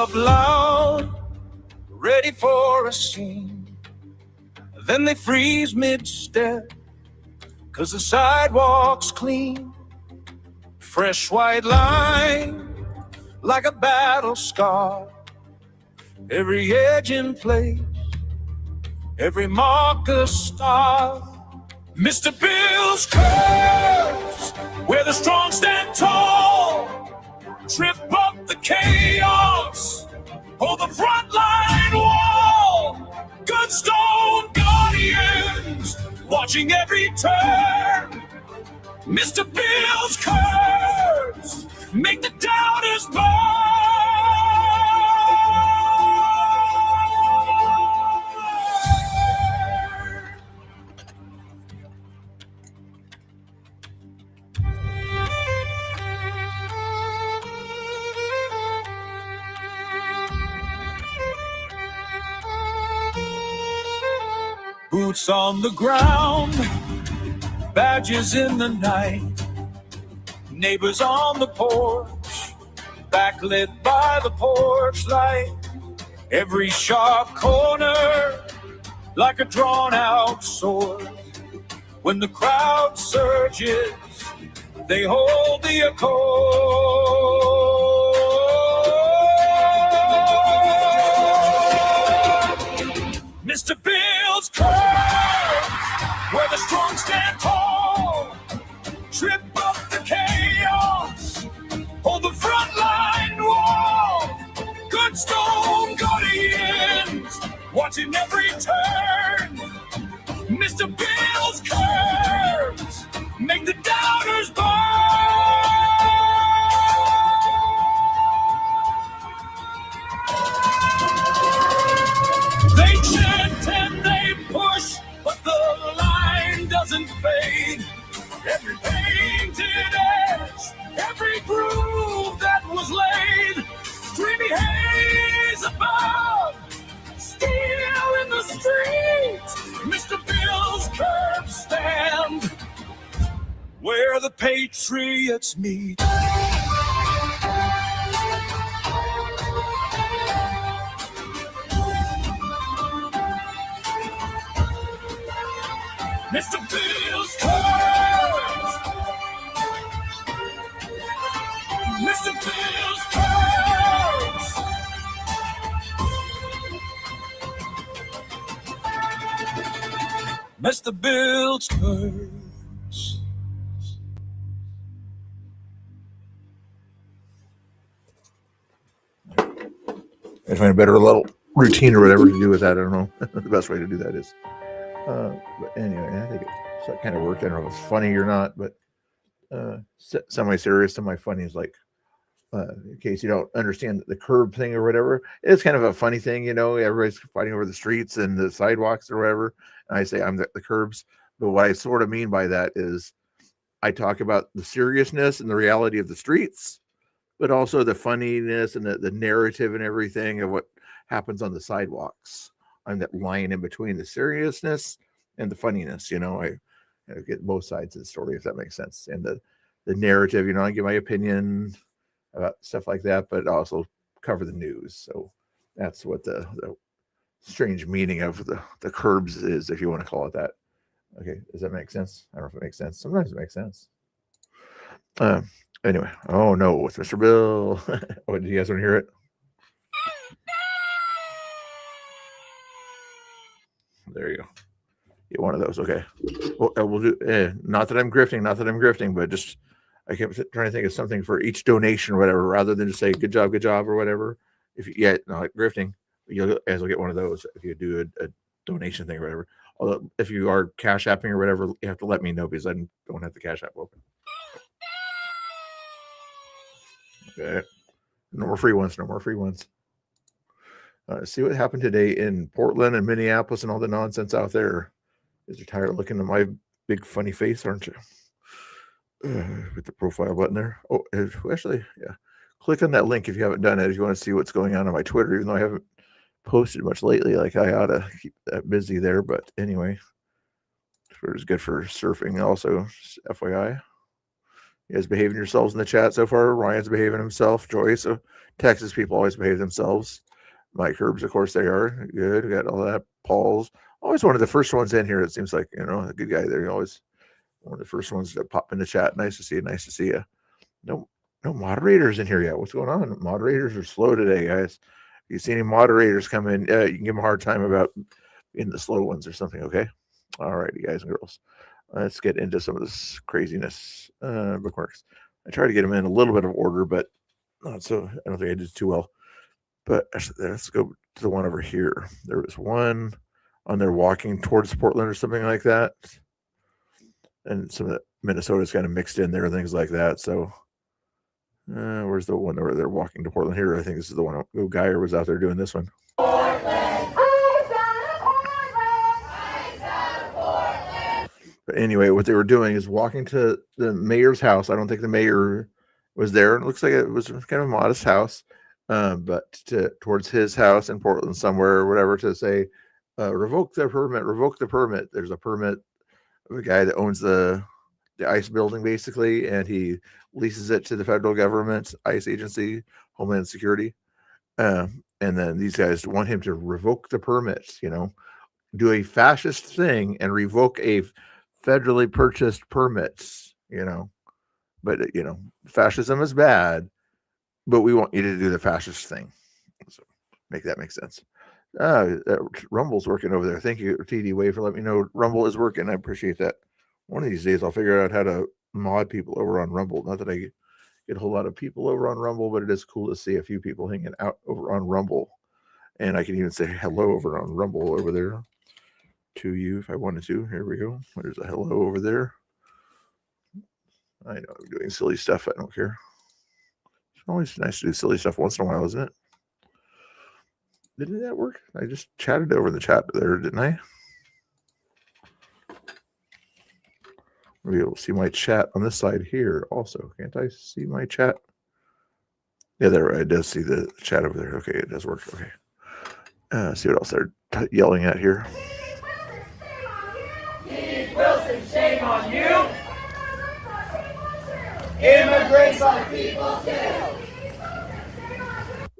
up loud, ready for a scene. Then they freeze mid-step, 'cause the sidewalk's clean. Fresh white line, like a battle scar. Every edge in place, every marker star. Mr. Bill's curves, where the strong stand tall. Trip up the chaos, hold the front line wall. Good stone guardians, watching every turn. Mr. Bill's curves, make the doubters burn. Boots on the ground, badges in the night. Neighbors on the porch, backlit by the porch light. Every sharp corner, like a drawn-out sword. When the crowd surges, they hold the accord. Mr. Bill's curve, where the strong stand tall. Trip up the chaos, hold the front line wall. Good stone guardians, watching every turn. Mr. Bill's curves, make the doubters burn. They chant and they push, but the line doesn't fade. Every painted edge, every groove that was laid. Dreamy haze above, still in the street. Mr. Bill's curves stand, where the patriots meet. Mr. Bill's curves, Mr. Bill's curves. Mr. Bill's curves. I find a better little routine or whatever to do with that. I don't know. The best way to do that is. But anyway, I think it kind of worked. I don't know if it's funny or not, but semi-serious, semi-funny is like, in case you don't understand the curb thing or whatever, it's kind of a funny thing, you know, everybody's fighting over the streets and the sidewalks or whatever. And I say I'm the curbs. But what I sort of mean by that is I talk about the seriousness and the reality of the streets, but also the funniness and the narrative and everything of what happens on the sidewalks. I'm that line in between the seriousness and the funniness, you know. I get both sides of the story, if that makes sense. And the narrative, you know, I give my opinion about stuff like that, but also cover the news. So that's what the strange meaning of the curbs is, if you want to call it that. Okay, does that make sense? I don't know if it makes sense. Sometimes it makes sense. Anyway, oh no, it's Mr. Bill. Oh, do you guys want to hear it? There you go. Get one of those. Okay. Well, we'll do. Not that I'm grifting, but just I kept trying to think of something for each donation or whatever, rather than just say good job, or whatever. If you get not like grifting, you'll get one of those if you do a donation thing or whatever. Although if you are cash apping or whatever, you have to let me know because I don't have the cash app open. Okay. No more free ones. See what happened today in Portland and Minneapolis and all the nonsense out there. Is you're tired of looking at my big funny face, aren't you? With the profile button there. Oh, actually, yeah. Click on that link if you haven't done it. If you want to see what's going on my Twitter, even though I haven't posted much lately, like I ought to keep that busy there. But anyway, Twitter is good for surfing also, FYI. You guys behaving yourselves in the chat so far? Ryan's behaving himself. Joyce, Texas people always behave themselves. Mike Herbs, of course, they are good. We got all that. Paul's always one of the first ones in here. It seems like, a good guy there. You're always one of the first ones that pop in the chat. Nice to see you. Nice to see you. No moderators in here yet. What's going on? Moderators are slow today, guys. If you see any moderators come in, you can give them a hard time about being the slow ones or something, okay? All righty, guys and girls. Let's get into some of this craziness. Bookmarks. I try to get them in a little bit of order, but not so. I don't think I did too well. But actually, let's go to the one over here. There was one on there walking towards Portland or something like that. And some of the Minnesota's kind of mixed in there and things like that. So where's the one where they're walking to Portland here? I think this is the one. Geyer was out there doing this one. But anyway, what they were doing is walking to the mayor's house. I don't think the mayor was there. It looks like it was kind of a modest house, but towards his house in Portland somewhere or whatever to say, revoke the permit, revoke the permit. There's a permit of a guy that owns the ICE building basically, and he leases it to the federal government, ICE agency, Homeland Security. And then these guys want him to revoke the permits, do a fascist thing and revoke a federally purchased permits, but fascism is bad, but we want you to do the fascist thing. So make that make sense. Rumble's working over there. Thank you, TD Way, for letting me know Rumble is working. I appreciate that. One of these days I'll figure out how to mod people over on Rumble. Not that I get a whole lot of people over on Rumble, but it is cool to see a few people hanging out over on Rumble. And I can even say hello over on Rumble over there to you if I wanted to. Here we go. There's a hello over there. I know I'm doing silly stuff. I don't care. It's always nice to do silly stuff once in a while, isn't it? Didn't that work? I just chatted over the chat there, didn't I? Maybe you'll see my chat on this side here also. Can't I see my chat? Yeah, there I does see the chat over there. Okay, it does work. Okay. See what else they're yelling at here. Steve Wilson, shame on you. Immigrants are people too.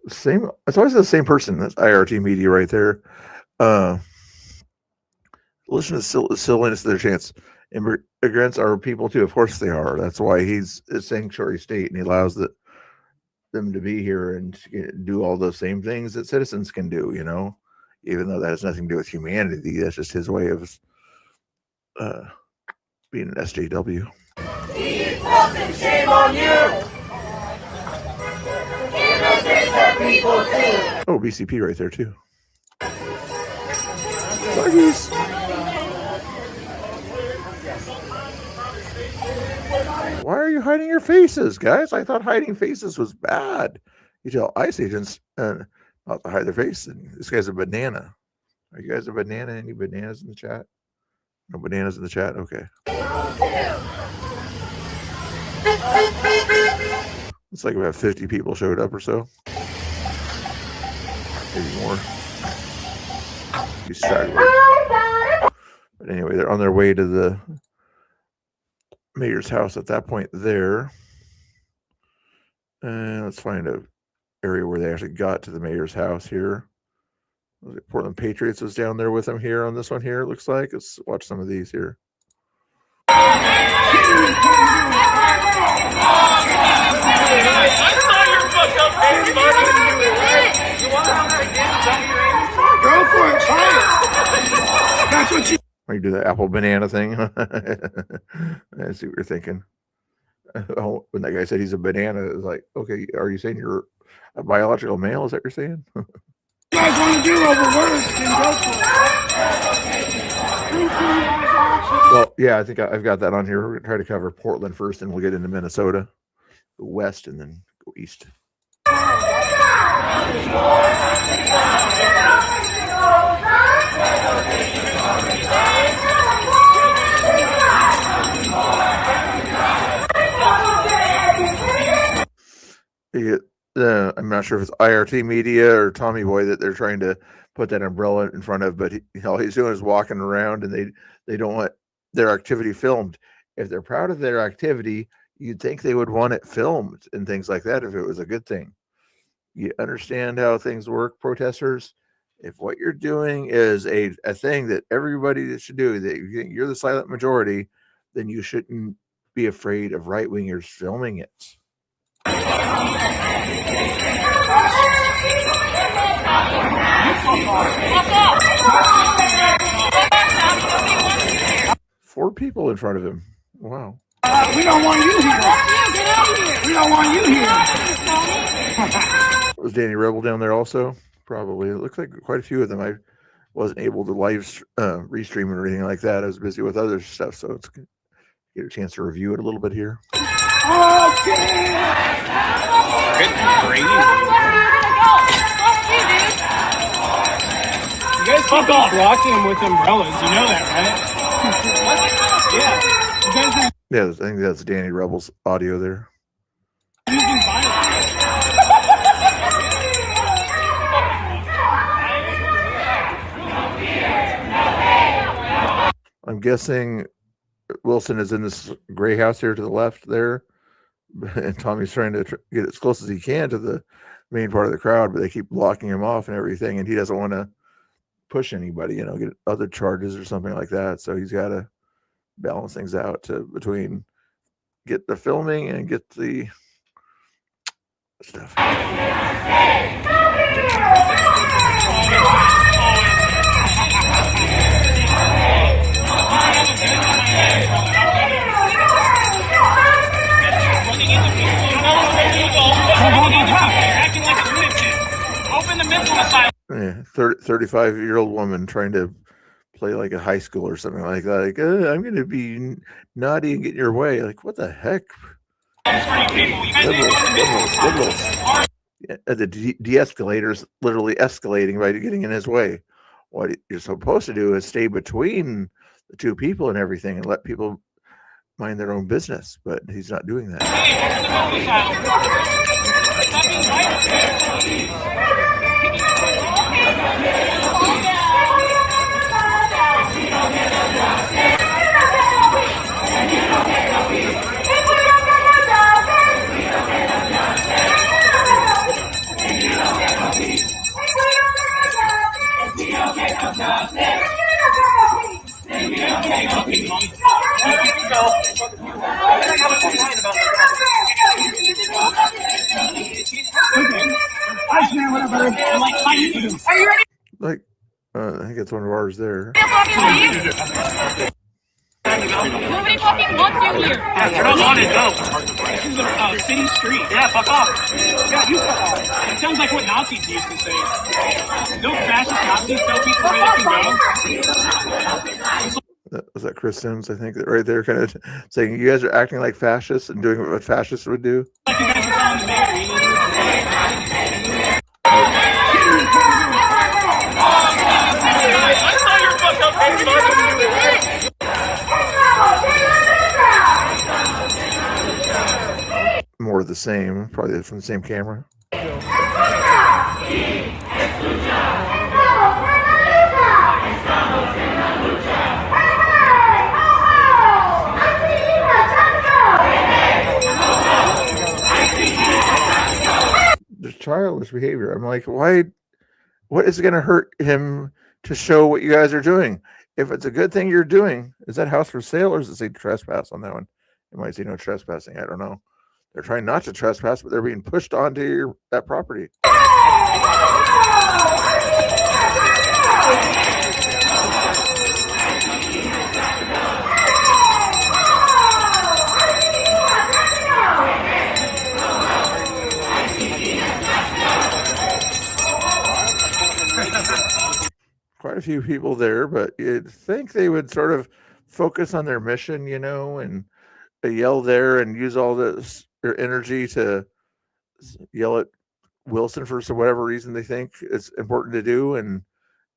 Same. It's always the same person. That's IRT Media right there. Listen to the silliness of their chants. Immigrants are people too. Of course they are. That's why he's a sanctuary state, and he allows them to be here and do all those same things that citizens can do. Even though that has nothing to do with humanity. That's just his way of being an SJW. Steve Wilson, shame on you. Immigrants are people too. Oh, BCP right there too. Doggies. Why are you hiding your faces, guys? I thought hiding faces was bad. You tell ICE agents not to hide their face. And this guy's a banana. Are you guys a banana? Any bananas in the chat? No bananas in the chat? Okay. It's like about 50 people showed up or so. Maybe more. Be stragglers. But anyway, they're on their way to the mayor's house at that point there. And let's find a area where they actually got to the mayor's house here. Portland Patriots was down there with them here on this one here, it looks like. Let's watch some of these here. Go for it, try it. That's what you. When you do the apple banana thing. I see what you're thinking. Oh, when that guy said he's a banana, it's like, okay, are you saying you're a biological male? Is that what you're saying? You guys want to do over words, then go for it. Well, yeah, I think I've got that on here. We're going to try to cover Portland first, and we'll get into Minnesota, go west, and then go east. I'm not sure if it's IRT Media or Tommy Boy that they're trying to put that umbrella in front of, but all he's doing is walking around, and they don't want their activity filmed. If they're proud of their activity, you'd think they would want it filmed and things like that if it was a good thing. You understand how things work, protesters? If what you're doing is a thing that everybody should do, that you're the silent majority, then you shouldn't be afraid of right-wingers filming it. 4 people in front of him. Wow. We don't want you here. We don't want you here. Was Danny Rebel down there also? Probably. It looks like quite a few of them. I wasn't able to live restream or anything like that. I was busy with other stuff, so it's good. Get a chance to review it a little bit here. You guys fuck off blocking them with umbrellas. You know that, right? Yeah, I think that's Danny Rebel's audio there. Using violence. I'm guessing Wilson is in this gray house here to the left there, and Tommy's trying to get as close as he can to the main part of the crowd, but they keep blocking him off and everything, and he doesn't want to push anybody, get other charges or something like that. So he's got to balance things out between get the filming and get the stuff. Yeah, 35-year-old woman trying to play like a high school or something like that. Like, I'm going to be naughty and get in your way. Like, what the heck? Liberals. Yeah, the de-escalator's literally escalating by getting in his way. What you're supposed to do is stay between the two people and everything and let people mind their own business, but he's not doing that. Like, I think it's one of ours there. Nobody fucking wants you here. You're not wanted, go. This is a city street. Yeah, fuck off. Yeah, you fuck off. It sounds like what Nazis used to say. No fascist Nazis tell people where they can go. Was that Chris Sims? I think that right there, kind of saying you guys are acting like fascists and doing what fascists would do. Like you guys are telling the mayor. I saw your fucked up face. More of the same, probably from the same camera. There's childish behavior. I'm like, why? What is it going to hurt him to show what you guys are doing? If it's a good thing you're doing, is that house for sale or does it say trespass on that one? It might say no trespassing. I don't know. They're trying not to trespass, but they're being pushed onto that property. Quite a few people there, but you'd think they would sort of focus on their mission, and yell there and use all their energy to yell at Wilson for whatever reason they think it's important to do, and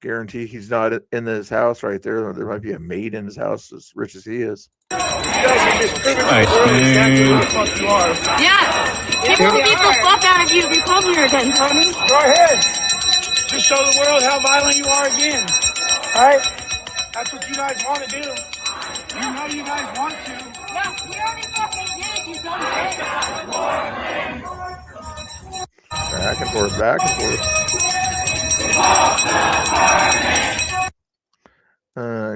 guarantee he's not in his house right there. There might be a maid in his house as rich as he is. Yeah. People will beat the fuck out of you if you come here again, Tommy. Go ahead. Just show the world how violent you are again. All right? That's what you guys want to do. You know you guys want to. Yeah, we already fucking did, you dumb forth, back and forth.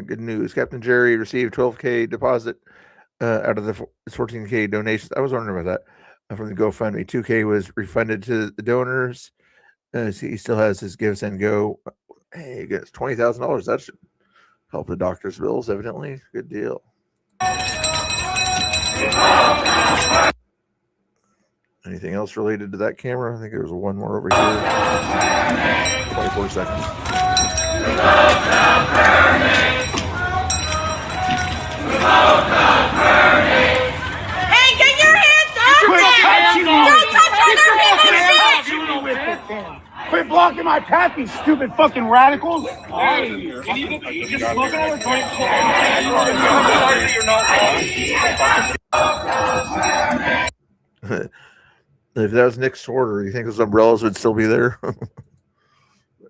Good news. Captain Jerry received $12K deposit out of the 14K donations. I was wondering about that from the GoFundMe. 2K was refunded to the donors. He still has his Give, Send, Go. Hey, he gets $20,000. That should help the doctor's bills, evidently. Good deal. Anything else related to that camera? I think there was one more over here. 24 seconds. Hey, get your hands off Quit it! touching me. Don't touch other people's shit! Quit blocking my path, you stupid fucking radicals. You just smoking all the joint. If that was Nick Sorter, you think those umbrellas would still be there?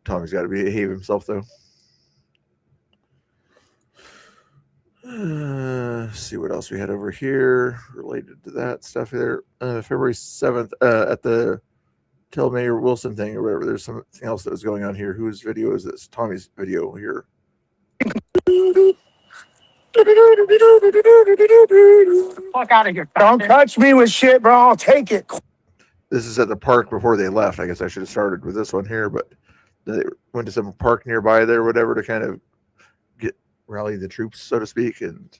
Tommy's got to behave himself, though. Let's see what else we had over here related to that stuff there. February 7th at the Tell Mayor Wilson thing or whatever. There's something else that was going on here. Whose video is this? Tommy's video here. Fuck out of here. Don't touch me with shit, bro. I'll take it. This is at the park before they left. I guess I should have started with this one here, but they went to some park nearby there, whatever, to kind of rally the troops, so to speak. And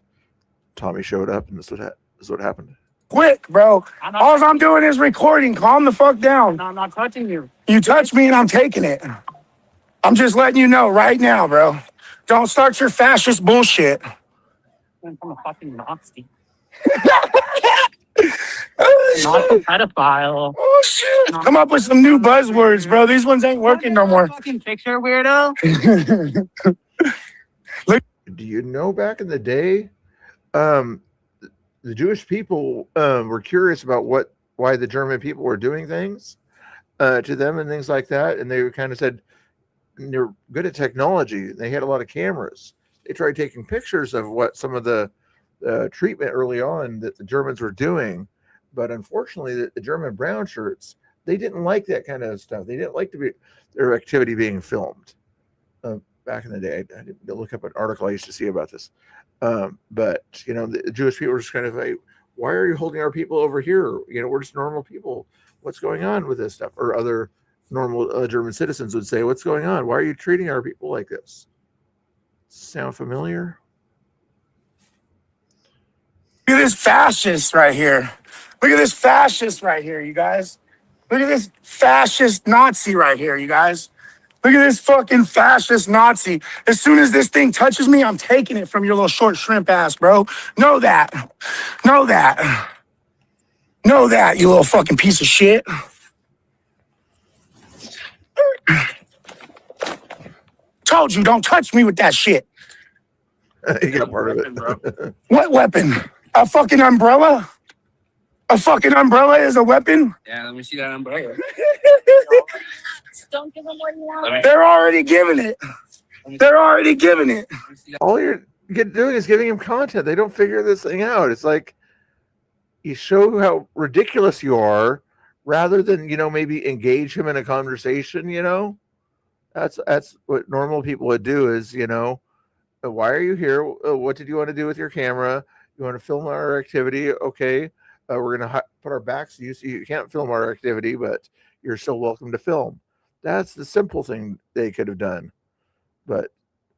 Tommy showed up, and this is what happened. Quick, bro. All I'm doing is recording. Calm the fuck down. No, I'm not touching you. You touch me and I'm taking it. I'm just letting you know right now, bro. Don't start your fascist bullshit. I'm a fucking Nazi. Oh, Not shit. a pedophile. Oh, shit. Come up with some new buzzwords, bro. These ones ain't working no more. Fucking picture, weirdo. Do you know back in the day, the Jewish people were curious about why the German people were doing things to them and things like that, and they kind of said they're good at technology. They had a lot of cameras. They tried taking pictures of what some of the treatment early on that the Germans were doing, but unfortunately, the German brown shirts, they didn't like that kind of stuff. They didn't like their activity being filmed. Back in the day, I didn't look up an article I used to see about this. But you know, the Jewish people were just kind of like, why are you holding our people over here? You know, we're just normal people. What's going on with this stuff? Or other normal German citizens would say, what's going on? Why are you treating our people like this? Sound familiar? Look at this fascist right here. Look at this fascist right here, you guys. Look at this fascist Nazi right here, you guys. Look at this fucking fascist Nazi. As soon as this thing touches me, I'm taking it from your little short shrimp ass, bro. Know that. Know that. Know that, you little fucking piece of shit. Told you, don't touch me with that shit. You got part of it. What weapon? A fucking umbrella? A fucking umbrella is a weapon? Yeah, let me see that umbrella. Don't give them what you want. They're already giving it. They're already giving it. All you're doing is giving them content. They don't figure this thing out. It's like you show how ridiculous you are rather than, you know, maybe engage him in a conversation, you know. That's what normal people would do is, you know, why are you here? What did you want to do with your camera? You want to film our activity? Okay. We're going to put our backs to you so you can't film our activity, but you're still welcome to film. That's the simple thing they could have done. But,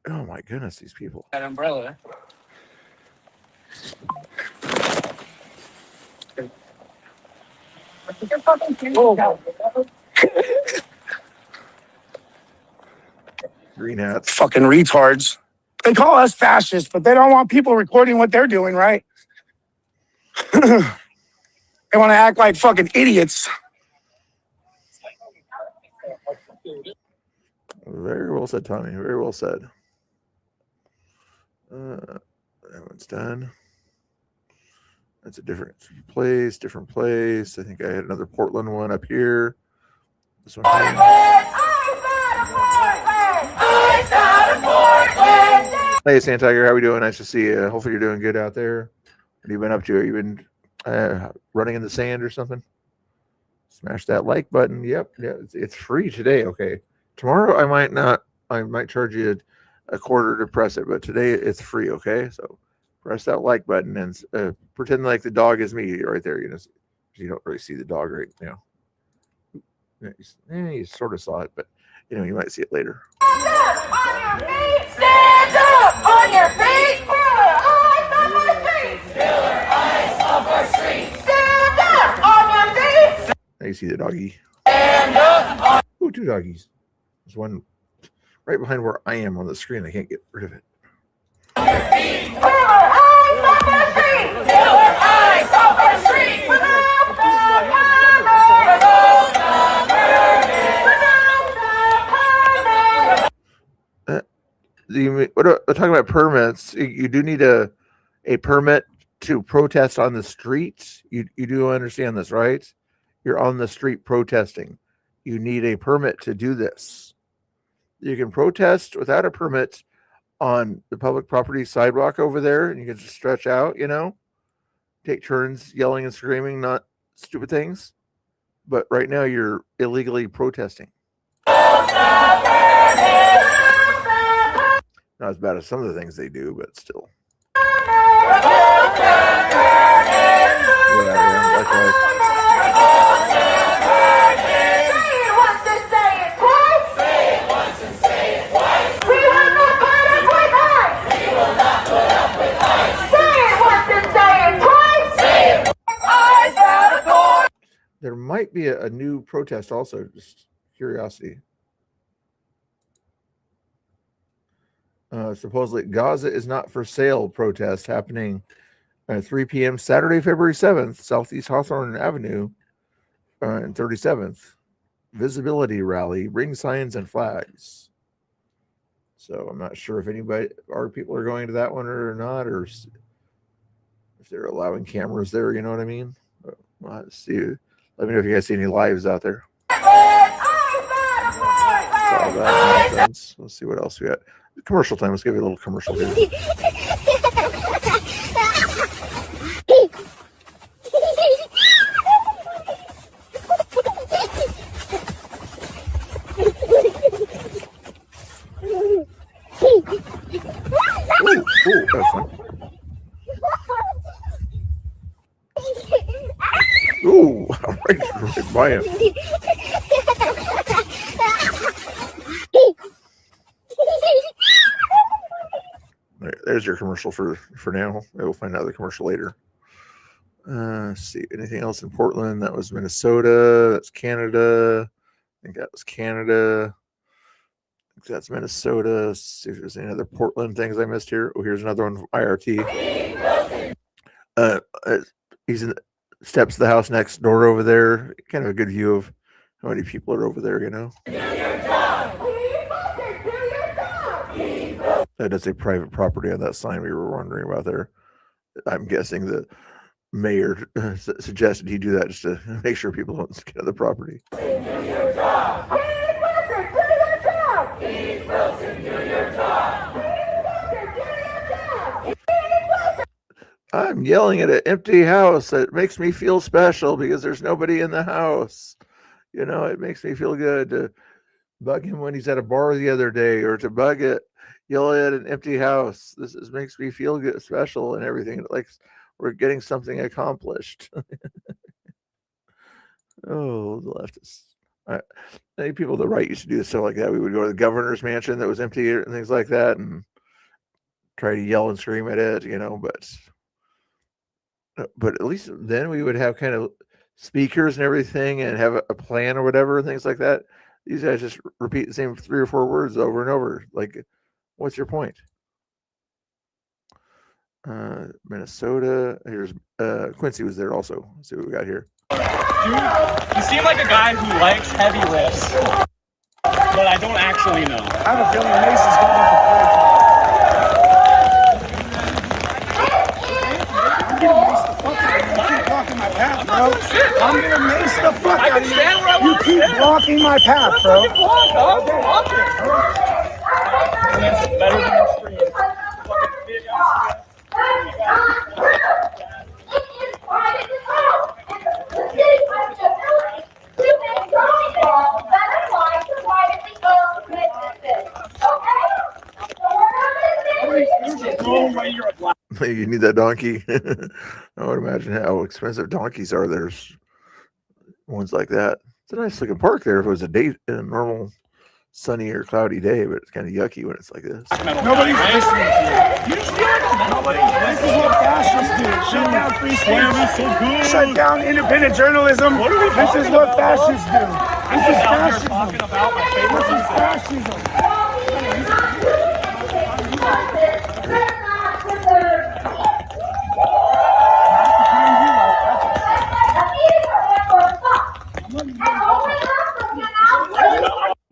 oh my goodness, these people. That umbrella. Green hats. Fucking retards. They call us fascists, but they don't want people recording what they're doing, right? They want to act like fucking idiots. Very well said, Tommy. Very well said. That one's done. That's a different place, I think I had another Portland one up here. This one. Hey, Sand Tiger, how we doing? Nice to see you. Hopefully you're doing good out there. What have you been up to? Have you been running in the sand or something? Smash that like button. Yep. Yeah, it's free today. Okay. Tomorrow I might not. I might charge you a quarter to press it, but today it's free. Okay. So press that like button and pretend like the dog is me right there. You know, you don't really see the dog right now. You sort of saw it, but you know, you might see it later. Stand up on your feet. Stand up on your feet. Fill our eyes off our streets. Stand up on your feet. Now you see the doggy. Stand up. Ooh, two doggies. There's one right behind where I am on the screen. I can't get rid of it. Fill our eyes off our streets. Fill our eyes off our streets. Talking about permits, you do need a permit to protest on the streets. You do understand this, right? You're on the street protesting. You need a permit to do this. You can protest without a permit on the public property sidewalk over there, and you can just stretch out, you know, take turns yelling and screaming, not stupid things. But right now you're illegally protesting. Not as bad as some of the things they do, but still. There might be a new protest also, just curiosity. Supposedly Gaza is not for sale protest happening at 3 p.m. Saturday, February 7th, Southeast Hawthorne Avenue and 37th. Visibility rally, bring signs and flags. So I'm not sure if our people are going to that one or not, or if they're allowing cameras there, you know what I mean? But let's see. Let me know if you guys see any lives out there. Let's see what else we got. Commercial time. Let's give you a little commercial here. Ooh, that was fun. Ooh, right by him. There's your commercial for now. We'll find out the commercial later. Let's see. Anything else in Portland? That was Minnesota. That's Canada. I think that was Canada. I think that's Minnesota. Let's see if there's any other Portland things I missed here. Oh, here's another one from IRT. He's in the steps of the house next door over there. Kind of a good view of how many people are over there, you know. That is a private property on that sign we were wondering about there. I'm guessing the mayor suggested he do that just to make sure people don't get on the property. I'm yelling at an empty house. It makes me feel special because there's nobody in the house. You know, it makes me feel good to bug him when he's at a bar the other day, or to yell at an empty house. This makes me feel good, special, and everything. Like we're getting something accomplished. Oh, the leftists. Many people on the right used to do stuff like that. We would go to the governor's mansion that was empty and things like that, and try to yell and scream at it, you know. But at least then we would have kind of speakers and everything, and have a plan or whatever, and things like that. These guys just repeat the same 3 or 4 words over and over. Like, what's your point? Minnesota. Here's Quincy was there also. Let's see what we got here. You seem like a guy who likes heavy lifts, but I don't actually know. I have a feeling Mace is going to I'm gonna mace the fuck out of you. You keep blocking my path, bro. That's better than the stream. You need that donkey. I would imagine how expensive donkeys are. There's ones like that. It's a nice looking park there if it was a normal sunny or cloudy day, but it's kind of yucky when it's like this. Nobody's listening to you. This is what fascists do. Shut down free speech. Shut down independent journalism. This is what fascists do. This is fascism. This is fascism.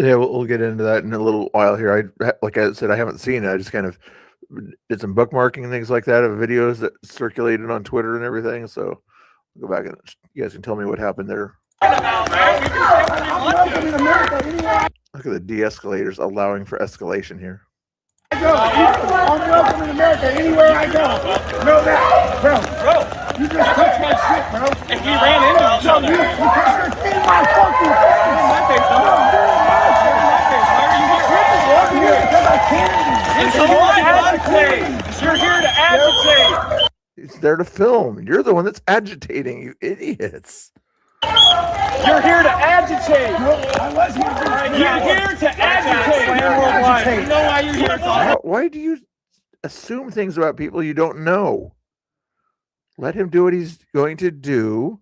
Yeah, we'll get into that in a little while here. Like I said, I haven't seen it. I just kind of did some bookmarking and things like that of videos that circulated on Twitter and everything. So I'll go back and you guys can tell me what happened there. Look at the de-escalators allowing for escalation here. I'm welcome in America anywhere I go. Know that, bro. You just touched my shit, bro. If we ran into each No, other. you in my fucking face. I'm here because I can be. It's so agitate. You're here to agitate. It's there to film. You're the one that's agitating, you idiots. You're here to agitate. No, I was here to You're here to agitate. You know why you're here, Tom? Why do you assume things about people you don't know? Let him do what he's going to do.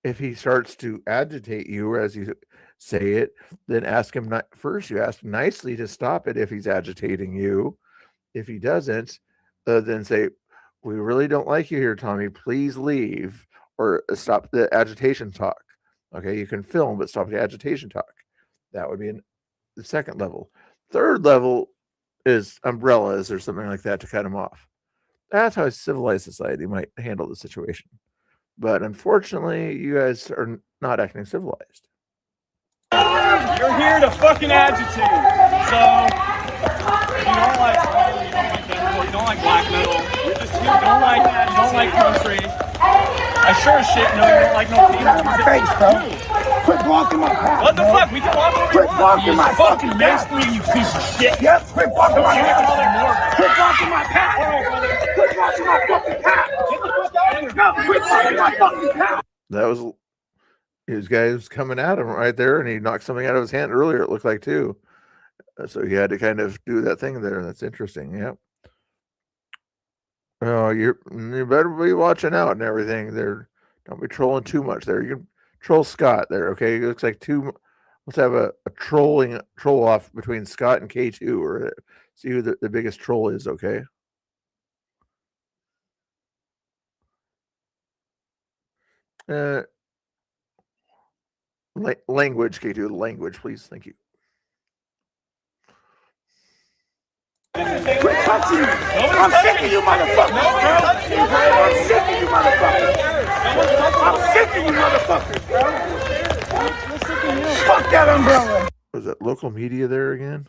If he starts to agitate you, as you say it, then ask him first. You ask nicely to stop it if he's agitating you. If he doesn't, then say, "We really don't like you here, Tommy. Please leave," or stop the agitation talk. Okay, you can film, but stop the agitation talk. That would be the second level. Third level is umbrellas or something like that to cut him off. That's how a civilized society might handle the situation. But unfortunately, you guys are not acting civilized. You're here to fucking agitate. So, if you don't like metal, you don't like metal, you don't like black metal, you're just here, you don't like country. I sure as shit know you don't like no Get out of my face, bro. Quit blocking my path. What the fuck? We can walk over Quit blocking my fucking path. you piece of shit. Yep, quit blocking my path. Quit blocking my path. Quit blocking my fucking path. No, quit blocking my fucking path. That was his guy was coming at him right there, and he knocked something out of his hand earlier, it looked like, too. So he had to kind of do that thing there. That's interesting. Yep. Oh, you better be watching out and everything there. Don't be trolling too much there. You can troll Scott there, okay? It looks like let's have a troll off between Scott and K2, or see who the biggest troll is, okay? Language, K2, language, please. Thank you. Quit touching me. I'm sick of you motherfuckers. I'm sick of you motherfuckers. I'm sick of you motherfuckers, bro. Fuck that umbrella. Was that local media there again?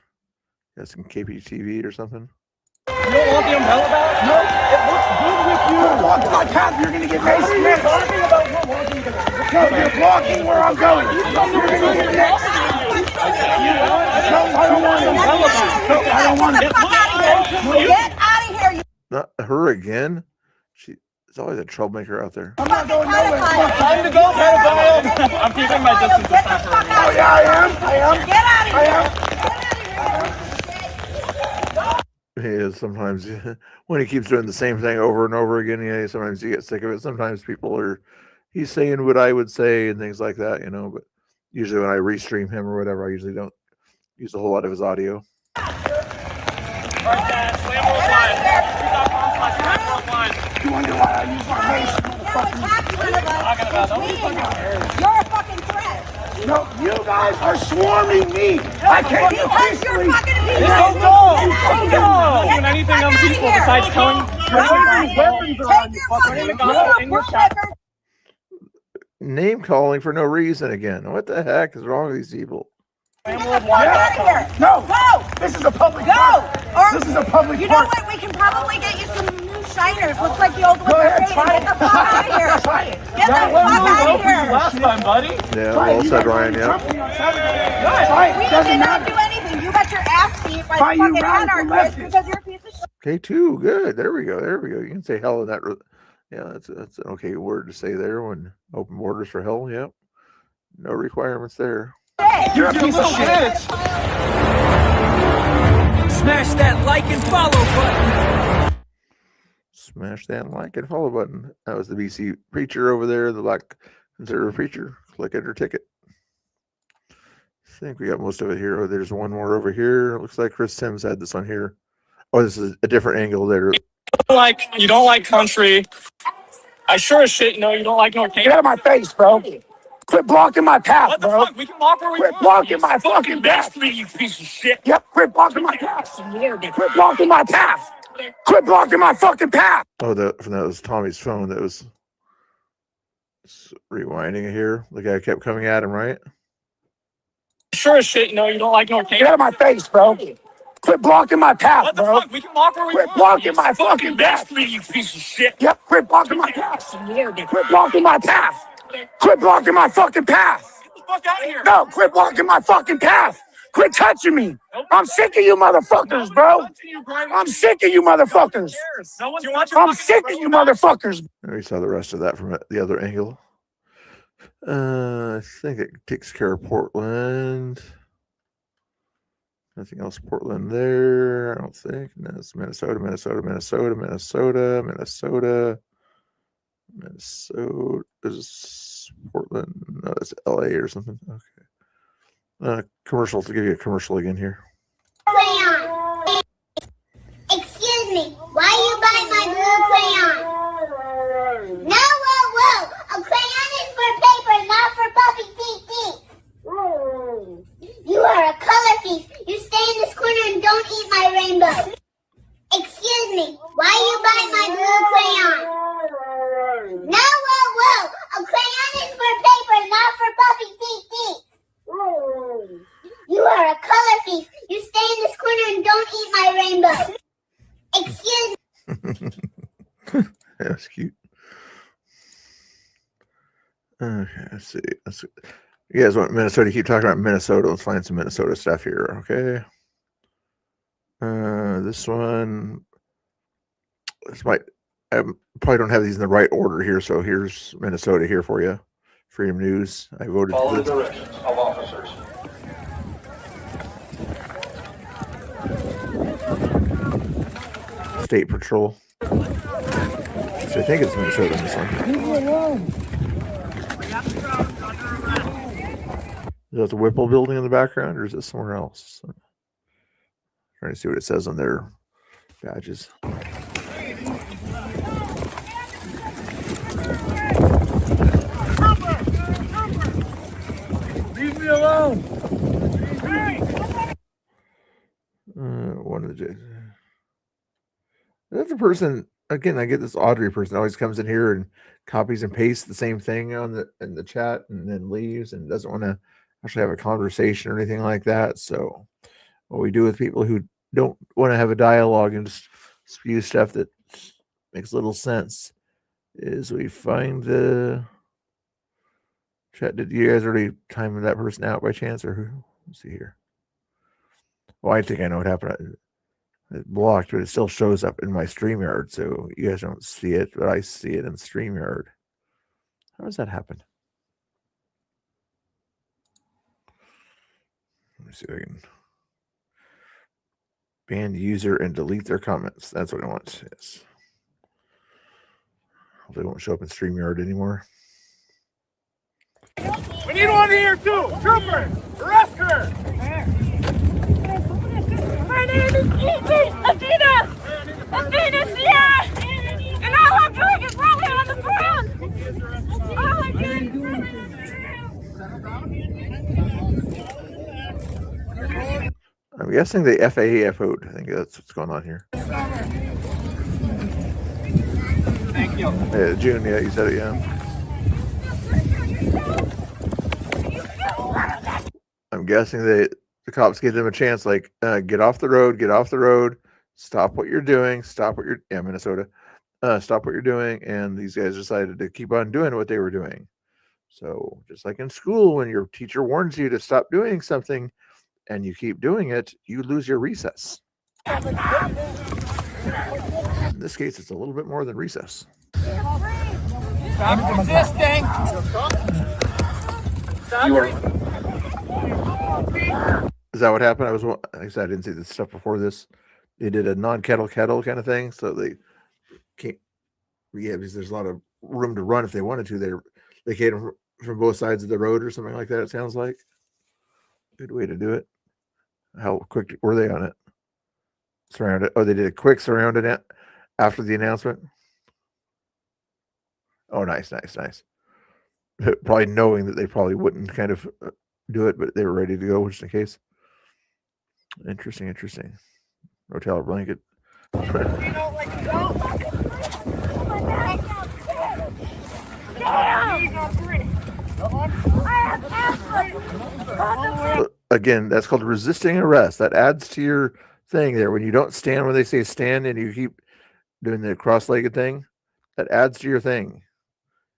Got some KPTV or something? You don't want the umbrella back? No, it looks good with you. Quit blocking my path. You're gonna get next. No, you're blocking where I'm going. You're gonna get next. I don't want it. No, I don't want it. Get out of here, you Not her again. There's always a troublemaker out there. I'm not going nowhere. Time to go, pedophile. I'm keeping my distance this time for a reason. Oh yeah, I am. Get out of I here. am. Get out of here. He is sometimes when he keeps doing the same thing over and over again. Yeah, sometimes you get sick of it. Sometimes he's saying what I would say and things like that, But usually when I restream him or whatever, I usually don't use a whole lot of his audio. Right, Dad. Slam offline. You wonder why I use my nation, motherfucker. You're a fucking threat. No, you guys are swarming me. I can't do Because you're peacefully. fucking This people. is no. Doing anything unpeaceful besides telling Weapons are on you, fucker. Name calling for no reason again. What the heck is wrong with these people? Get out of here. No, Go. this is a public Go. park. Or This is a public you know park. what? We can probably get you some new shiners. Looks like the old ones Go are ahead, fading. try Get the fuck out of here. Try it. Get the fuck out of here. last time, buddy. Yeah, Try it. well You said, got Ryan. money Yeah. company on Saturday. Try it. We Doesn't did not matter. do anything. You got your ass beat by By you fucking radical anarchists leftists. because you're a piece of shit. K2, good. There we go. There we go. You can say hell in that. Yeah, that's an okay word to say there when open borders for hell. Yep. No requirements there. You're a piece of shit. Smash that like and follow button. Smash that like and follow button. That was the BC preacher over there, the black conservative preacher. Click it or ticket. I think we got most of it here. Oh, there's one more over here. Looks like Chris Sims had this on here. Oh, this is a different angle there. You don't like country. I sure as shit know you don't like North Get out of my face, bro. Quit blocking my path, What the bro. fuck? We can walk where we Quit want. blocking my fucking path. You piece of shit. Yep, quit blocking my path. Quit blocking my path. Quit blocking my fucking path. Oh, that was Tommy's phone. That was rewinding it here. The guy kept coming at him, right? Sure as shit know you don't like North Get out of my face, bro. Quit blocking my path, What the bro. fuck? We can walk where we Quit want. blocking my fucking path. You piece of shit. Yep, quit blocking my path. Quit blocking my path. Quit blocking my fucking path. Get the fuck out of here. No, quit blocking my fucking path. Quit touching me. I'm sick of you motherfuckers, bro. I'm sick of you motherfuckers. I'm sick of you motherfuckers. We saw the rest of that from the other angle. I think it takes care of Portland. Nothing else Portland there, I don't think. No, it's Minnesota. Is this Portland? No, it's LA or something. Okay. Commercial, to give you a commercial again here. Crayon. Excuse me, why you buy my blue crayon? No, whoa. A crayon is for paper, not for puppy teeth. You are a color thief. You stay in this corner and don't eat my rainbow. Excuse me, why you buy my blue crayon? No, whoa. A crayon is for paper, not for puppy teeth. You are a color thief. You stay in this corner and don't eat my rainbow. Excuse me. That's cute. Okay, let's see. You guys want Minnesota? Keep talking about Minnesota. Let's find some Minnesota stuff here. Okay. This one. I probably don't have these in the right order here. So here's Minnesota here for you. Freedom News. I voted Follow for the directions of officers. State Patrol. So I think it's Minnesota in this one. Is that the Whipple building in the background, or is it somewhere else? I'm trying to see what it says on their badges. Leave me alone. One of the. That's a person. Again, I get this Audrey person always comes in here and copies and pastes the same thing in the chat and then leaves and doesn't want to actually have a conversation or anything like that. So what we do with people who don't want to have a dialogue and just spew stuff that makes little sense is we find the chat. Did you guys already time that person out by chance, or who? Let's see here. Well, I think I know what happened. It blocked, but it still shows up in my StreamYard, so you guys don't see it, but I see it in StreamYard. How does that happen? Let me see if I can ban user and delete their comments. That's what I want. Yes. Hopefully it won't show up in StreamYard anymore. We need one here too. Trooper, arrest her. My name is Athena, yeah! And all I'm doing is rolling on the ground! All I'm doing is rolling on the ground! I'm guessing the FAA FO'd. I think that's what's going on here. Thank you. Yeah, June, yeah, you said it, yeah. I'm guessing the cops gave them a chance, like, get off the road, stop what you're doing, Minnesota, stop what you're doing, and these guys decided to keep on doing what they were doing. So just like in school, when your teacher warns you to stop doing something and you keep doing it, you lose your recess. this case, it's a little bit more than recess. Stop resisting. Is that what happened? Like I said, I didn't see this stuff before this. They did a non-kettle kind of thing, so they can't. Yeah, because there's a lot of room to run if they wanted to. They came from both sides of the road or something like that. It sounds like good way to do it. How quick were they on it? Surrounded. Oh, they did a quick surrounded after the announcement. Oh, nice. Probably knowing that they probably wouldn't kind of do it, but they were ready to go just in case. Interesting. Rotel blanket. Again, that's called resisting arrest. That adds to your thing there. When you don't stand when they say stand and you keep doing the cross-legged thing, that adds to your thing.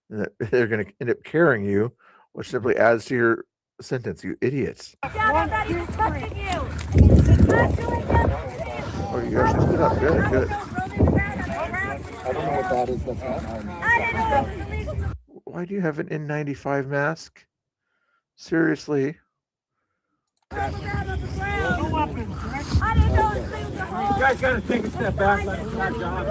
And they're going to end up carrying you, which simply adds to your sentence, you idiots. Dad, I'm not even touching you. Oh, you actually stood up. Good. I don't know what that is. That's not mine. I didn't know it was illegal. Why do you have an N95 mask? Seriously? I didn't know it was illegal. You guys gotta take a step back. Let us do our job.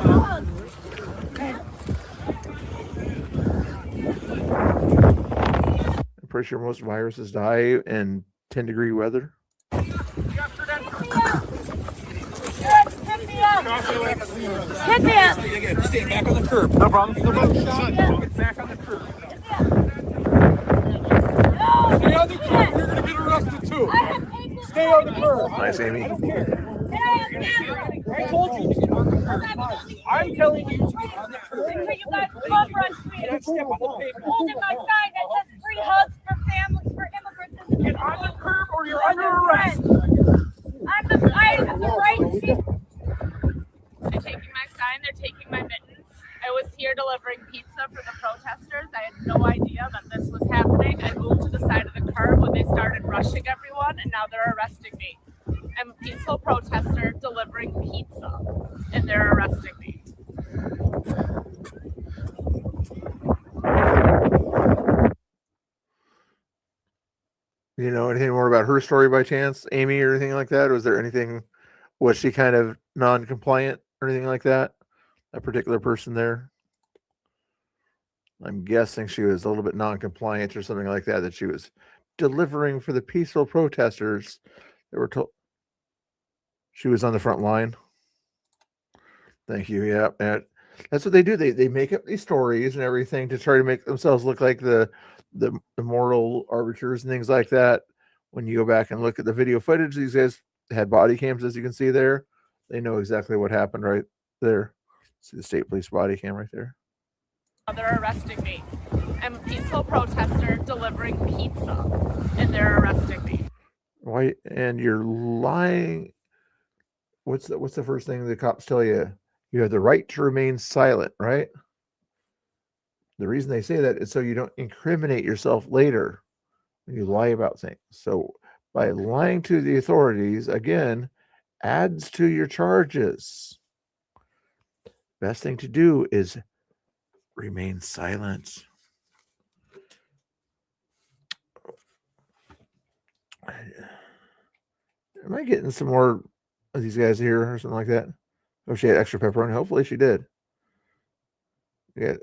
I'm pretty sure most viruses die in 10-degree weather. Hit me up. Stay back on the curb. No problem. Get back on the curb. Stay on the curb. You're gonna get arrested too. Stay on the curb. Nice, Amy. I told you to get on the curb. I'm telling you to get on the curb. You guys love rush me. Step on the pavement. Holding my sign that says free hugs for families, for immigrants. Get on the curb or you're under arrest. I have the right to. They're taking my sign. They're taking my mittens. I was here delivering pizza for the protesters. I had no idea that this was happening. I moved to the side of the curb when they started rushing everyone, and now they're arresting me. I'm a peaceful protester delivering pizza, and they're arresting me. You know anything more about her story by chance, Amy, or anything like that? Was there anything? Was she kind of non-compliant or anything like that? That particular person there? I'm guessing she was a little bit non-compliant or something like that. That she was delivering for the peaceful protesters that were told. She was on the front line. Thank you. Yeah, that's what they do. They make up these stories and everything to try to make themselves look like the moral arbiters and things like that. When you go back and look at the video footage, these guys had body cams, as you can see there. They know exactly what happened right there. See the state police body cam right there. They're arresting me. I'm a peaceful protester delivering pizza, and they're arresting me. Why? And you're lying. What's the first thing the cops tell you? You have the right to remain silent, right? The reason they say that is so you don't incriminate yourself later when you lie about things. So by lying to the authorities, again, adds to your charges. Best thing to do is remain silent. Am I getting some more of these guys here or something like that? Oh, she had extra pepperoni. Hopefully she did. Yeah,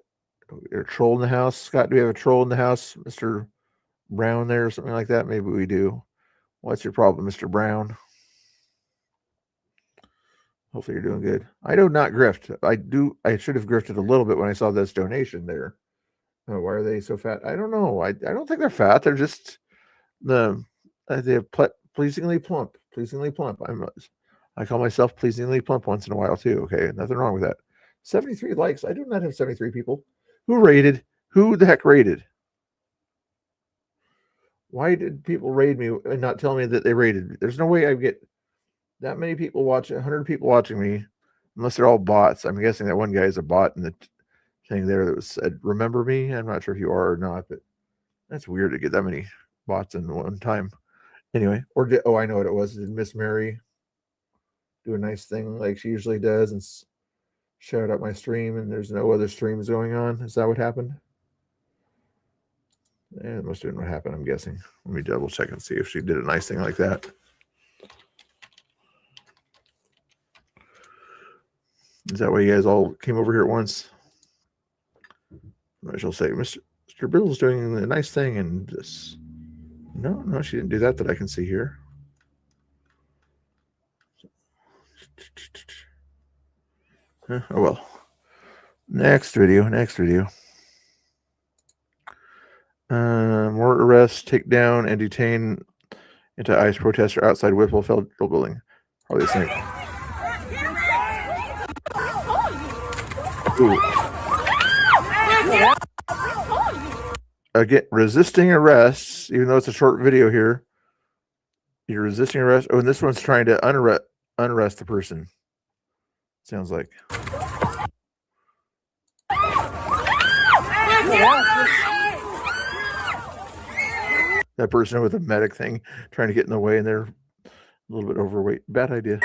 a troll in the house. Scott, do we have a troll in the house? Mr. Brown there or something like that? Maybe we do. What's your problem, Mr. Brown? Hopefully you're doing good. I do not grift. I should have grifted a little bit when I saw this donation there. Oh, why are they so fat? I don't know. I don't think they're fat. They're just they're pleasingly plump. Pleasingly plump. I call myself pleasingly plump once in a while too. Okay, nothing wrong with that. 73 likes. I do not have 73 people. Who rated? Who the heck rated? Why did people raid me and not tell me that they rated me? There's no way I get that many people watching, 100 people watching me, unless they're all bots. I'm guessing that one guy is a bot in the thing there that was said, remember me? I'm not sure if you are or not, but that's weird to get that many bots in one time. Anyway, I know what it was. Did Miss Mary do a nice thing like she usually does and shout out my stream and there's no other streams going on. Is that what happened? Yeah, it must have been what happened, I'm guessing. Let me double check and see if she did a nice thing like that. Is that why you guys all came over here at once? I shall say, Mr. Bill's doing a nice thing, and this. No, she didn't do that I can see here. Oh well. Next video. More arrests, take down, and detain anti-ICE protester outside Whipple Federal Building. Probably the same. Ooh. Again, resisting arrests, even though it's a short video here. You're resisting arrest. Oh, and this one's trying to unarrest the person. Sounds like. That person with a medic thing trying to get in the way, and they're a little bit overweight. Bad idea.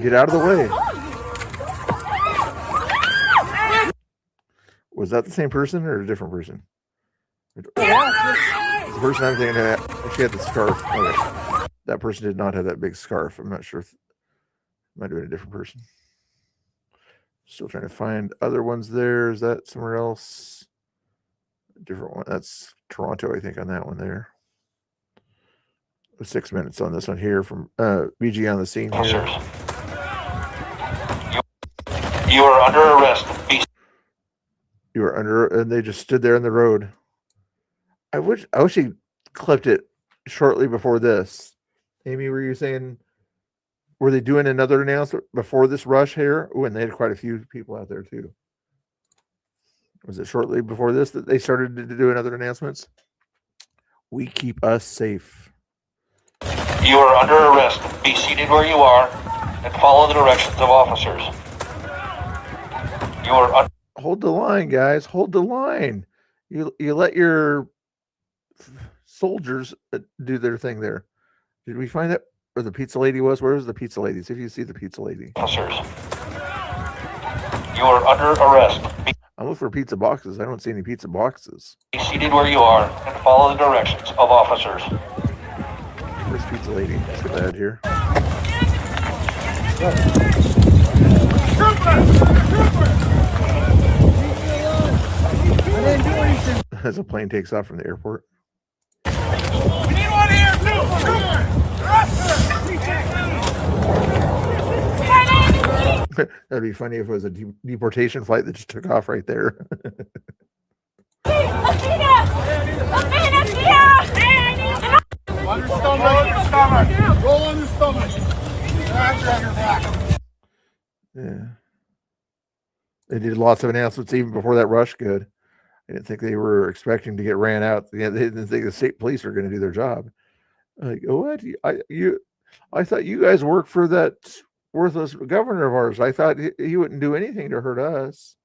Get out of the way. Was that the same person or a different person? The person I'm thinking of, she had the scarf. Okay. That person did not have that big scarf. I'm not sure if it might have been a different person. Still trying to find other ones there. Is that somewhere else? A different one. That's Toronto, I think, on that one there. 6 minutes on this one here from BG on the scene here. You are under arrest. You are under, and they just stood there in the road. I wish he clipped it shortly before this. Amy, were you saying, were they doing another announcement before this rush here? Oh, and they had quite a few people out there too. Was it shortly before this that they started to do another announcements? We keep us safe. You are under arrest. Be seated where you are and follow the directions of officers. You are hold the line, guys. Hold the line. You let your soldiers do their thing there. Did we find that where the pizza lady was? Where was the pizza lady? See if you see the pizza lady. Officers. You are under arrest. I'm looking for pizza boxes. I don't see any pizza boxes. Be seated where you are and follow the directions of officers. Where's pizza lady? Let's get that here. As a plane takes off from the airport. We need one here, too. That'd be funny if it was a deportation flight that just took off right there. On your stomach. Roll on your stomach. Hands on your back. Yeah. They did lots of announcements even before that rush. Good. I didn't think they were expecting to get ran out. Yeah, they didn't think the state police were going to do their job. Like, what? I thought you guys worked for that worthless governor of ours. I thought he wouldn't do anything to hurt us.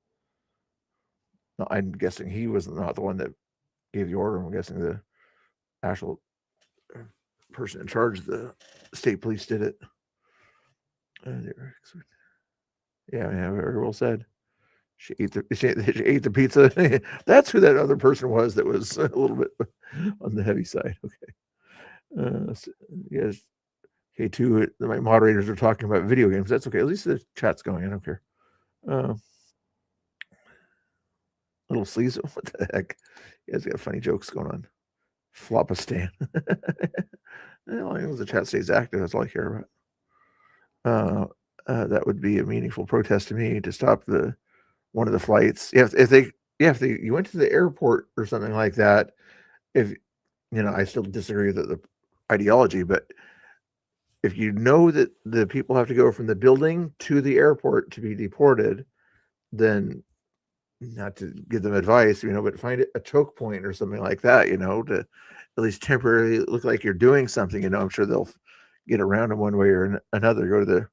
No, I'm guessing he was not the one that gave the order. I'm guessing the actual person in charge of the state police did it. Yeah, very well said. She ate the pizza. That's who that other person was that was a little bit on the heavy side. Okay. So, yes. K2, my moderators are talking about video games. That's okay. At least the chat's going. I don't care. Little sleaze. What the heck? You guys got funny jokes going on. Flopistan. Well, as long as the chat stays active, that's all I care about. That would be a meaningful protest to me to stop one of the flights. If you went to the airport or something like that, if I still disagree with the ideology, but if you know that the people have to go from the building to the airport to be deported, then not to give them advice, but find a choke point or something like that, to at least temporarily look like you're doing something. I'm sure they'll get around in one way or another, go to the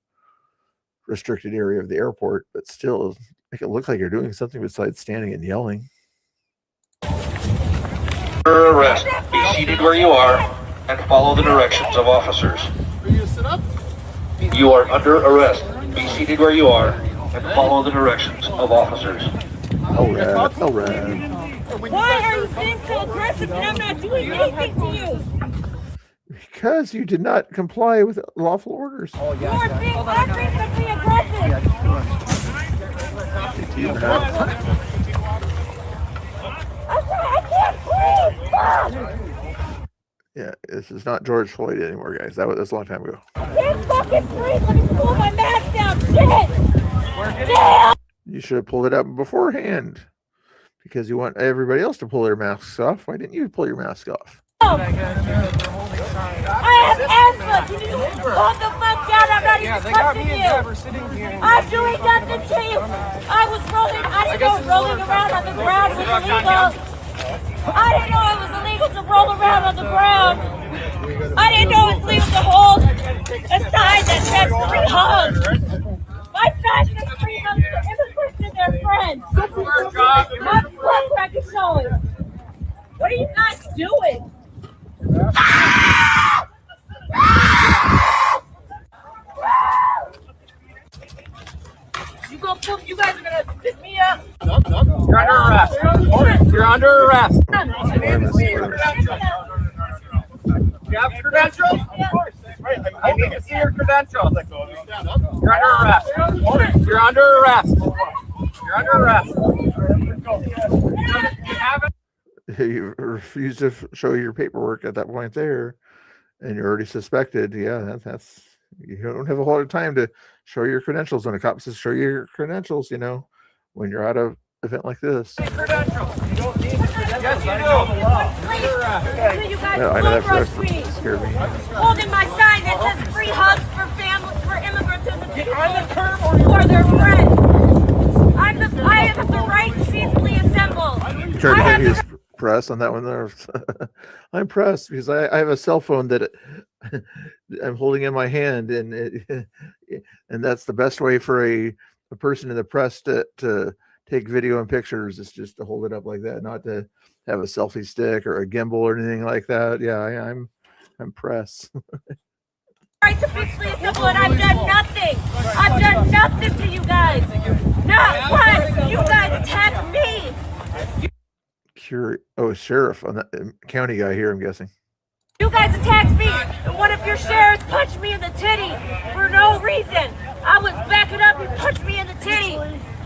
restricted area of the airport, but still make it look like you're doing something besides standing and yelling. Arrest. Be seated where you are and follow the directions of officers. Are you gonna sit up? You are under arrest. Be seated where you are and follow the directions of officers. All right, all right. Why are you being so aggressive and I'm not doing anything to you? Because you did not comply with lawful orders. You are being unreasonably aggressive. I can't breathe. Yeah, this is not George Floyd anymore, guys. That's a long time ago. I can't fucking breathe. Let me pull my mask down. Shit. Damn. You should have pulled it up beforehand because you want everybody else to pull their masks off. Why didn't you pull your mask off? I have asthma. Can you hold the fuck down? I'm not even touching you. I'm doing nothing to you. I didn't know rolling around on the ground was illegal. I didn't know it was illegal to roll around on the ground. I didn't know it was legal to hold a sign that says free hugs. My sign says free hugs for immigrants and their friends. My blood pressure is showing. What are you guys doing? You guys are gonna pick me up. You're under arrest. You're under arrest. You have credentials? I need to see your credentials. You're under arrest. You're under arrest. You're under arrest. You haven't. You refuse to show your paperwork at that point there, and you're already suspected. Yeah, that's you don't have a whole lot of time to show your credentials when a cop says show your credentials. You know, when you're at an event like this. Credentials. You don't need the credentials. Yes, you do. You guys No, I know that scared me. holding my sign that says free hugs for families, for immigrants and for their friends. I have the right to peacefully assemble. You tried to use press on that one there. I'm pressed because I have a cell phone that I'm holding in my hand, and that's the best way for a person in the press to take video and pictures. Is just to hold it up like that, not to have a selfie stick or a gimbal or anything like that. Yeah, I'm press. Right to peacefully assemble, and I've done nothing. I've done nothing to you guys. Not once. You guys attacked me. Sheriff on that county guy here, I'm guessing. You guys attacked me, and one of your sheriffs punched me in the titty for no reason. I was backing up, he punched me in the titty.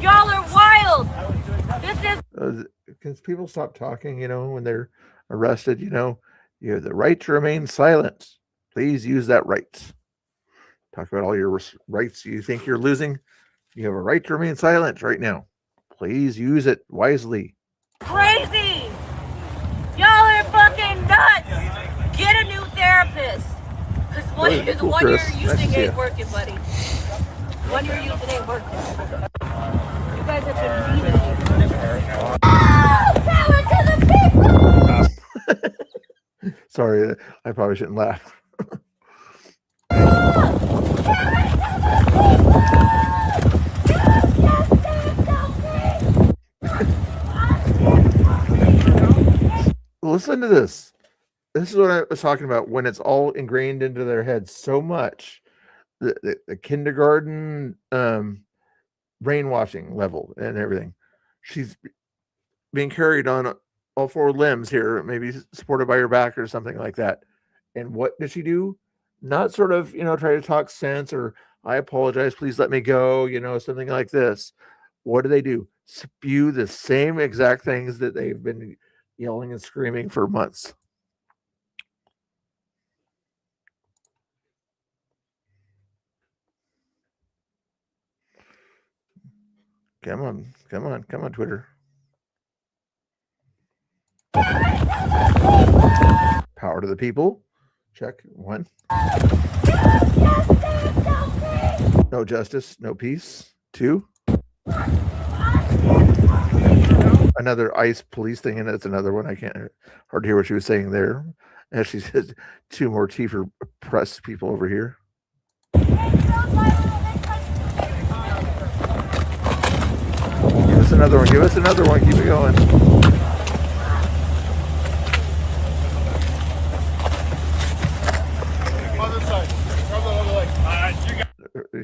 Y'all are wild. This is. Can people stop talking? You know, when they're arrested, you know, you have the right to remain silent. Please use that right. Talk about all your rights you think you're losing. You have a right to remain silent right now. Please use it wisely. Crazy. Y'all are fucking nuts. Get a new therapist. Because the one you're using ain't working, buddy. The one you're using ain't working. You guys have been leaving. Power to the people! Sorry, I probably shouldn't laugh. Listen to this. This is what I was talking about when it's all ingrained into their heads so much. The kindergarten brainwashing level and everything. She's being carried on all four limbs here, maybe supported by her back or something like that. And what does she do? Not sort of, try to talk sense or I apologize, please let me go, something like this. What do? Spew the same exact things that they've been yelling and screaming for months. Come on, Twitter. Power to the people. Check. 1. No justice, no peace. 2. Another ICE police thing, and that's another one. I can't hardly hear what she was saying there. And she said 2 more T for press people over here. Give us another one. Keep it going.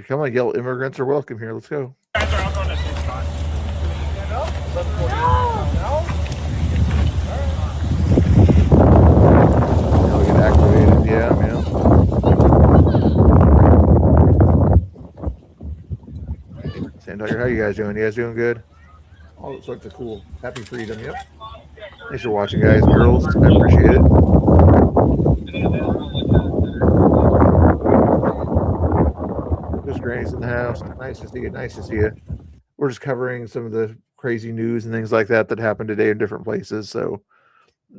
Come on, yell, immigrants are welcome here. Let's go. I'll go to this spot. Now we get activated. Yeah, man. Sand Tiger, how you guys doing? You guys doing good? All those sorts of cool. Happy freedom. Yep. Thanks for watching, guys and girls. I appreciate it. Just Granny's in the house. Nice to see you. Nice to see you. We're just covering some of the crazy news and things like that that happened today in different places. So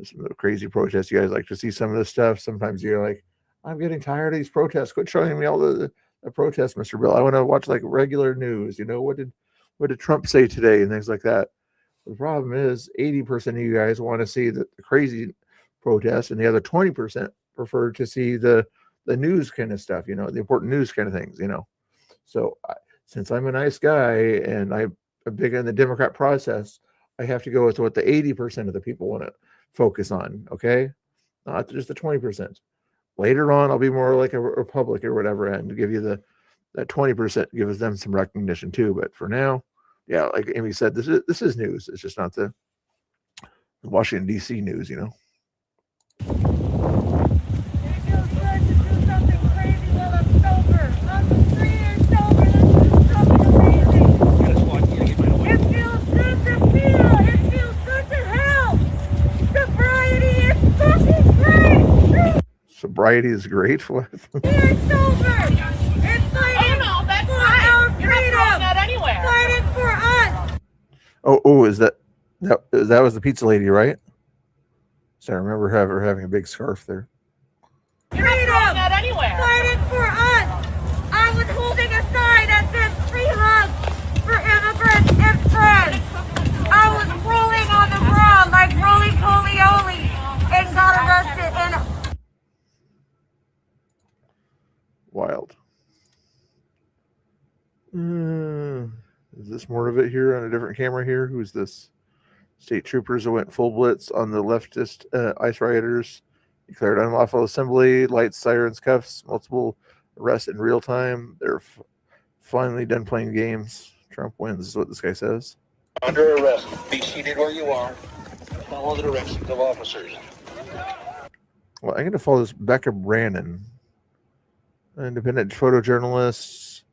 some of the crazy protests. You guys like to see some of this stuff. Sometimes you're like, I'm getting tired of these protests. Quit showing me all the protests, Mr. Bill. I want to watch like regular news. You know, what did Trump say today and things like that. The problem is 80% of you guys want to see the crazy protests, and the other 20% prefer to see the news kind of stuff, you know, the important news kind of things, you know. So since I'm a nice guy and I'm big on the Democrat process, I have to go with what the 80% of the people want to focus on, okay? Not just the 20%. Later on, I'll be more like a Republican or whatever and give you that 20%, gives them some recognition too. But for now, yeah, like Amy said, this is news. It's just not the Washington, D.C. news, you know. Sobriety is great. What? It's over. It's fighting for our freedom. Fighting for us. Oh, is that was the pizza lady, right? So I remember her having a big scarf there. Freedom. Fighting for us. I was holding a sign that says free hugs for immigrants and friends. I was rolling on the ground like roly-poly-oly and got arrested and Wild. Is this more of it here on a different camera here? Who's this? State troopers that went full blitz on the leftist ICE rioters, declared unlawful assembly, lights, sirens, cuffs, multiple arrests in real time. They're finally done playing games. Trump wins is what this guy says. Under arrest. Be seated where you are. Follow the directions of officers. Well, I'm going to follow this Becca Brannon. Independent photojournalists.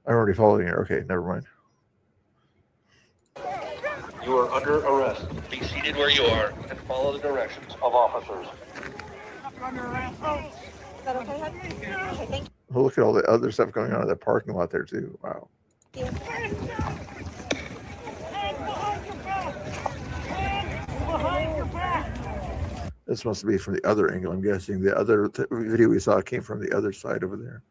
I'm already following her. Okay, never mind. You are under arrest. Be seated where you are and follow the directions of officers. Oh, look at all the other stuff going on in the parking lot there too. Wow. This must be from the other angle. I'm guessing the other video we saw came from the other side over there.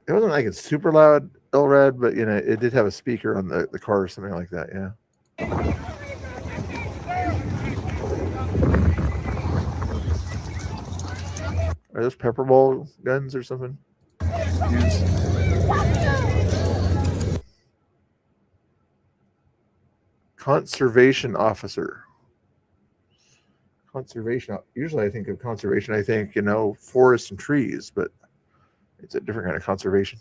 It wasn't like it's super loud, LRAD, but you know, it did have a speaker on the car or something like that. Yeah. Are those pepper ball guns or something? Conservation officer. Conservation. Usually I think of conservation, I think, you know, forests and trees, but it's a different kind of conservation.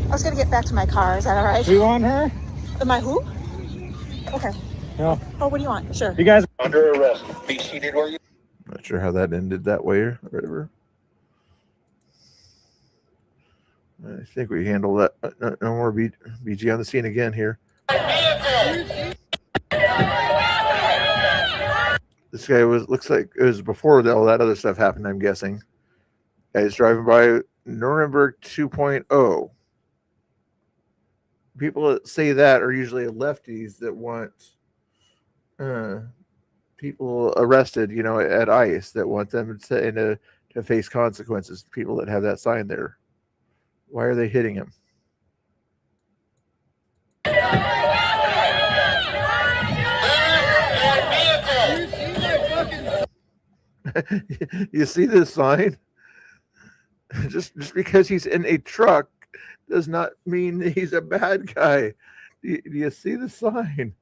I was gonna get back to my car. Is that all right? You want her? Am I who? Okay. No. Oh, what do you want? Sure. You guys Under arrest. Be seated where you are. Not sure how that ended that way or whatever. I think we handle that. No more BG on the scene again here. This guy looks like it was before all that other stuff happened, I'm guessing. Guy's driving by Nuremberg 2.0. People that say that are usually lefties that want people arrested, you know, at ICE, that want them to face consequences. People that have that sign there. Why are they hitting him? You see this sign? Just because he's in a truck does not mean he's a bad guy. Do you see the sign?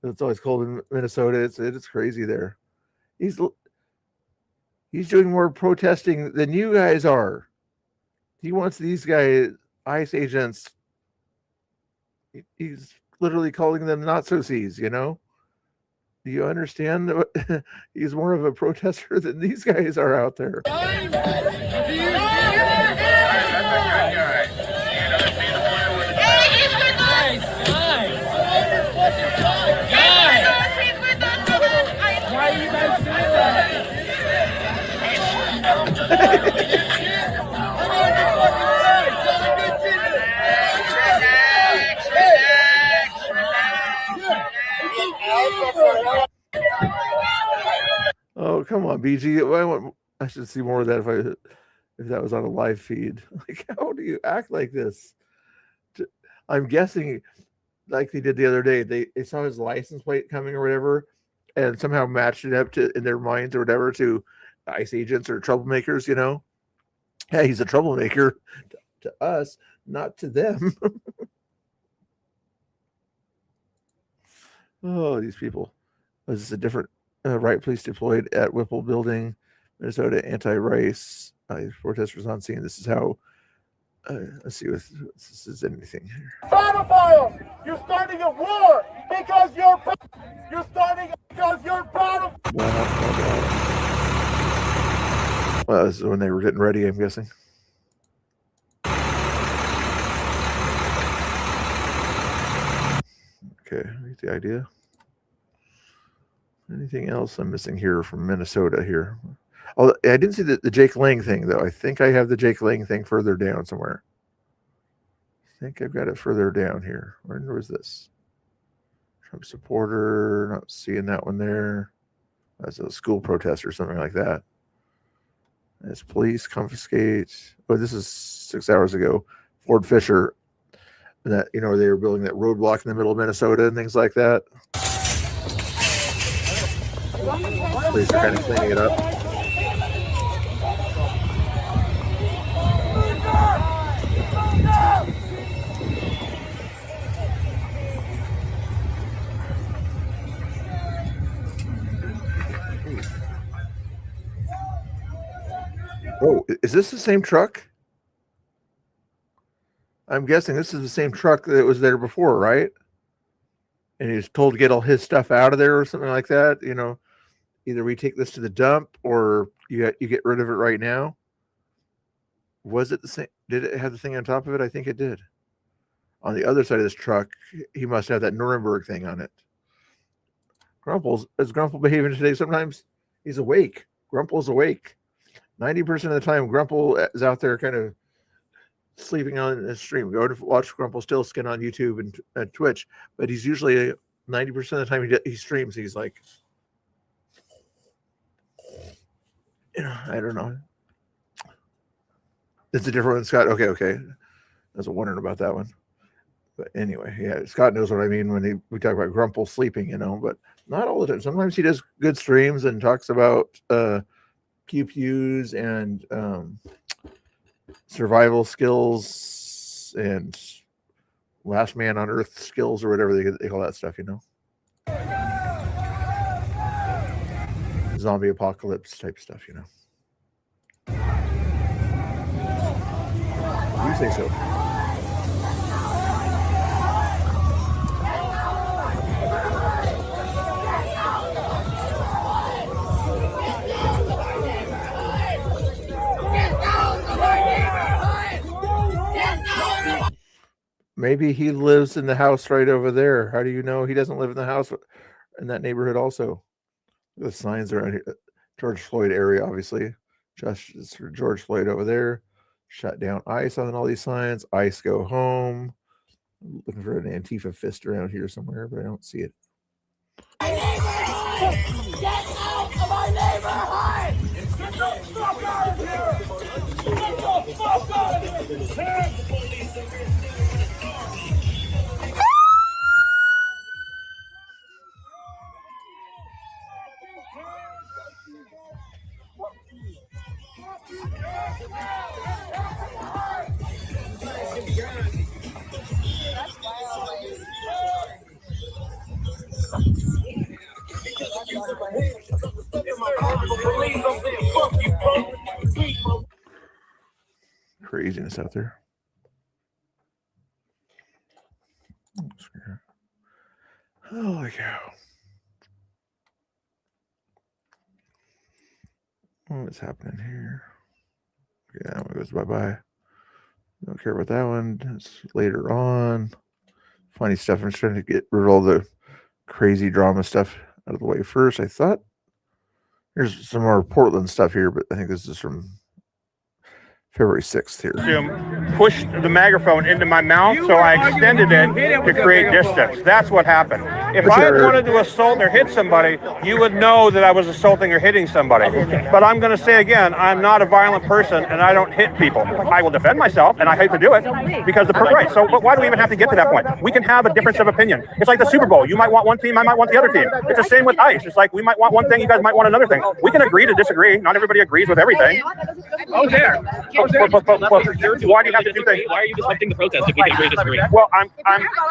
It's always cold in Minnesota. It's crazy there. He's doing more protesting than you guys are. He wants these guys, ICE agents. He's literally calling them not-so-sees, you know? Do you understand that he's more of a protester than these guys are out there? Oh, come on, BG. I should see more of that if that was on a live feed. Like, how do you act like this? I'm guessing, like they did the other day, they saw his license plate coming or whatever, and somehow matched it up to in their minds or whatever to ICE agents or troublemakers. You know, hey, he's a troublemaker to us, not to them. Oh, these people. Was this a different Wright police deployed at Whipple Building, Minnesota, anti-rice protesters on scene? This is how, let's see if this is anything here. Pedophiles! You're starting a war because you're starting because you're pedophiles! Well, this is when they were getting ready, I'm guessing. Okay, I get the idea. Anything else I'm missing here from Minnesota here? Oh, I didn't see the Jake Lang thing, though. I think I have the Jake Lang thing further down somewhere. I think I've got it further down here. Where was this? Trump supporter. Not seeing that one there. That's a school protest or something like that. As police confiscate. Oh, this is 6 hours ago. Ford Fisher. That, you know, they were building that roadblock in the middle of Minnesota and things like that. Police are kind of cleaning it up. Oh, is this the same truck? I'm guessing this is the same truck that was there before, right? And he was told to get all his stuff out of there or something like that. You know, either we take this to the dump or you get rid of it right now. Was it the same? Did it have the thing on top of it? I think it did. On the other side of this truck, he must have that Nuremberg thing on it. Is Grumple behaving today? Sometimes he's awake. Grumple's awake. 90% of the time, Grumple is out there kind of sleeping on the stream. Go to watch Grumple Still Skin on YouTube and Twitch, but he's usually 90% of the time he streams. He's like, you know, I don't know. It's a different one, Scott. Okay. I was wondering about that one. But anyway, yeah, Scott knows what I mean when we talk about Grumple sleeping, you know, but not all the time. Sometimes he does good streams and talks about pew-pews and survival skills and last man on earth skills or whatever they call that stuff, you know. Zombie apocalypse type stuff, you know. You say so. Maybe he lives in the house right over there. How do you know he doesn't live in the house in that neighborhood also? The signs around here. George Floyd area, obviously. Justice for George Floyd over there. Shut down ICE on all these signs. ICE go home. I'm looking for an Antifa fist around here somewhere, but I don't see it. Get out of my neighborhood! Get the fuck out of here! Get the fuck out of here! Craziness out there. Holy cow. What's happening here? Yeah, that one goes bye-bye. Don't care about that one. It's later on. Funny stuff. I'm just trying to get rid of all the crazy drama stuff out of the way first. I thought there's some more Portland stuff here, but I think this is from February 6th here. Pushed the megaphone into my mouth, so I extended it to create distance. That's what happened. If I had wanted to assault or hit somebody, you would know that I was assaulting or hitting somebody. But I'm going to say again, I'm not a violent person, and I don't hit people. I will defend myself, and I hate to do it because the right. So, but why do we even have to get to that point? We can have a difference of opinion. It's like the Super Bowl. You might want one team, I might want the other team. It's the same with ICE. It's like we might want one thing, you guys might want another thing. We can agree to disagree. Not everybody agrees with everything. Oh, there. But why do you have to do things? Why are you disrupting the protest if we can agree to disagree? Well,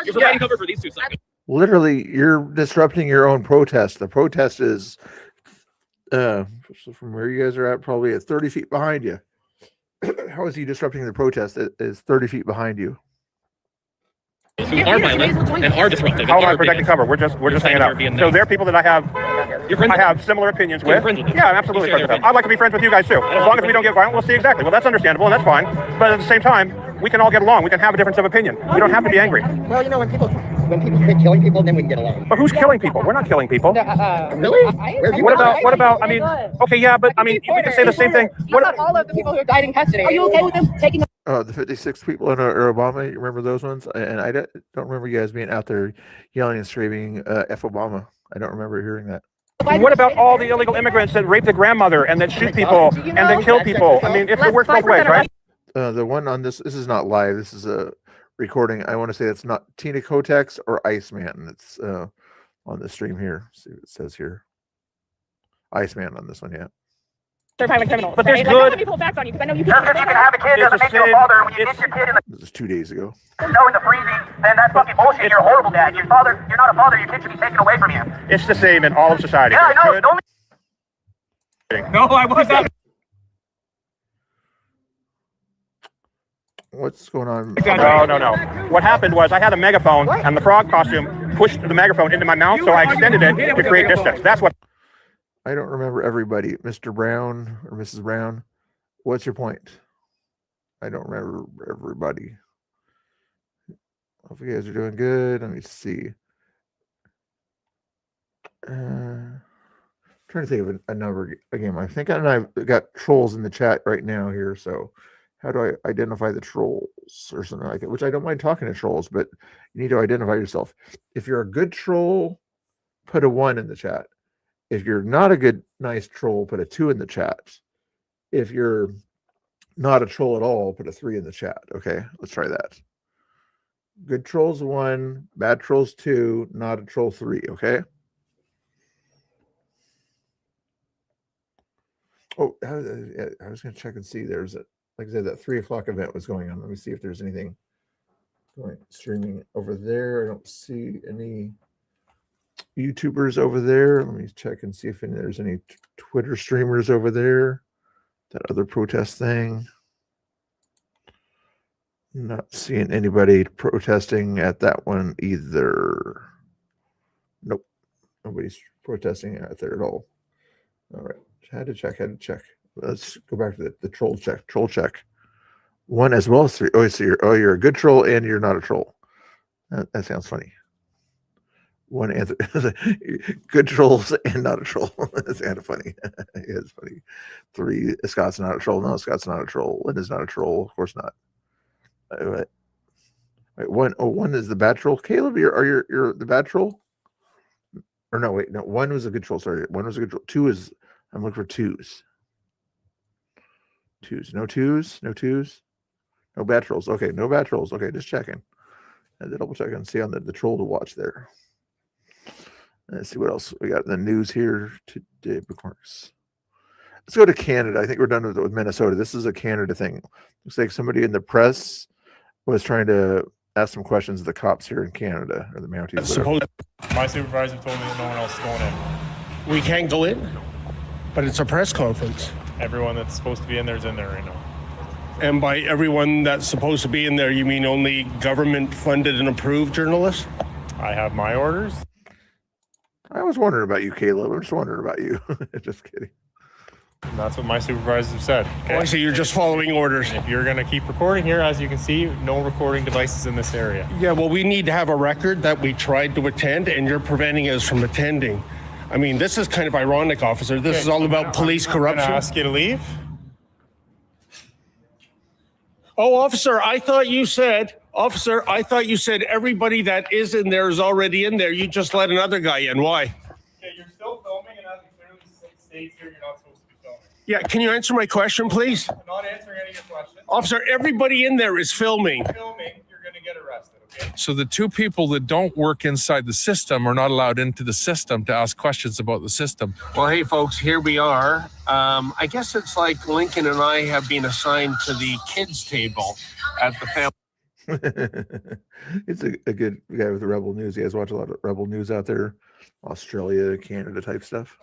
You're providing cover for these 2 seconds. Literally, you're disrupting your own protest. The protest is from where you guys are at, probably at 30 feet behind you. How is he disrupting the protest that is 30 feet behind you? Who are violent and are disruptive. How am I protecting cover? We're just hanging out. So there are people that I have similar opinions with. Yeah, I'm absolutely friends with them. I'd like to be friends with you guys too. As long as we don't get violent, we'll see exactly. Well, that's understandable and that's fine. But at the same time, we can all get along. We can have a difference of opinion. We don't have to be angry. Well, you know, when people quit killing people, then we can get along. But who's killing people? We're not killing people. Really? What about? I mean, okay, yeah, but I mean, we can say the same thing. What about all of the people who died in custody? Are you okay with them taking? The 56 people in Obama. You remember those ones? And I don't remember you guys being out there yelling and screaming "F Obama." I don't remember hearing that. What about all the illegal immigrants that rape the grandmother and that shoot people and that kill people? I mean, it works both ways, right? The one on this is not live. This is a recording. I want to say it's not Tina Kotex or Iceman. It's on the stream here. See what it says here. Iceman on this one, yeah. They're violent criminals. But there's right? good. Like, people back on you because I know you Just because you can have a kid doesn't make you a father. When you get your kid in the This is 2 days ago. snow in the freezing, then that's fucking bullshit. You're a horrible dad. You're not a father. Your kid should be taken away from you. It's the same in all of society. Yeah, I know. Good. No, I was not. What's going on? No. What happened was I had a megaphone and the frog costume pushed the megaphone into my mouth, so I extended it to create distance. That's what. I don't remember everybody. Mr. Brown or Mrs. Brown, what's your point? I don't remember everybody. Hope you guys are doing good. Let me see. Trying to think of a number again. I think I've got trolls in the chat right now here. So how do I identify the trolls or something like that? Which I don't mind talking to trolls, but you need to identify yourself. If you're a good troll, put a 1 in the chat. If you're not a good, nice troll, put a 2 in the chat. If you're not a troll at all, put a 3 in the chat. Okay, let's try that. Good trolls 1, bad trolls 2, not a troll 3. Okay. Oh, I was going to check and see. There's like I said, that 3 o'clock event was going on. Let me see if there's anything going streaming over there. I don't see any YouTubers over there. Let me check and see if there's any Twitter streamers over there. That other protest thing. Not seeing anybody protesting at that one either. Nope. Nobody's protesting out there at all. All right. Had to check. Let's go back to the troll check. Troll check. 1 as well as 3. Oh, so you're a good troll and you're not a troll. That sounds funny. 1 answer. Good trolls and not a troll. That's kind of funny. It's funny. 3. Scott's not a troll. No, Scott's not a troll. Linda's not a troll. Of course not. Wait, 1. Oh, 1 is the bad troll. Caleb, you're the bad troll. Or no, wait, no. 1 was a good troll. Sorry, 1 was a good troll. 2 is. I'm looking for 2s. 2s. No 2s. No 2s. No bad trolls. Okay, no bad trolls. Okay, just checking. And double check and see on the troll to watch there. Let's see what else we got in the news here today, bookmarks. Let's go to Canada. I think we're done with Minnesota. This is a Canada thing. Looks like somebody in the press was trying to ask some questions of the cops here in Canada, or the Mounties. My supervisor told me that no one else is going in. We can't go in, but it's a press conference. Everyone that's supposed to be in there is in there right now. And by everyone that's supposed to be in there, you mean only government-funded and approved journalists? I have my orders. I was wondering about you, Caleb. I'm just wondering about you. Just kidding. That's what my supervisors have said. Okay? Oh, I see. You're just following orders. If you're going to keep recording here, as you can see, no recording devices in this area. Yeah, well, we need to have a record that we tried to attend, and you're preventing us from attending. I mean, this is kind of ironic, officer. This is all about police corruption. I'm going to ask you to leave. Oh, officer, I thought you said everybody that is in there is already in there. You just let another guy in. Why? Okay, you're still filming, and as it clearly states here, you're not supposed to be filming. Yeah, can you answer my question, please? I'm not answering any of your questions. Officer, everybody in there is filming. Filming, you're going to get arrested, okay? So the two people that don't work inside the system are not allowed into the system to ask questions about the system. Well, hey, folks, here we are. I guess it's like Lincoln and I have been assigned to the kids' table at the family. It's a good guy with the Rebel News. You guys watch a lot of Rebel News out there, Australia, Canada type stuff.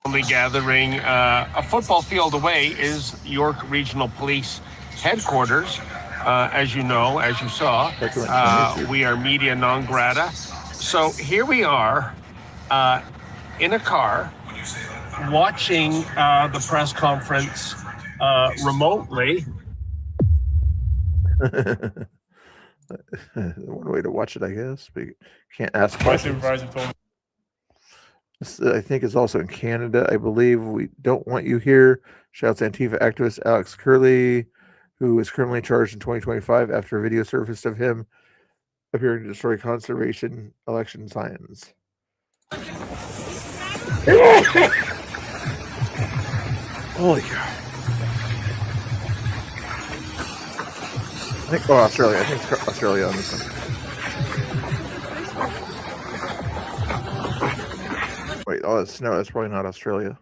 Only gathering a football field away is York Regional Police headquarters. As you know, as you saw, we are media non grata. So here we are in a car watching the press conference remotely. One way to watch it, I guess, but you can't ask My questions. supervisor told me. This, I think, is also in Canada. I believe we don't want you here. Shouts Antifa activist Alex Curley, who is criminally charged in 2025 after a video surfaced of him appearing to destroy conservation election signs. Holy cow. I think, Australia. I think it's Australia on this one. Wait, all that snow, that's probably not Australia.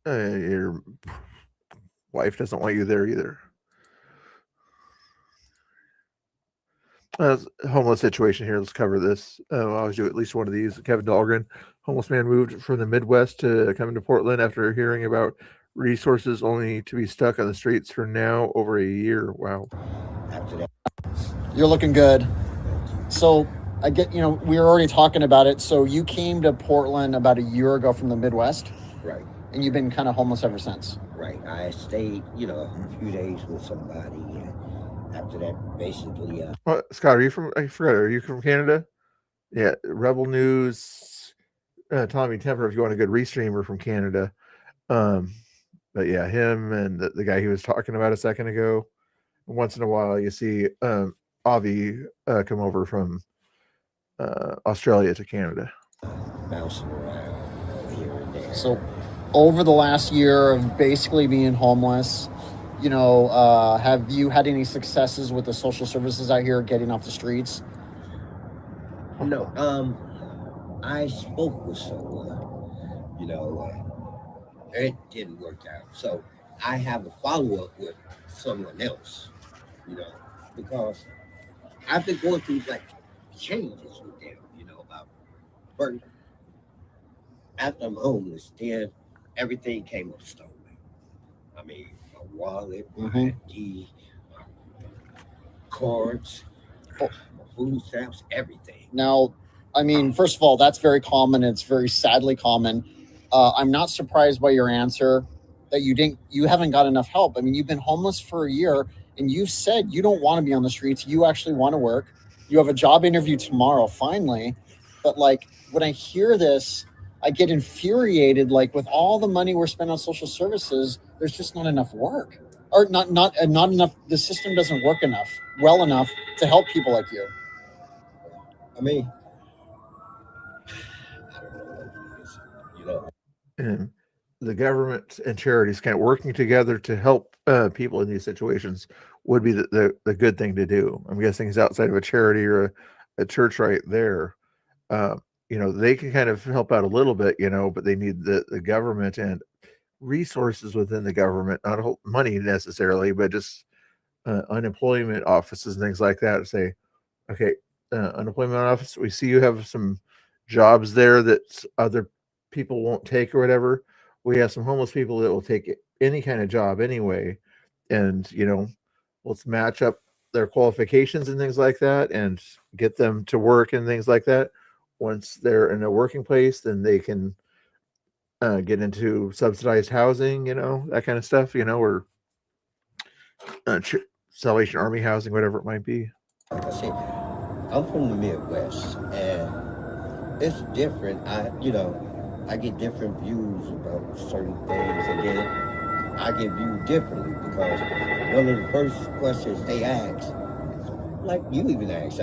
Your wife doesn't want you there either. Homeless situation here. Let's cover this. I always do at least one of these. Kevin Dahlgren, homeless man moved from the Midwest to come to Portland after hearing about resources only to be stuck on the streets for now over a year. Wow. You're looking good. So I get, we were already talking about it. So you came to Portland about a year ago from the Midwest. Right. And you've been kind of homeless ever since. Right. I stayed, a few days with somebody, and after that, basically. What, Scott? Are you from? I forgot. Are you from Canada? Yeah. Rebel News. Tommy Temper, if you want a good restreamer from Canada. But yeah, him and the guy he was talking about a second ago. Once in a while, you see Avi come over from Australia to Canada. Bouncing around here and there. So, over the last year of basically being homeless, have you had any successes with the social services out here getting off the streets? No. I spoke with someone, it didn't work out. So I have a follow-up with someone else, because I've been going through changes with them, about first. After I'm homeless, then everything came up stolen. I mean, my wallet, my ID, my cards, my food stamps, everything. Now, I mean, first of all, that's very common. It's very sadly common. I'm not surprised by your answer that you haven't got enough help. I mean, you've been homeless for a year and you've said you don't want to be on the streets. You actually want to work. You have a job interview tomorrow, finally. But when I hear this, I get infuriated. With all the money we're spending on social services, there's just not enough work, or not enough. The system doesn't work well enough to help people like you. I mean, I don't know what it is. You know. And the government and charities kind of working together to help people in these situations would be the good thing to do. I'm guessing it's outside of a charity or a church right there. You know, they can kind of help out a little bit, you know, but they need the government and resources within the government, not whole money necessarily, but just unemployment offices and things like that to say, okay, unemployment office, we see you have some jobs there that other people won't take or whatever. We have some homeless people that will take any kind of job anyway. And, you know, let's match up their qualifications and things like that and get them to work and things like that. Once they're in a working place, then they can get into subsidized housing, you know, that kind of stuff, you know, or Salvation Army housing, whatever it might be. Like I said, I'm from the Midwest, and it's different. I get different views about certain things, and then I get viewed differently because one of the first questions they ask, like you even asked,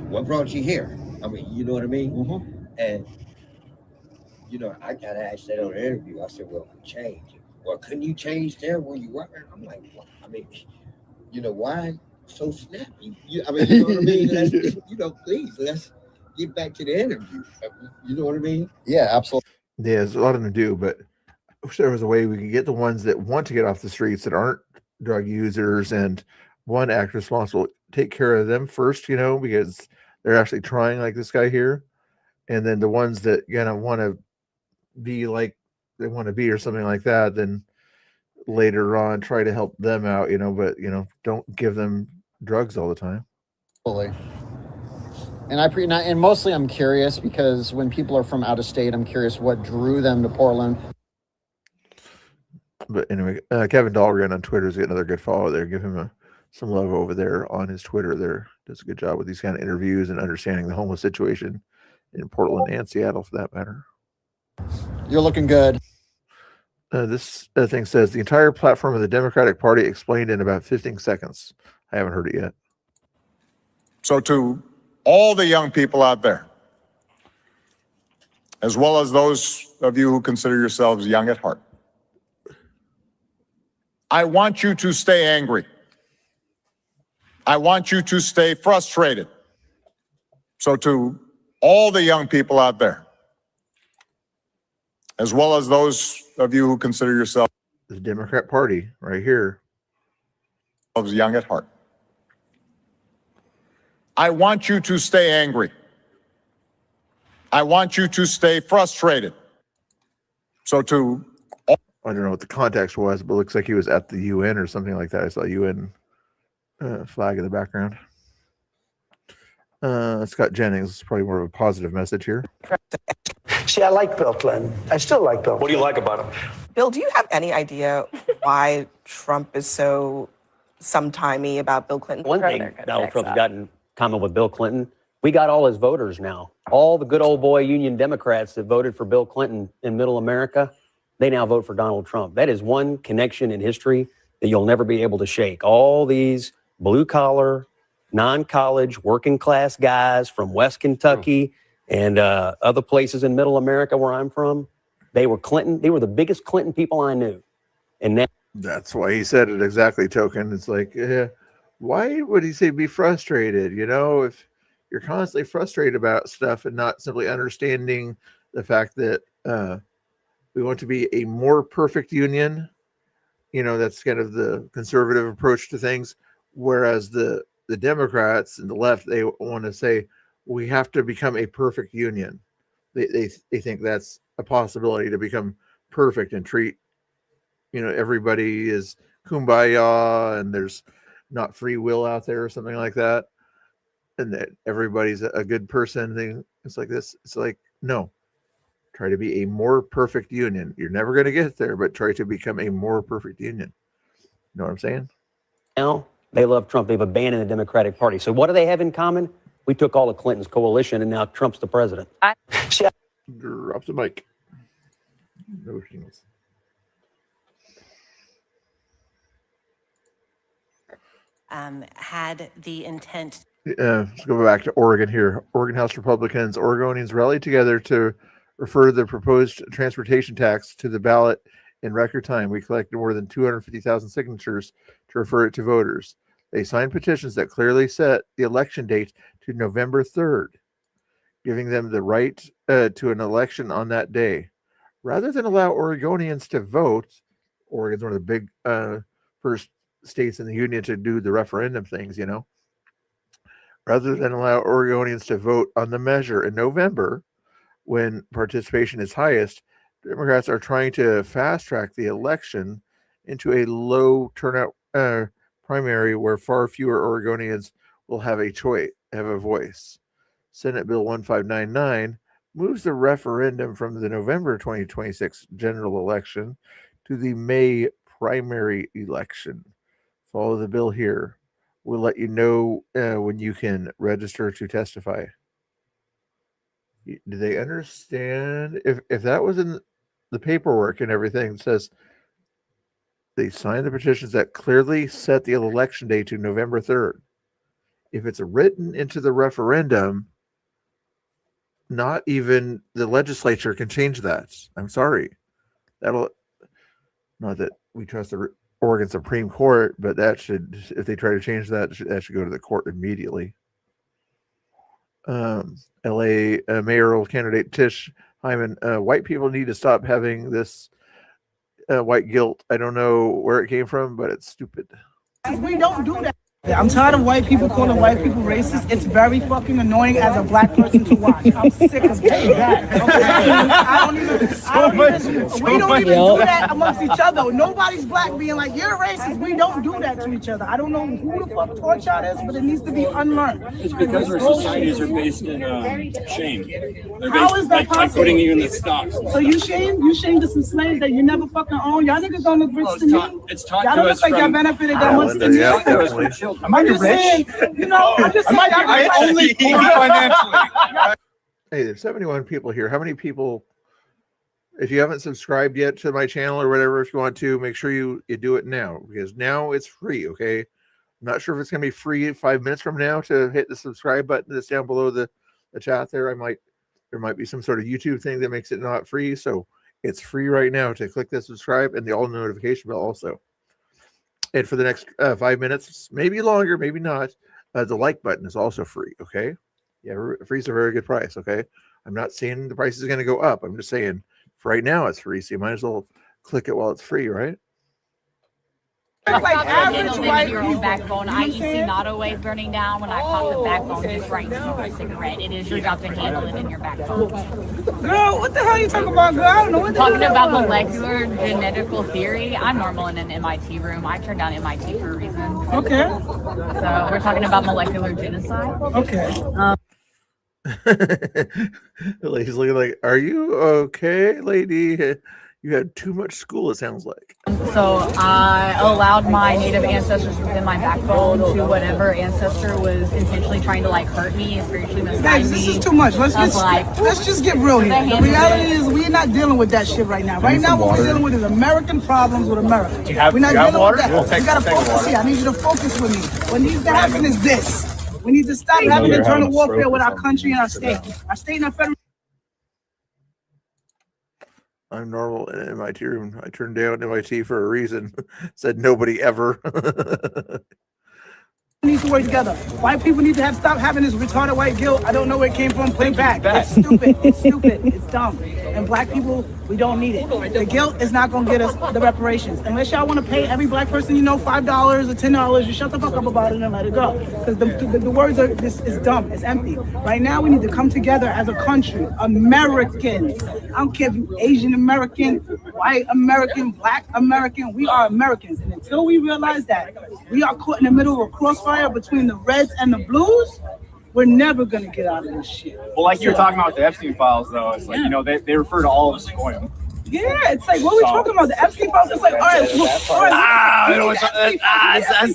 what brought you here? I mean, you know what I mean? Mm-hmm. And, you know, I got asked that on an interview. I said, well, change. Well, couldn't you change there where you were? I'm like, what? I mean, you know, why so snappy? I mean, you know what I mean? You know, please, let's get back to the interview. You know what I mean? Yeah, absolutely. Yeah, there's a lot of them to do, but I wish there was a way we could get the ones that want to get off the streets that aren't drug users and one act responsible, take care of them first, you know, because they're actually trying, like this guy here. And then the ones that want to be like they want to be or something like that, then later on try to help them out, you know, but, you know, don't give them drugs all the time. Absolutely. And and mostly I'm curious because when people are from out of state, I'm curious what drew them to Portland. But anyway, Kevin Dahlgren on Twitter is another good follow there. Give him some love over there on his Twitter there. Does a good job with these kind of interviews and understanding the homeless situation in Portland and Seattle for that matter. You're looking good. This thing says the entire platform of the Democratic Party explained in about 15 seconds. I haven't heard it yet. So to all the young people out there, as well as those of you who consider yourselves young at heart, I want you to stay angry. I want you to stay frustrated. So to all the young people out there, as well as those of you who consider yourselves the Democrat Party right here, young at heart, I want you to stay angry. I want you to stay frustrated. So to I don't know what the context was, but it looks like he was at the UN or something like that. I saw a UN flag in the background. Scott Jennings is probably more of a positive message here. See, I like Bill Clinton. I still like Bill. What do you like about him? Bill, do you have any idea why Trump is so sometimey about Bill Clinton? One thing Donald Trump's gotten in common with Bill Clinton, we got all his voters now. All the good old boy Union Democrats that voted for Bill Clinton in middle America, they now vote for Donald Trump. That is one connection in history that you'll never be able to shake. All these blue-collar, non-college, working-class guys from West Kentucky and other places in middle America where I'm from, they were Clinton. They were the biggest Clinton people I knew. And now that's why he said it exactly, Token. It's like, why would he say be frustrated? You know, if you're constantly frustrated about stuff and not simply understanding the fact that we want to be a more perfect union, you know, that's kind of the conservative approach to things. Whereas the Democrats and the left, they want to say we have to become a perfect union. They think that's a possibility to become perfect and treat, you know, everybody is kumbaya and there's not free will out there or something like that. And that everybody's a good person. It's like this. It's like, no, try to be a more perfect union. You're never going to get there, but try to become a more perfect union. You know what I'm saying? Now they love Trump. They've abandoned the Democratic Party. So what do they have in common? We took all of Clinton's coalition and now Trump's the president. Drop the mic. No shingles. Had the intent. Let's go back to Oregon here. Oregon House Republicans, Oregonians rallied together to refer the proposed transportation tax to the ballot in record time. We collected more than 250,000 signatures to refer it to voters. They signed petitions that clearly set the election date to November 3rd, giving them the right to an election on that day. Rather than allow Oregonians to vote, Oregon's one of the big first states in the union to do the referendum things, you know. Rather than allow Oregonians to vote on the measure in November, when participation is highest, Democrats are trying to fast track the election into a low turnout primary where far fewer Oregonians will have a voice. Senate Bill 1599 moves the referendum from the November 2026 general election to the May primary election. Follow the bill here. We'll let you know when you can register to testify. Do they understand? If that was in the paperwork and everything, it says they signed the petitions that clearly set the election day to November 3rd. If it's written into the referendum, not even the legislature can change that. I'm sorry. Not that we trust the Oregon Supreme Court, but that should, if they try to change that, that should go to the court immediately. LA mayoral candidate Tish Hyman, white people need to stop having this white guilt. I don't know where it came from, but it's stupid. We don't do that. I'm tired of white people calling white people racist. It's very fucking annoying as a black person to watch. I'm sick of that. We don't even do that amongst each other. Nobody's black being like, you're racist. We don't do that to each other. I don't know who the fuck taught y'all this, but it needs to be unlearned. It's because our societies are based in shame. How is that possible? Like putting you in the stocks. So you shamed to some slaves that you never fucking owned. Y'all niggas don't look rich to me. It's taught y'all to don't us look like y'all benefited that much to me. I'm just saying, you know, I'm just saying, I I'm only financially. Hey, there's 71 people here. How many people, if you haven't subscribed yet to my channel or whatever, if you want to, make sure you do it now, because now it's free, okay? I'm not sure if it's going to be free 5 minutes from now to hit the subscribe button that's down below the chat there. There might be some sort of YouTube thing that makes it not free, so it's free right now to click the subscribe and the all notification bell also. And for the next 5 minutes, maybe longer, maybe not, the like button is also free, okay? Yeah, free is a very good price, okay? I'm not saying the price is going to go up. I'm just saying for right now it's free, so you might as well click it while it's free, right? Like average white your own backbone. I see not a way burning down when I pop the backbone just right into a cigarette. It is your job to handle it in your backbone. Girl, what the hell are you talking about, girl? I don't know what Talking about molecular genetical theory, I'm normal in an MIT room. I turned down MIT for a reason. Okay. So we're talking about molecular genocide. Okay. The lady's looking like, are you okay, lady? You had too much school, it sounds like. So I allowed my native ancestors within my backbone to whatever ancestor was intentionally trying to like hurt me and spiritually misguide Guys, me. this is too much. Let's just get real here. The reality is we're not dealing with that shit right now. Right now, what we're dealing with is American problems with America. We're not dealing with that. You gotta focus here. I need you to focus with me. What needs to happen is this. We need to stop having internal warfare with our country and our state. Our state and our federal. I'm normal in MIT room. I turned down MIT for a reason. Said nobody ever. Need to work together. White people need to stop having this retarded white guilt. I don't know where it came from. Put it back. It's stupid. It's stupid. It's dumb. And black people, we don't need it. The guilt is not going to get us the reparations. Unless y'all want to pay every black person, you know, $5 or $10, you shut the fuck up about it and let it go. Because the words are, this is dumb. It's empty. Right now, we need to come together as a country. Americans. I don't care if you're Asian American, white American, black American. We are Americans. And until we realize that we are caught in the middle of a crossfire between the reds and the blues, we're never going to get out of this shit. Well, like you're talking about with the Epstein files, though, it's like, you know, they refer to all of Sequoia. Yeah, it's like, what are we talking about? The Epstein files? It's like, all right,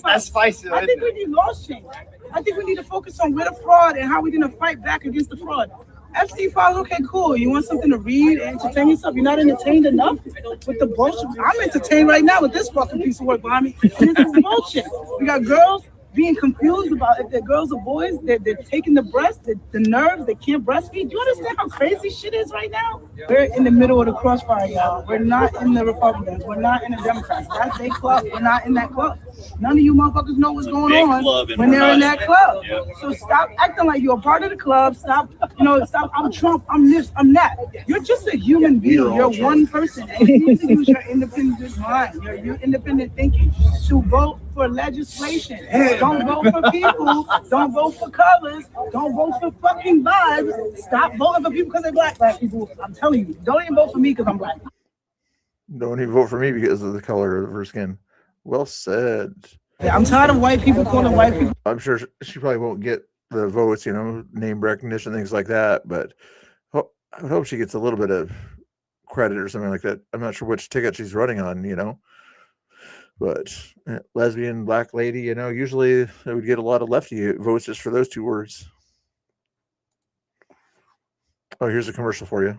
that's spicy. I think we need laws change. I think we need to focus on where the fraud and how we're going to fight back against the fraud. Epstein files, okay, cool. You want something to read and entertain yourself? You're not entertained enough with the bullshit. I'm entertained right now with this fucking piece of work behind me. And this is bullshit. We got girls being confused about if they're girls or boys. They're taking the breast, the nerves. They can't breastfeed. Do you understand how crazy shit is right now? We're in the middle of the crossfire, y'all. We're not in the Republicans. We're not in the Democrats. That's their club. We're not in that club. None of you motherfuckers know what's going on when they're in that club. Yeah. So stop acting like you're a part of the club. Stop, stop. I'm Trump. I'm this. I'm that. You're just a human being. You're one person. And you need to use your independent mind, your independent thinking to vote for legislation. Don't vote for people. Don't vote for colors. Don't vote for fucking vibes. Stop voting for people because they're black people. I'm telling you, don't even vote for me because I'm black. Don't even vote for me because of the color of her skin. Well said. I'm tired of white people calling white people. I'm sure she probably won't get the votes, name recognition, things like that. But I would hope she gets a little bit of credit or something like that. I'm not sure which ticket she's running on, but lesbian, black lady, usually they would get a lot of lefty votes just for those two words. Oh, here's a commercial for you.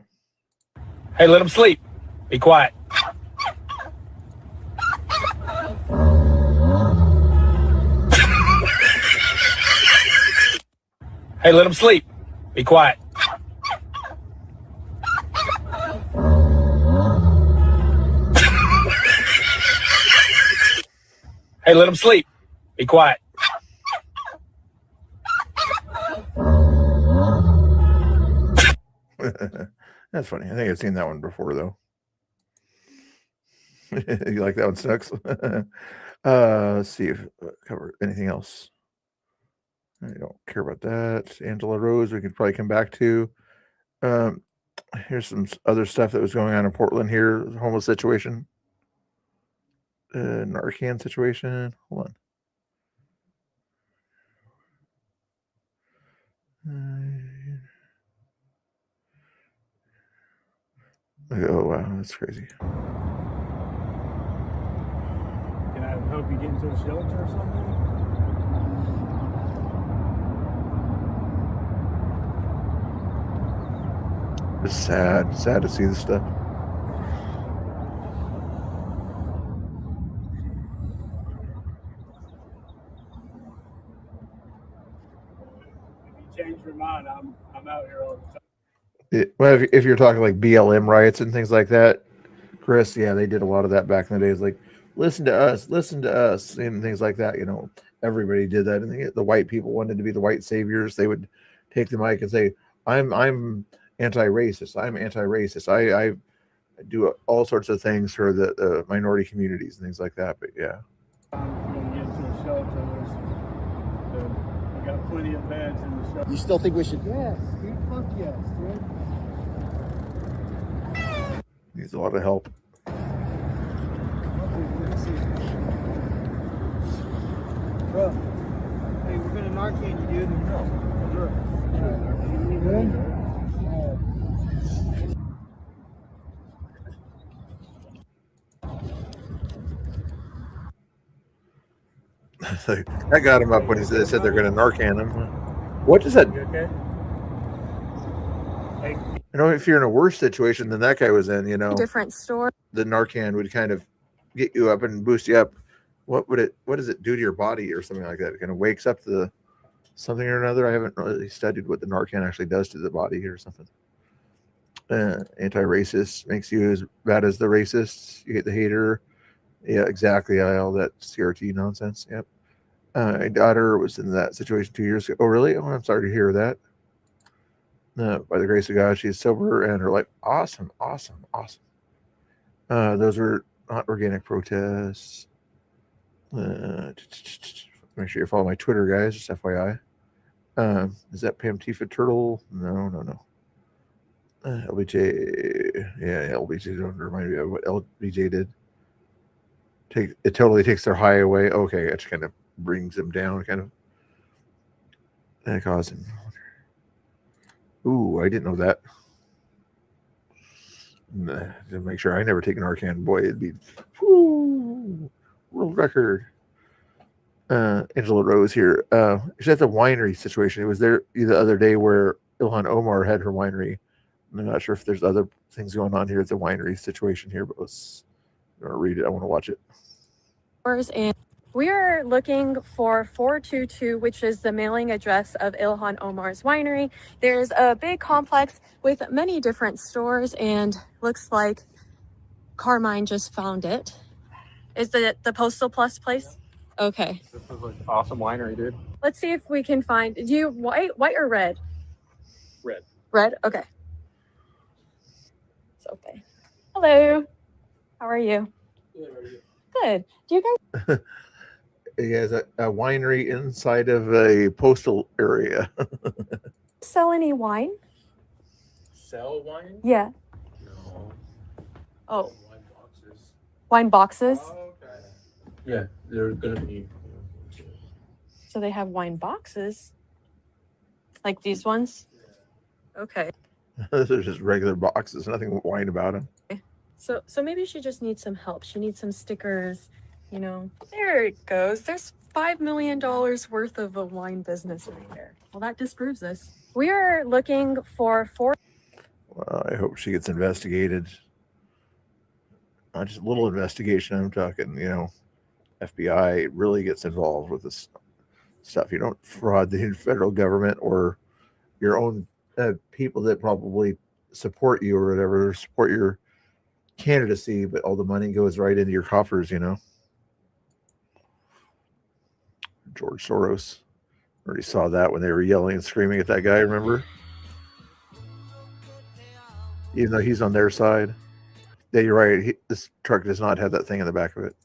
Hey, let them sleep. Be quiet. Hey, let them sleep. Be quiet. Hey, let them sleep. Be quiet. That's funny. I think I've seen that one before, though. You like that one, Snooks? Let's see if cover anything else. I don't care about that. Angela Rose, we could probably come back to. Here's some other stuff that was going on in Portland here. The homeless situation. Narcan situation. Hold on. Oh, wow. That's crazy. Can I help you get into a shelter or something? It's sad to see this stuff. If you change your mind, I'm out here all the time. Well, if you're talking like BLM riots and things like that, Chris, yeah, they did a lot of that back in the days. Like, listen to us, and things like that. Everybody did that, and the white people wanted to be the white saviors. They would take the mic and say, "I'm anti-racist. I'm anti-racist. I do all sorts of things for the minority communities and things like that." But yeah. If you're going to get into a shelter, I got plenty of beds in the shelter. You still think we should? Yes, dude. Fuck yes, dude. Needs a lot of help. Bro, hey, we're gonna Narcan you, dude. No, That got him up when he said they're going to Narcan him. What does that? You okay? Hey. If you're in a worse situation than that guy was in, Different story. the Narcan would kind of get you up and boost you up. What does it do to your body or something like that? It kind of wakes up the something or another. I haven't really studied what the Narcan actually does to the body or something. Anti-racist makes you as bad as the racists. You get the hater. Yeah, exactly. All that CRT nonsense. Yep. My daughter was in that situation 2 years ago. Oh, really? Oh, I'm sorry to hear that. By the grace of God, she's sober and her life. Awesome. Those were not organic protests. Make sure you follow my Twitter, guys. Just FYI. Is that Pam Tifa Turtle? No. LBJ. Yeah, LBJ. Don't remind me of what LBJ did. It totally takes their high away. Okay, it kind of brings them down, kind of. That caused him. Ooh, I didn't know that. To make sure I never take an Narcan. Boy, it'd be world record. Angela Rose here. She's at the winery situation. It was there the other day where Ilhan Omar had her winery. I'm not sure if there's other things going on here at the winery situation here, but let's read it. I want to watch it. And We are looking for 422, which is the mailing address of Ilhan Omar's winery. There's a big complex with many different stores, and looks like Carmine just found it. Is it the Postal Plus place? Okay. This is an awesome winery, dude. Let's see if we can find. Do you white or red? Red. Red. Okay. It's okay. Hello. How are you? Good. Do you guys? He has a winery inside of a postal area. Sell any wine? Sell wine? Yeah. No. Oh. Wine boxes. Wine boxes? Yeah, they're gonna be. So they have wine boxes? Like these ones? Okay. Those are just regular boxes, nothing wine about them. So maybe she just needs some help. She needs some stickers, you know. There it goes. There's $5 million worth of a wine business right there. Well, that disproves this. We are looking for Well, I hope she gets investigated. Not just a little investigation. I'm talking, FBI really gets involved with this stuff. You don't fraud the federal government or your own people that probably support you or whatever, support your candidacy, but all the money goes right into your coffers, George Soros. Already saw that when they were yelling and screaming at that guy, remember? Even though he's on their side. Yeah, you're right. This truck does not have that thing in the back of it.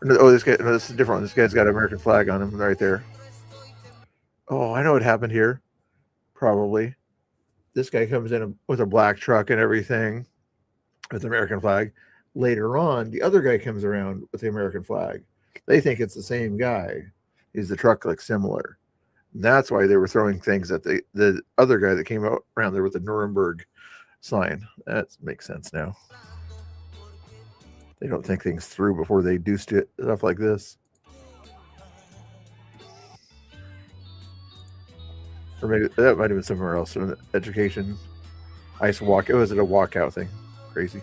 Oh, this is a different one. This guy's got an American flag on him right there. Oh, I know what happened here. Probably. This guy comes in with a black truck and everything with the American flag. Later on, the other guy comes around with the American flag. They think it's the same guy. The truck looks similar. And that's why they were throwing things at the other guy that came out around there with the Nuremberg sign. That makes sense now. They don't think things through before they do stuff like this. Or maybe that might have been somewhere else in education. I used to walk. Was it a walkout thing? Crazy.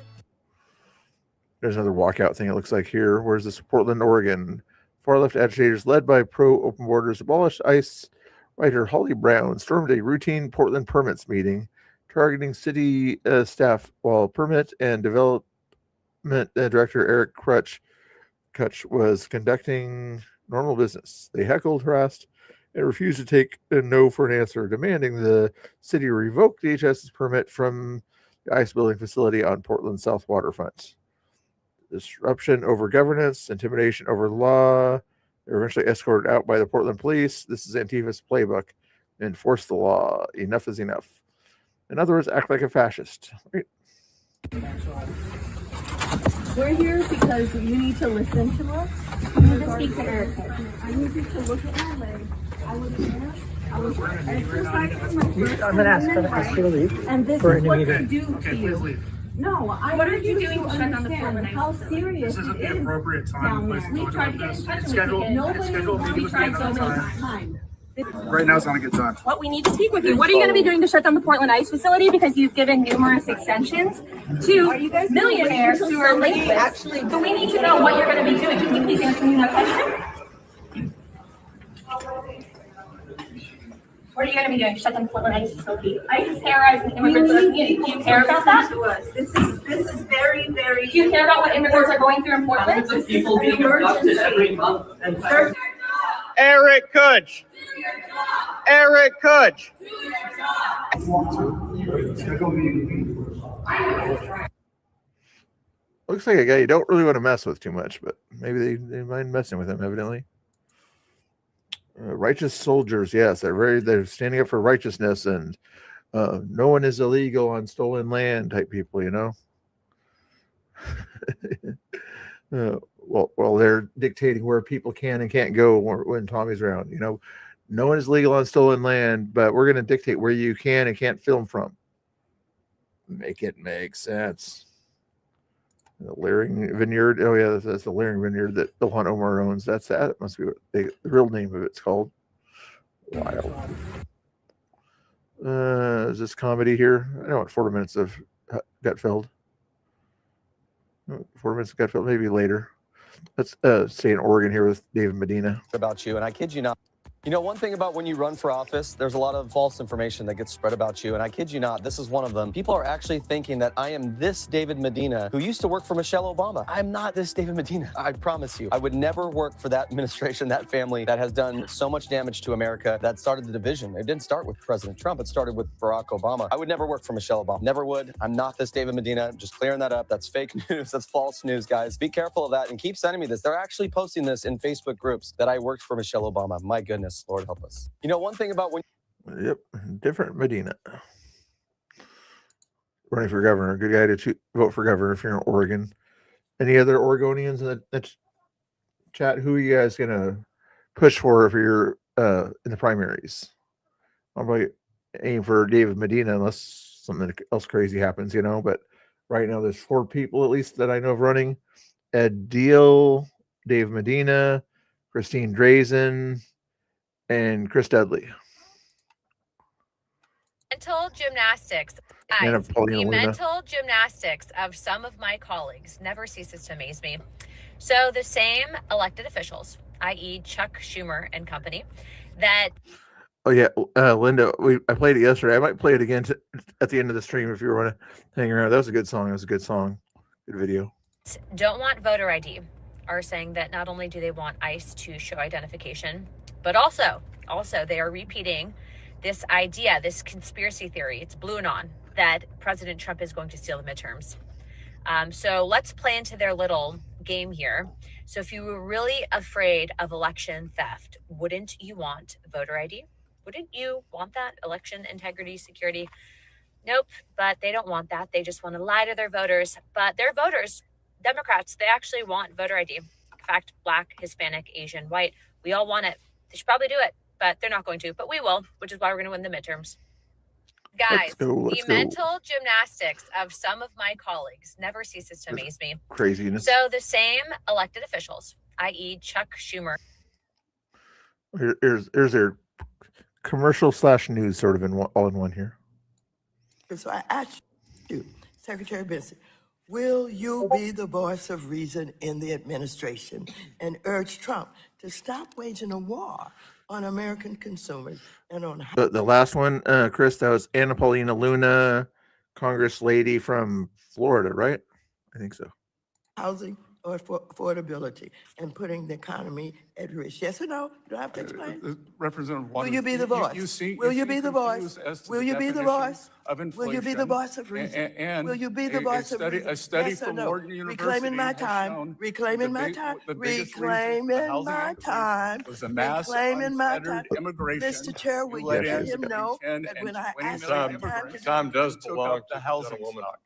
There's another walkout thing. It looks like here. Where's this? Portland, Oregon. Far left agitators led by pro-open borders abolished ICE writer Holly Brown stormed a routine Portland permits meeting targeting city staff while permit and development director Eric Kutch was conducting normal business. They heckled, harassed, and refused to take a no for an answer, demanding the city revoke DHS's permit from the ICE building facility on Portland's South Waterfront. Disruption over governance, intimidation over the law. They were eventually escorted out by the Portland police. This is Antifa's playbook. Enforce the law. Enough is enough. In other words, act like a fascist. Right? We're here because you need to listen to us. You need to speak to Erica. I need you to look at my leg. I was there. I was exercising my first I'm going to ask her to leave. and this for is an what they immediate- do to you. No, I What are want you you doing to to check on the understand floor? how serious This it isn't the is appropriate time down and place there. to We talk tried about to get this. in touch It's with scheduled. you. It's Nobody scheduled. Maybe we let's tried get so another many time. times. Right now is not a good time. What we need to speak with you. What are you going to be doing to shut down the Portland ICE facility? Because you've given numerous extensions to millionaires who are linked with. So we need to know what you're going to be doing. Can you please answer me that question? What are you going to be doing to shut down the Portland ICE facility? ICE is terrorizing immigrants in our community. Do you care about that? This is very, very. Do you care about what immigrants are going through in Portland? This is an emergency. Eric Kutch. Eric Kutch. Looks like a guy you don't really want to mess with too much, but maybe they mind messing with him, evidently. Righteous soldiers, yes, they're standing up for righteousness, and no one is illegal on stolen land type people, well, they're dictating where people can and can't go when Tommy's around. No one is legal on stolen land, but we're going to dictate where you can and can't film from. Make it make sense. The Laring Vineyard. Oh yeah, that's the Laring Vineyard that Ilhan Omar owns. That must be what the real name of it's called. Wild. Is this comedy here? I know what 40 minutes of Gutfeld. 4 minutes of Gutfeld, maybe later. Let's stay in Oregon here with David Medina. About you, and I kid you not. You know, one thing about when you run for office, there's a lot of false information that gets spread about you, and I kid you not, this is one of them. People are actually thinking that I am this David Medina who used to work for Michelle Obama. I'm not this David Medina. I promise you. I would never work for that administration, that family that has done so much damage to America, that started the division. It didn't start with President Trump. It started with Barack Obama. I would never work for Michelle Obama. Never would. I'm not this David Medina. Just clearing that up. That's fake news. That's false news, guys. Be careful of that and keep sending me this. They're actually posting this in Facebook groups that I worked for Michelle Obama. My goodness. Lord help us. You know, one thing about when... Yep, different Medina. Running for governor. Good guy to vote for governor if you're in Oregon. Any other Oregonians in the chat? Who are you guys going to push for if you're in the primaries? I'm probably aim for David Medina unless something else crazy happens, you know. But right now there's 4 people at least that I know of running. Ed Deal, Dave Medina, Christine Drazen, and Chris Dudley. Mental gymnastics. Guys, the mental gymnastics of some of my colleagues never ceases to amaze me. So the same elected officials, i.e. Chuck Schumer and company, that... Oh, yeah, Linda, I played it yesterday. I might play it again at the end of the stream if you want to hang around. That was a good song. It was a good song. Good video. Don't want voter ID are saying that not only do they want ICE to show identification, but also they are repeating this idea, this conspiracy theory, it's BlueAnon, that President Trump is going to steal the midterms. So let's play into their little game here. So if you were really afraid of election theft, wouldn't you want voter ID? Wouldn't you want that? Election integrity, security? Nope, but they don't want that. They just want to lie to their voters. But their voters, Democrats, they actually want voter ID. In fact, Black, Hispanic, Asian, white, we all want it. They should probably do it, but they're not going to. But we will, which is why we're going to win the midterms. Guys, the mental gymnastics of some of my colleagues never ceases to amaze me. Craziness. So the same elected officials, i.e. Chuck Schumer. Here's their commercial/news sort of all in one here. So I ask you, Secretary Benson, will you be the voice of reason in the administration and urge Trump to stop waging a war on American consumers and on the last one, Chris, that was Anna Paulina Luna, Congress lady from Florida, right? I think so. housing or affordability and putting the economy at risk? Yes or no? You don't have to explain. Representative Will you be the voice? Will you be the voice? Will you be the voice? Will you be the voice of reason? Will you be the voice of reason? A study Yes or from no? Wharton University Reclaiming my has time. shown Reclaiming my time. Reclaiming my time. was a mass Reclaiming my time. unfettered immigration. Mr. Chair, will you led let in him know 10 that and when I 20 ask million him immigrants time took to up the housing stock.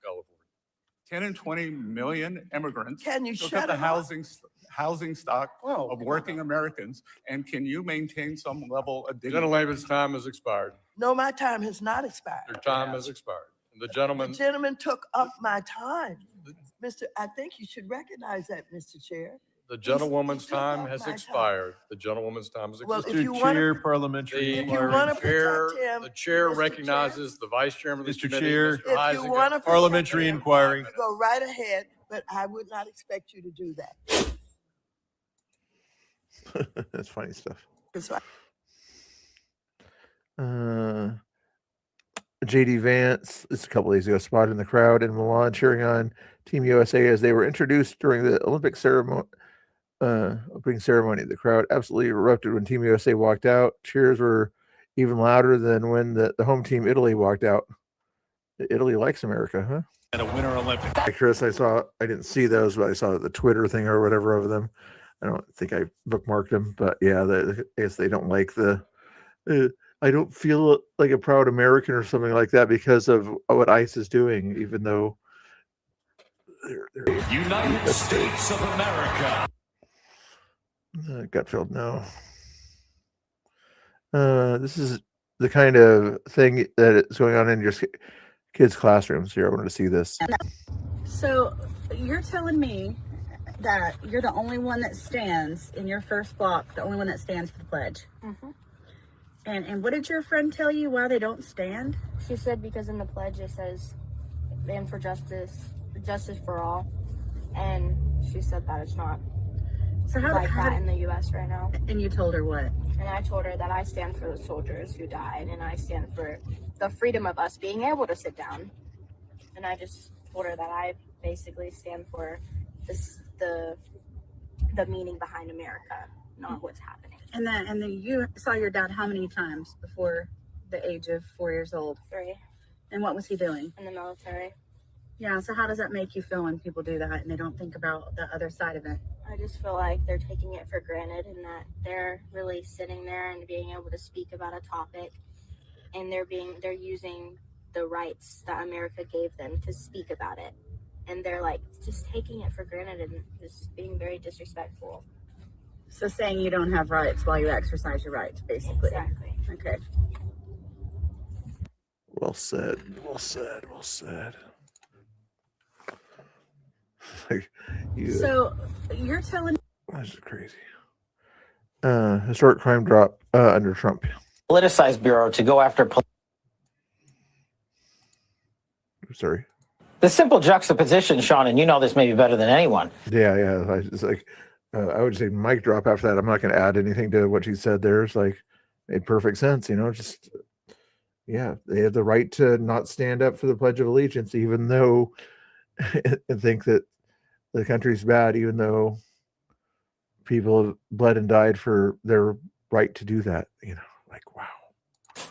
10 and 20 million immigrants Can you took shut up the him up? housing stock of working Americans, and can you maintain some level of dignity? Gentleman's time has expired. No, my time has not expired. Your time has expired. The The gentleman, gentleman took up my time. I think you should recognize that, Mr. Chair. the gentlewoman's took up time has my time. expired. The gentlewoman's time has Well, expired. if you wanna- Chair, parliamentary The If you wanna chair, protect him, the chair Mr. recognizes the vice chairman of the Mr. committee, Chair. Mr. If you Heisinger. want to parliamentary inquiry, go right ahead, but I would not expect you to do that. That's funny stuff. Because I- JD Vance, this is a couple days ago, spotted in the crowd in Milan cheering on Team USA as they were introduced during the Olympic ceremony. Opening ceremony. The crowd absolutely erupted when Team USA walked out. Cheers were even louder than when the home team Italy walked out. Italy likes America, huh? And a Winter Olympic. Hey, Chris, I didn't see those, but I saw the Twitter thing or whatever of them. I don't think I bookmarked them, but yeah, I guess they don't like I don't feel like a proud American or something like that because of what ICE is doing, even though they're United States of America. Gutfeld, no. This is the kind of thing that is going on in your kids' classrooms here. I wanted to see this. So you're telling me that you're the only one that stands in your first block, the only one that stands for the pledge. Mm-hmm. And what did your friend tell you why they don't stand? She said because in the pledge it says "and for justice for all," and she said that it's not So how like how that in the U.S. right now. And you told her what? And I told her that I stand for the soldiers who died, and I stand for the freedom of us being able to sit down. And I just told her that I basically stand for this, the meaning behind America, not what's happening. And then you saw your dad how many times before the age of 4 years old? 3. And what was he doing? In the military. Yeah, so how does that make you feel when people do that and they don't think about the other side of it? I just feel like they're taking it for granted, and that they're really sitting there and being able to speak about a topic, and they're using the rights that America gave them to speak about it, and they're like just taking it for granted and just being very disrespectful. So saying you don't have rights while you exercise your rights, basically. Exactly. Okay. Well said. Well said. Well said. Like So you're telling That's crazy. Historic crime drop under Trump. Politicized bureau to go after. Sorry. The simple juxtaposition, Sean, and you know this maybe better than anyone. Yeah. It's like I would say mic drop after that. I'm not going to add anything to what she said there. It's like made perfect sense. Just yeah, they have the right to not stand up for the Pledge of Allegiance, even though and think that the country's bad, even though people have bled and died for their right to do that. Like wow.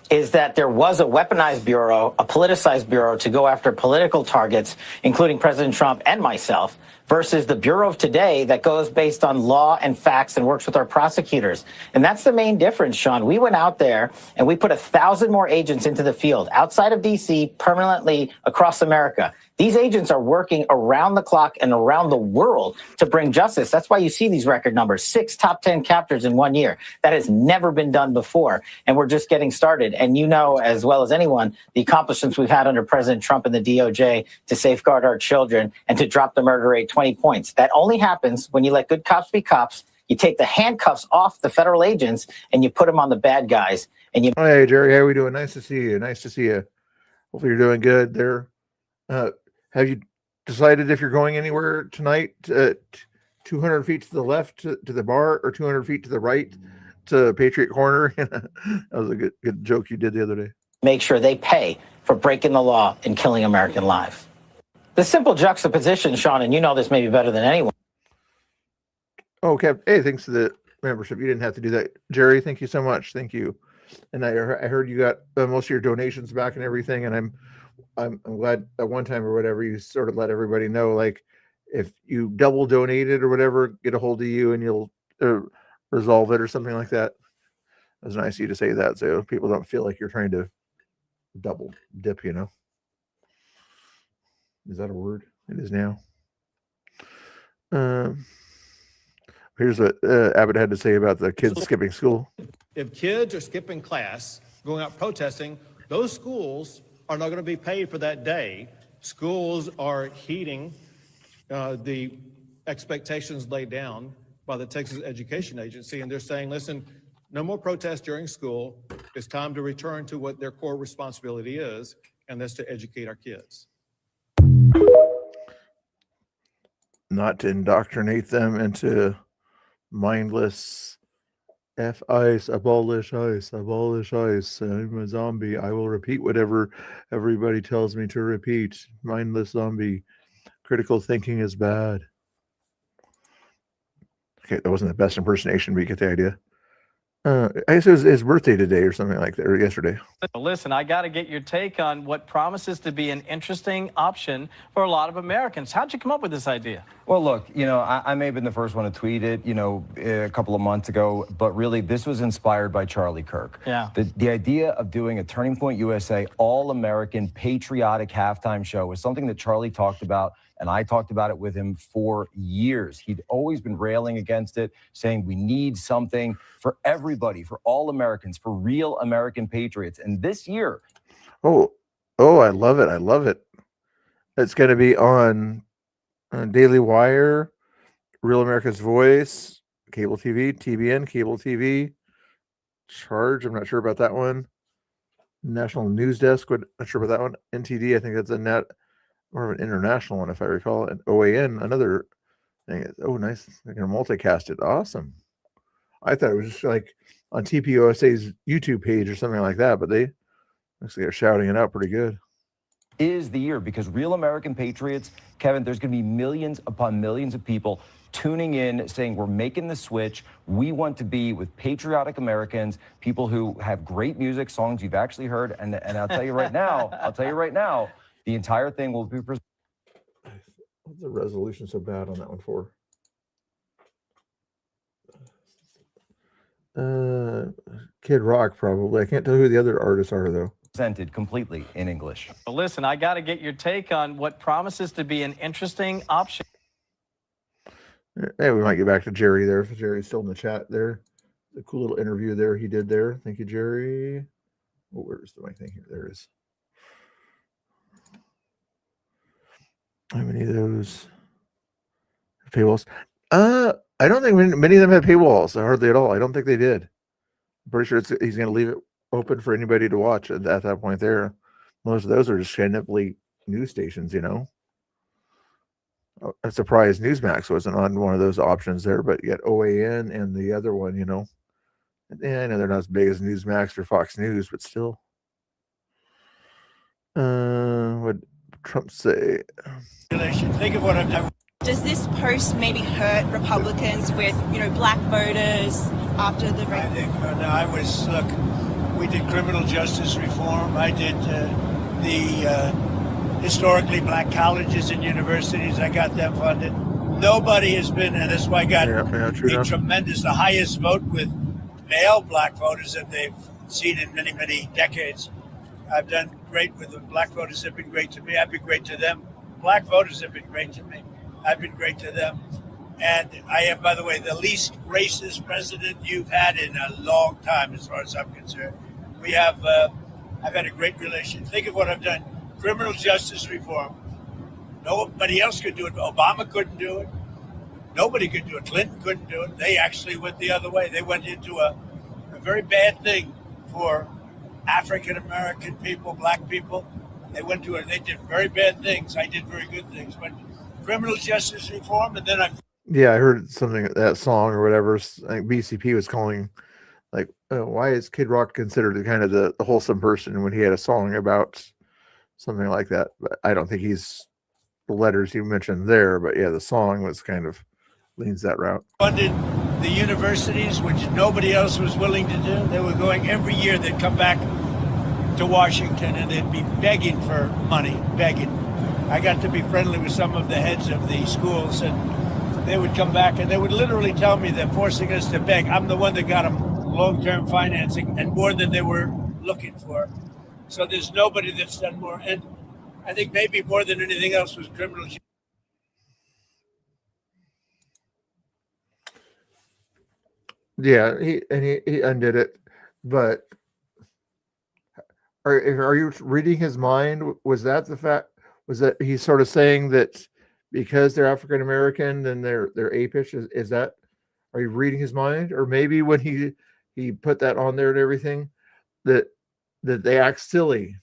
Is that there was a weaponized bureau, a politicized bureau to go after political targets, including President Trump and myself, versus the Bureau of today that goes based on law and facts and works with our prosecutors. And that's the main difference, Sean. We went out there and we put 1,000 more agents into the field outside of D.C., permanently across America. These agents are working around the clock and around the world to bring justice. That's why you see these record numbers, 6 top 10 captures in 1 year. That has never been done before. And we're just getting started. And you know, as well as anyone, the accomplishments we've had under President Trump and the DOJ to safeguard our children and to drop the murder rate 20 points. That only happens when you let good cops be cops. You take the handcuffs off the federal agents and you put them on the bad guys. And you. Hey, Jerry, how are we doing? Nice to see you. Nice to see you. Hopefully you're doing good there. Have you decided if you're going anywhere tonight? 200 feet to the left to the bar, or 200 feet to the right to Patriot Corner? That was a good joke you did the other day. Make sure they pay for breaking the law and killing American lives. The simple juxtaposition, Sean, and you know this maybe better than anyone. Okay. Hey, thanks for the membership. You didn't have to do that. Jerry, thank you so much. Thank you. And I heard you got most of your donations back and everything, and I'm glad at one time or whatever you sort of let everybody know, like if you double donated or whatever, get a hold of you and you'll resolve it or something like that. It was nice of you to say that so people don't feel like you're trying to double dip, Is that a word? It is now. Here's what Abbott had to say about the kids skipping school. If kids are skipping class, going out protesting, those schools are not going to be paid for that day. Schools are heeding the expectations laid down by the Texas Education Agency, and they're saying, listen, no more protests during school. It's time to return to what their core responsibility is, and that's to educate our kids. Not to indoctrinate them into mindless ice, abolish ice, abolish ice. I'm a zombie. I will repeat whatever everybody tells me to repeat. Mindless zombie. Critical thinking is bad. Okay, that wasn't the best impersonation, but you get the idea. I guess it was his birthday today or something like that, or yesterday. Listen, I got to get your take on what promises to be an interesting option for a lot of Americans. How'd you come up with this idea? Well, look, I may have been the first one to tweet it, a couple of months ago, but really this was inspired by Charlie Kirk. Yeah. The idea of doing a Turning Point USA all-American patriotic halftime show was something that Charlie talked about, and I talked about it with him for years. He'd always been railing against it, saying we need something for everybody, for all Americans, for real American patriots. And this year. Oh, I love it. I love it. It's going to be on Daily Wire, Real America's Voice, cable TV, TBN, cable TV, Charge. I'm not sure about that one. National News Desk. Not sure about that one. NTD. I think that's a more of an international one, if I recall. And OAN, another Oh, nice. They're going to multicast it. Awesome. I thought it was just like on TPUSA's YouTube page or something like that, but they actually are shouting it out pretty good. Is the year, because real American patriots, Kevin, there's going to be millions upon millions of people tuning in saying we're making the switch. We want to be with patriotic Americans, people who have great music, songs you've actually heard. And I'll tell you right now, the entire thing will be presented. What's the resolution so bad on that one for? Kid Rock, probably. I can't tell who the other artists are, though. Presented completely in English. Well, listen, I got to get your take on what promises to be an interesting option. Hey, we might get back to Jerry there. If Jerry's still in the chat there. A cool little interview there he did there. Thank you, Jerry. Oh, where's my thing here? There it is. How many of those paywalls? I don't think many of them had paywalls, hardly at all. I don't think they did. I'm pretty sure he's going to leave it open for anybody to watch at that point there. Most of those are just randomly news stations, you know. I'm surprised Newsmax wasn't on one of those options there, but you got OAN and the other one, you know. Yeah, I know they're not as big as Newsmax or Fox News, but still. What Trump say? Think of what I've done. Does this post maybe hurt Republicans with, black voters after the... I think, look, we did criminal justice reform. I did the historically black colleges and universities. I got them funded. Nobody has been, and that's why I got the highest vote with male black voters that they've seen in many, many decades. I've done great with the black voters. Have been great to me. I've been great to them. Black voters have been great to me. I've been great to them. And I am, by the way, the least racist president you've had in a long time, as far as I'm concerned. We have, I've had a great relationship. Think of what I've done. Criminal justice reform. Nobody else could do it. Obama couldn't do it. Nobody could do it. Clinton couldn't do it. They actually went the other way. They went into a very bad thing for African-American people, black people. They went to it. They did very bad things. I did very good things. But criminal justice reform, and then I heard something, that song or whatever. I think BCP was calling, like, why is Kid Rock considered the wholesome person when he had a song about something like that? But I don't think he's the letters you mentioned there. But yeah, the song was kind of leans that route. Funded the universities, which nobody else was willing to do. They were going every year. They'd come back to Washington and they'd be begging for money, begging. I got to be friendly with some of the heads of the schools, and they would come back and they would literally tell me they're forcing us to beg. I'm the one that got them long-term financing and more than they were looking for. So there's nobody that's done more. And I think maybe more than anything else was criminal. Yeah, he undid it. But are you reading his mind? Was that the fact? Was that he's sort of saying that because they're African American, then they're apish? Is that? Are you reading his mind? Or maybe when he put that on there and everything, that they act silly,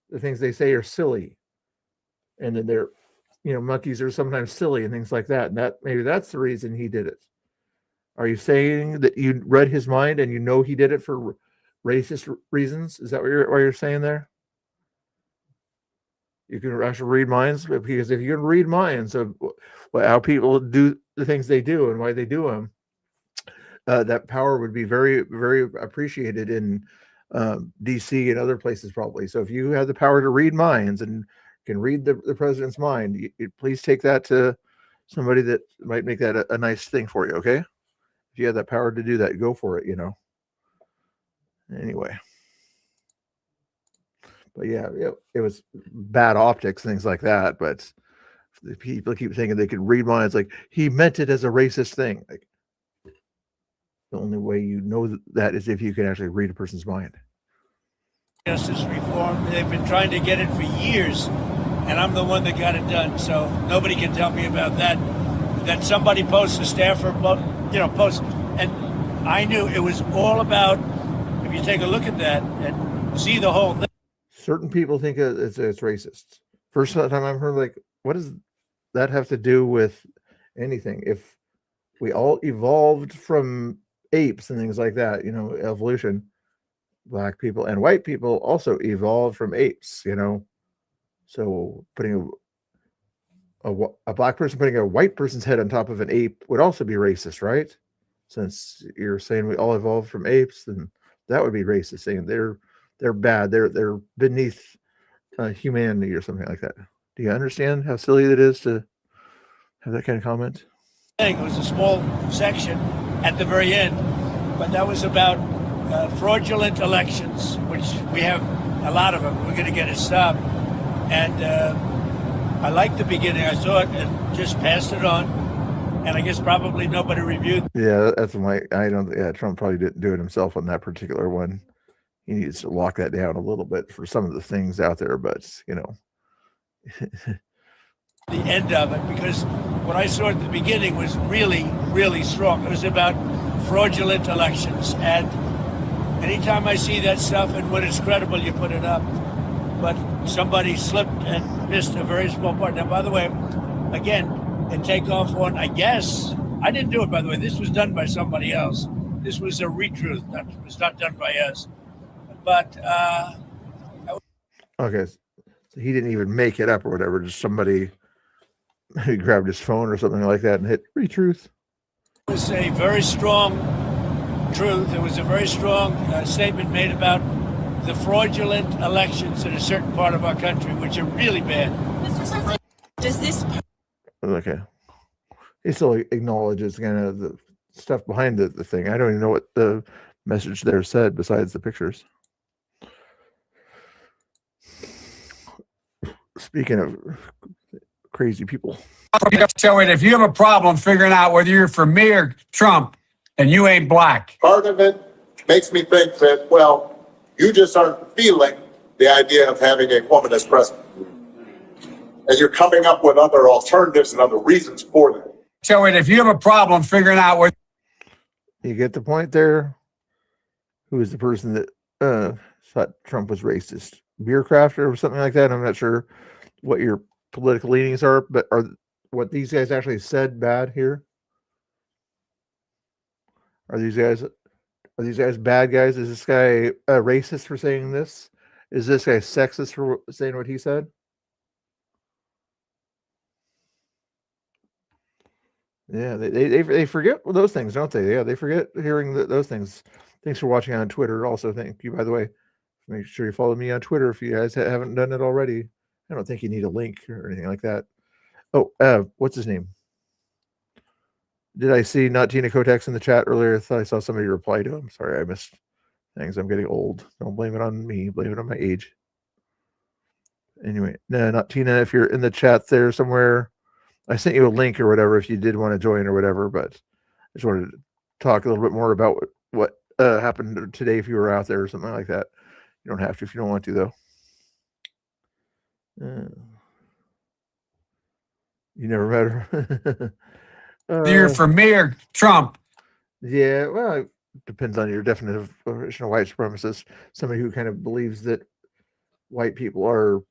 the things they say are silly, and then they're, monkeys are sometimes silly and things like that, and that maybe that's the reason he did it. Are you saying that you read his mind and he did it for racist reasons? Is that what you're saying there? You can actually read minds, because if you can read minds of how people do the things they do and why they do them, that power would be very, very appreciated in DC and other places probably. So if you have the power to read minds and can read the president's mind, you please take that to somebody that might make that a nice thing for you. Okay. If you have that power to do that, go for it, Anyway. But yeah, it was bad optics, things like that. But the people keep thinking they could read minds, like he meant it as a racist thing. Like, the only way you know that is if you can actually read a person's mind. Justice reform, they've been trying to get it for years, and I'm the one that got it done. So nobody can tell me about that. That somebody posts a staffer, post, and I knew it was all about. If you take a look at that and see the whole thing. Certain people think it's racist. First time I've heard, like, what does that have to do with anything. If we all evolved from apes and things like that, evolution, black people and white people also evolved from apes, So putting a black person putting a white person's head on top of an ape would also be racist, right? Since you're saying we all evolved from apes, then that would be racist, saying they're bad, they're beneath humanity or something like that. Do you understand how silly it is to have that kind of comment? It was a small section at the very end, but that was about fraudulent elections, which we have a lot of them. We're going to get it stopped. And I liked the beginning. I saw it and just passed it on. And I guess probably nobody reviewed. Yeah, that's Trump probably didn't do it himself on that particular one. He needs to lock that down a little bit for some of the things out there, but the end of it, because what I saw at the beginning was really, really strong. It was about fraudulent elections. And anytime I see that stuff, and when it's credible, you put it up. But somebody slipped and missed a very small part. Now, by the way, again, and take off one, I guess, I didn't do it, by the way. This was done by somebody else. This was a retruth. That was not done by us. But okay, so he didn't even make it up or whatever. Just somebody who grabbed his phone or something like that and hit retruth. It was a very strong truth. There was a very strong statement made about the fraudulent elections in a certain part of our country, which are really bad. Does this Okay. He still acknowledges kind of the stuff behind the thing. I don't even know what the message there said besides the pictures. Speaking of crazy people. So if you have a problem figuring out whether you're for me or Trump, and you ain't black. Part of it makes me think that, well, you just aren't feeling the idea of having a woman as president. And you're coming up with other alternatives and other reasons for that. So if you have a problem figuring out whether you get the point there. Who is the person that thought Trump was racist? Beercrafter or something like that? I'm not sure what your political leanings are, but are what these guys actually said bad here? Are these guys bad guys? Is this guy a racist for saying this? Is this guy sexist for saying what he said? Yeah, they forget those things, don't they? Yeah, they forget hearing those things. Thanks for watching on Twitter. Also, thank you, by the way. Make sure you follow me on Twitter if you guys haven't done it already. I don't think you need a link or anything like that. Oh, what's his name? Did I see not Tina Kotex in the chat earlier? I thought I saw somebody reply to him. Sorry, I missed things. I'm getting old. Don't blame it on me. Blame it on my age. Anyway, no, not Tina. If you're in the chat there somewhere, I sent you a link or whatever if you did want to join or whatever, but I just wanted to talk a little bit more about what happened today if you were out there or something like that. You don't have to if you don't want to, though. You never met her. you're for me or Trump. Yeah, well, it depends on your definition of white supremacist. Somebody who kind of believes that white people are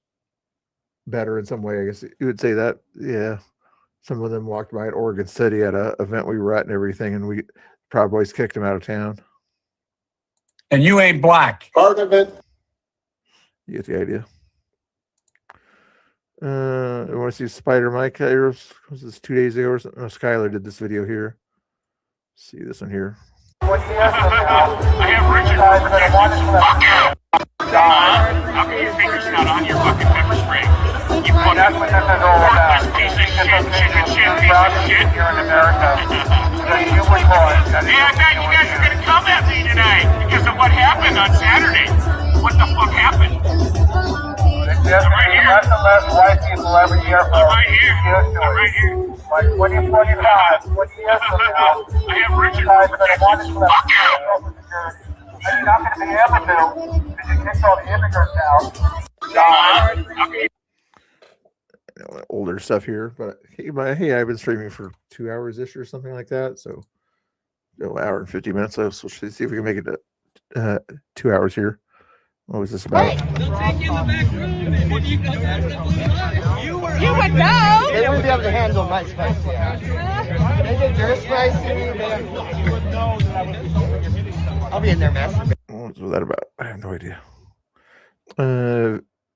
better in some way. I guess you would say that. Yeah. Some of them walked by at Oregon City at an event we were at and everything, and Proud Boys kicked them out of town. And you ain't black. Part of it. You get the idea. I want to see Spider Mike. Was this 2 days ago or something? No, Skylar did this video here. Let's see this one here. I have Richard. How can your finger's not on your fucking pepper spray? You fucking worthless piece of shit, piece of shit. Here in America. Hey, I thought you guys were gonna come at me tonight because of what happened on Saturday. What the fuck happened? I'm right here. Less and less white people every year. I'm right here. I'm right here. By 2045, 20 years from now, I have Richard. Fuck you. And you're not going to be able to because you kicked all the immigrants out. Older stuff here, but hey, I've been streaming for 2 hours ish or something like that. So, an hour and 50 minutes. So, we'll see if we can make it to 2 hours here. What was this about? You would know. They wouldn't be able to handle my spicy. They think they're spicy. I'll be in there, man. What was that about? I have no idea.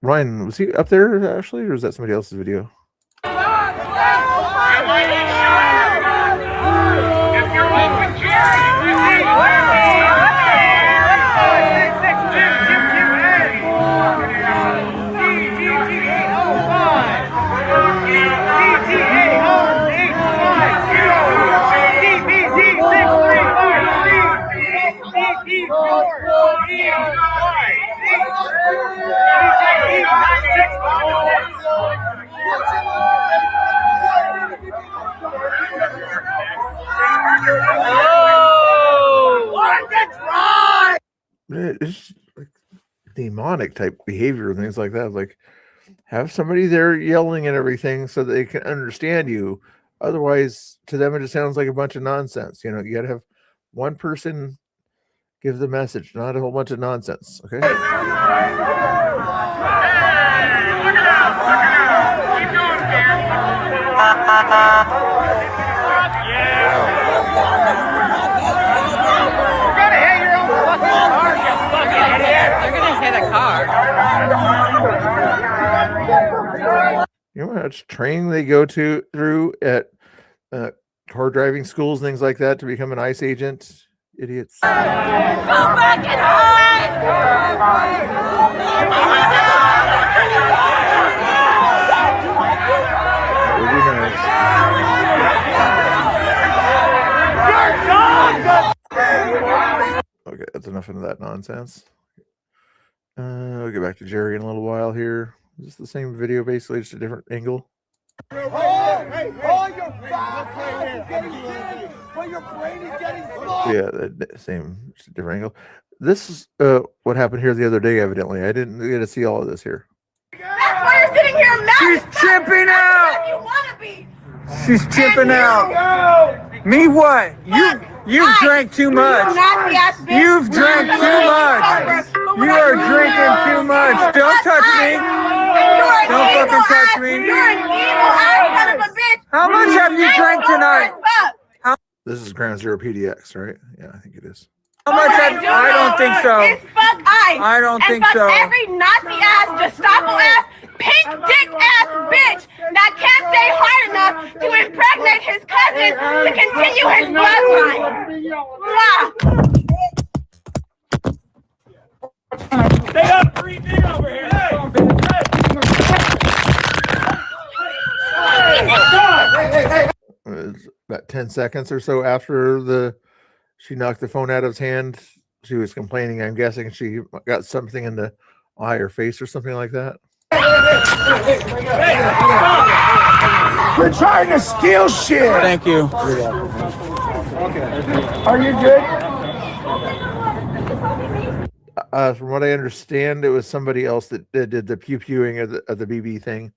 Ryan, was he up there actually, or is that somebody else's video? It's like demonic type behavior and things like that. Like, have somebody there yelling and everything so they can understand you. Otherwise, to them, it just sounds like a bunch of nonsense. You know, you got to have one person give the message, not a whole bunch of nonsense. Okay. They're gonna hit a car. You know how much training they go through at car driving schools, things like that, to become an ICE agent? Idiots. Go back and hide! Okay, that's enough of that nonsense. I'll get back to Jerry in a little while here. Is this the same video, basically, just a different angle? Your brain is getting slow. Yeah, the same, just a different angle. This is what happened here the other day, evidently. I didn't get to see all of this here. That's why you're sitting here mad. She's chipping out. You want to be. She's chipping out. Me what? You've drank too much. You've drank too much. You are drinking too much. Don't touch me. Don't fucking touch me. You're an evil ass son of a bitch. How much have you drank tonight? This is Ground Zero PDX, right? Yeah, I think it is. How much have I don't think so. It's fuck ICE. I don't think fuck so. Every Nazi ass, Gestapo ass, pink dick ass bitch that can't stay hard enough to impregnate his cousin to continue his bloodline. They got 3 feet over here. It was about 10 seconds or so after she knocked the phone out of his hand. She was complaining. I'm guessing she got something in the eye or face or something like that. You're trying to steal shit. Thank you. Are you good? From what I understand, it was somebody else that did the pew-pewing of the BB thing.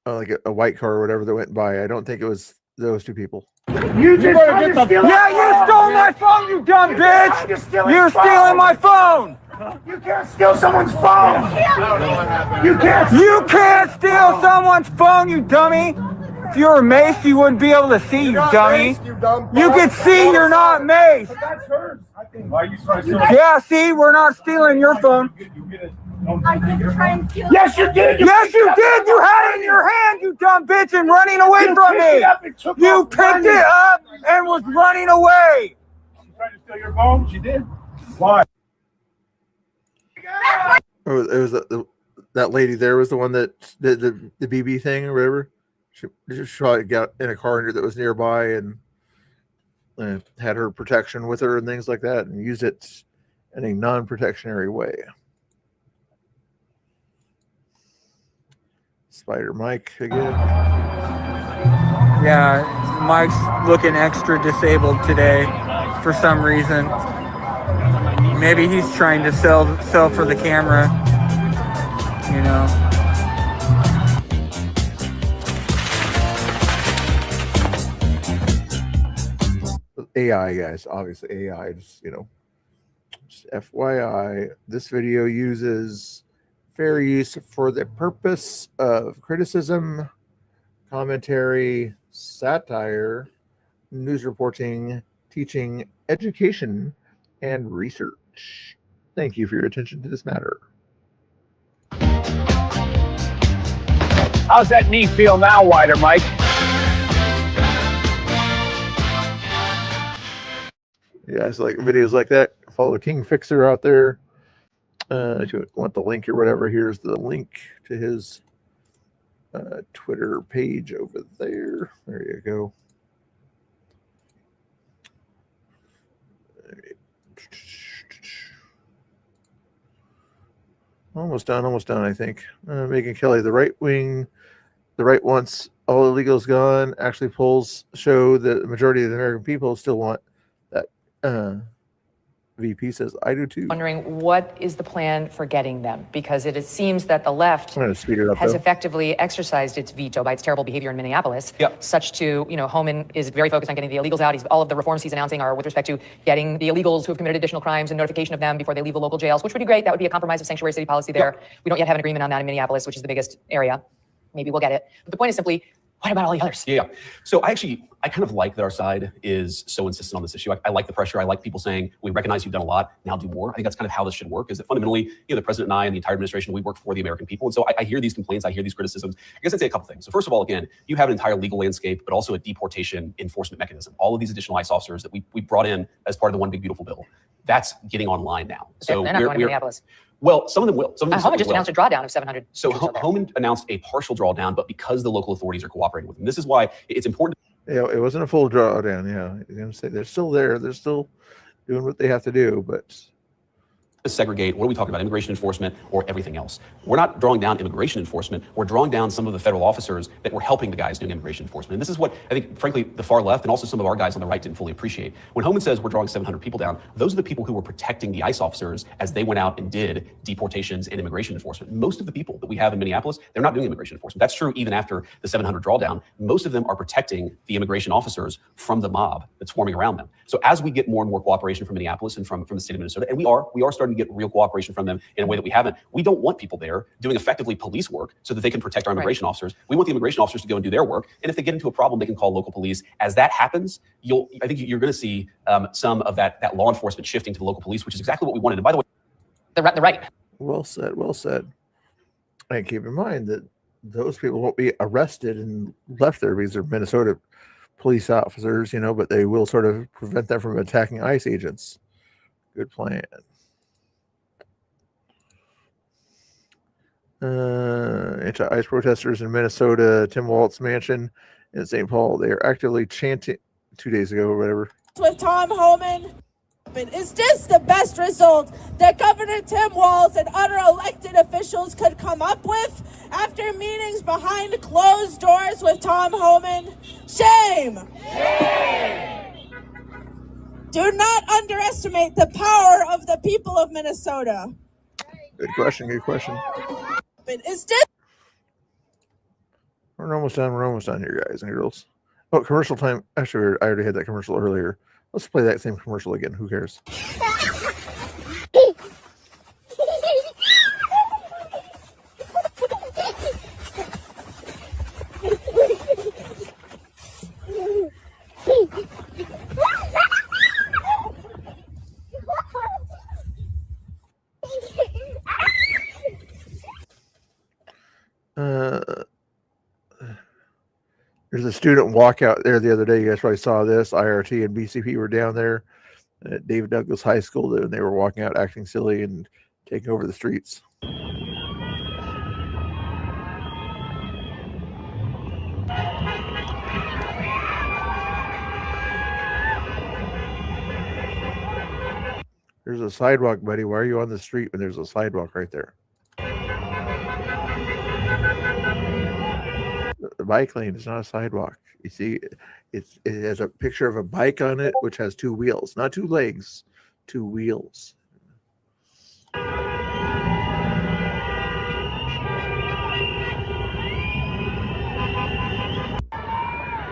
Like a white car or whatever that went by. I don't think it was those two people. You just yeah, you stole my phone, you dumb bitch! You're stealing my phone! You can't steal someone's phone! You can't steal someone's phone, you dummy! If you were maced, you wouldn't be able to see, you dummy. You can see you're not maced. That's hers. Yeah, see, we're not stealing your phone. I didn't try and steal. Yes, you did. Yes, you did. You had it in your hand, you dumb bitch, and running away from me. You picked it up and was running away. She tried to steal your phone. She did. Why? It was that lady there was the one that did the BB thing or whatever. She probably got in a car that was nearby and had her protection with her and things like that, and used it in a non-protectionary way. Spider Mike again. Yeah, Mike's looking extra disabled today for some reason. Maybe he's trying to sell for the camera, you know. AI, guys, obviously AI, just, Just FYI, this video uses fair use for the purpose of criticism, commentary, satire, news reporting, teaching, education, and research. Thank you for your attention to this matter. How's that knee feel now, Wider Mike? You guys like videos like that? Follow King Fixer out there. If you want the link or whatever, here's the link to his Twitter page over there. There you go. Almost done, I think. Megyn Kelly, the right wants all illegals gone. Actually, polls show that the majority of the American people still want that. VP says, I do too. Wondering what is the plan for getting them? Because it seems that the left I'm going to speed it up, has though. effectively exercised its veto by its terrible behavior in Minneapolis. Such to, Homan is very focused on getting the illegals out. All of the reforms he's announcing are with respect to getting the illegals who have committed additional crimes and notification of them before they leave the local jails, which would be great. That would be a compromise of sanctuary city policy there. We don't yet have an agreement on that in Minneapolis, which is the biggest area. Maybe we'll get it. But the point is simply, what about all the others? Yeah. So I kind of like that our side is so insistent on this issue. I like the pressure. I like people saying, we recognize you've done a lot, now do more. I think that's kind of how this should work, is that fundamentally, the president and I and the entire administration, we work for the American people. And so I hear these complaints, I hear these criticisms. I guess I'd say a couple things. So first of all, again, you have an entire legal landscape, but also a deportation enforcement mechanism. All of these additional ICE officers that we brought in as part of the One Big Beautiful Bill, that's getting online now. So they're not going to Minneapolis. Well, some of them will. Homan just announced a drawdown of 700. So Homan announced a partial drawdown, but because the local authorities are cooperating with him. This is why it's important. Yeah, it wasn't a full drawdown. Yeah, you're going to say they're still there. They're still doing what they have to do, but segregate. What are we talking about? Immigration enforcement or everything else? We're not drawing down immigration enforcement. We're drawing down some of the federal officers that were helping the guys doing immigration enforcement. And this is what I think, frankly, the far left and also some of our guys on the right didn't fully appreciate. When Homan says we're drawing 700 people down, those are the people who were protecting the ICE officers as they went out and did deportations and immigration enforcement. Most of the people that we have in Minneapolis, they're not doing immigration enforcement. That's true even after the 700 drawdown. Most of them are protecting the immigration officers from the mob that's forming around them. So as we get more and more cooperation from Minneapolis and from the state of Minnesota, and we are starting to get real cooperation from them in a way that we haven't. We don't want people there doing effectively police work so that they can protect our immigration officers. We want the immigration officers to go and do their work. And if they get into a problem, they can call local police. As that happens, I think you're going to see some of that law enforcement shifting to the local police, which is exactly what we wanted. And by the way, the right. Well said. Well said. And keep in mind that those people won't be arrested and left there because they're Minnesota police officers, but they will sort of prevent them from attacking ICE agents. Good plan. Anti-ICE protesters in Minnesota, Tim Walz's mansion in St. Paul, they are actively chanting 2 days ago or whatever. With Tom Homan, is this the best result that Governor Tim Walz and other elected officials could come up with after meetings behind closed doors with Tom Homan? Shame! Shame! Do not underestimate the power of the people of Minnesota. Good question. Good question. Is this? We're almost done here, guys and girls. Oh, commercial time. Actually, I already had that commercial earlier. Let's play that same commercial again. Who cares? There's a student walkout there the other day. You guys probably saw this. IRT and BCP were down there at David Douglas High School, and they were walking out acting silly and taking over the streets. There's a sidewalk, buddy. Why are you on the street when there's a sidewalk right there? The bike lane is not a sidewalk. You see, it has a picture of a bike on it, which has two wheels, not two legs, two wheels.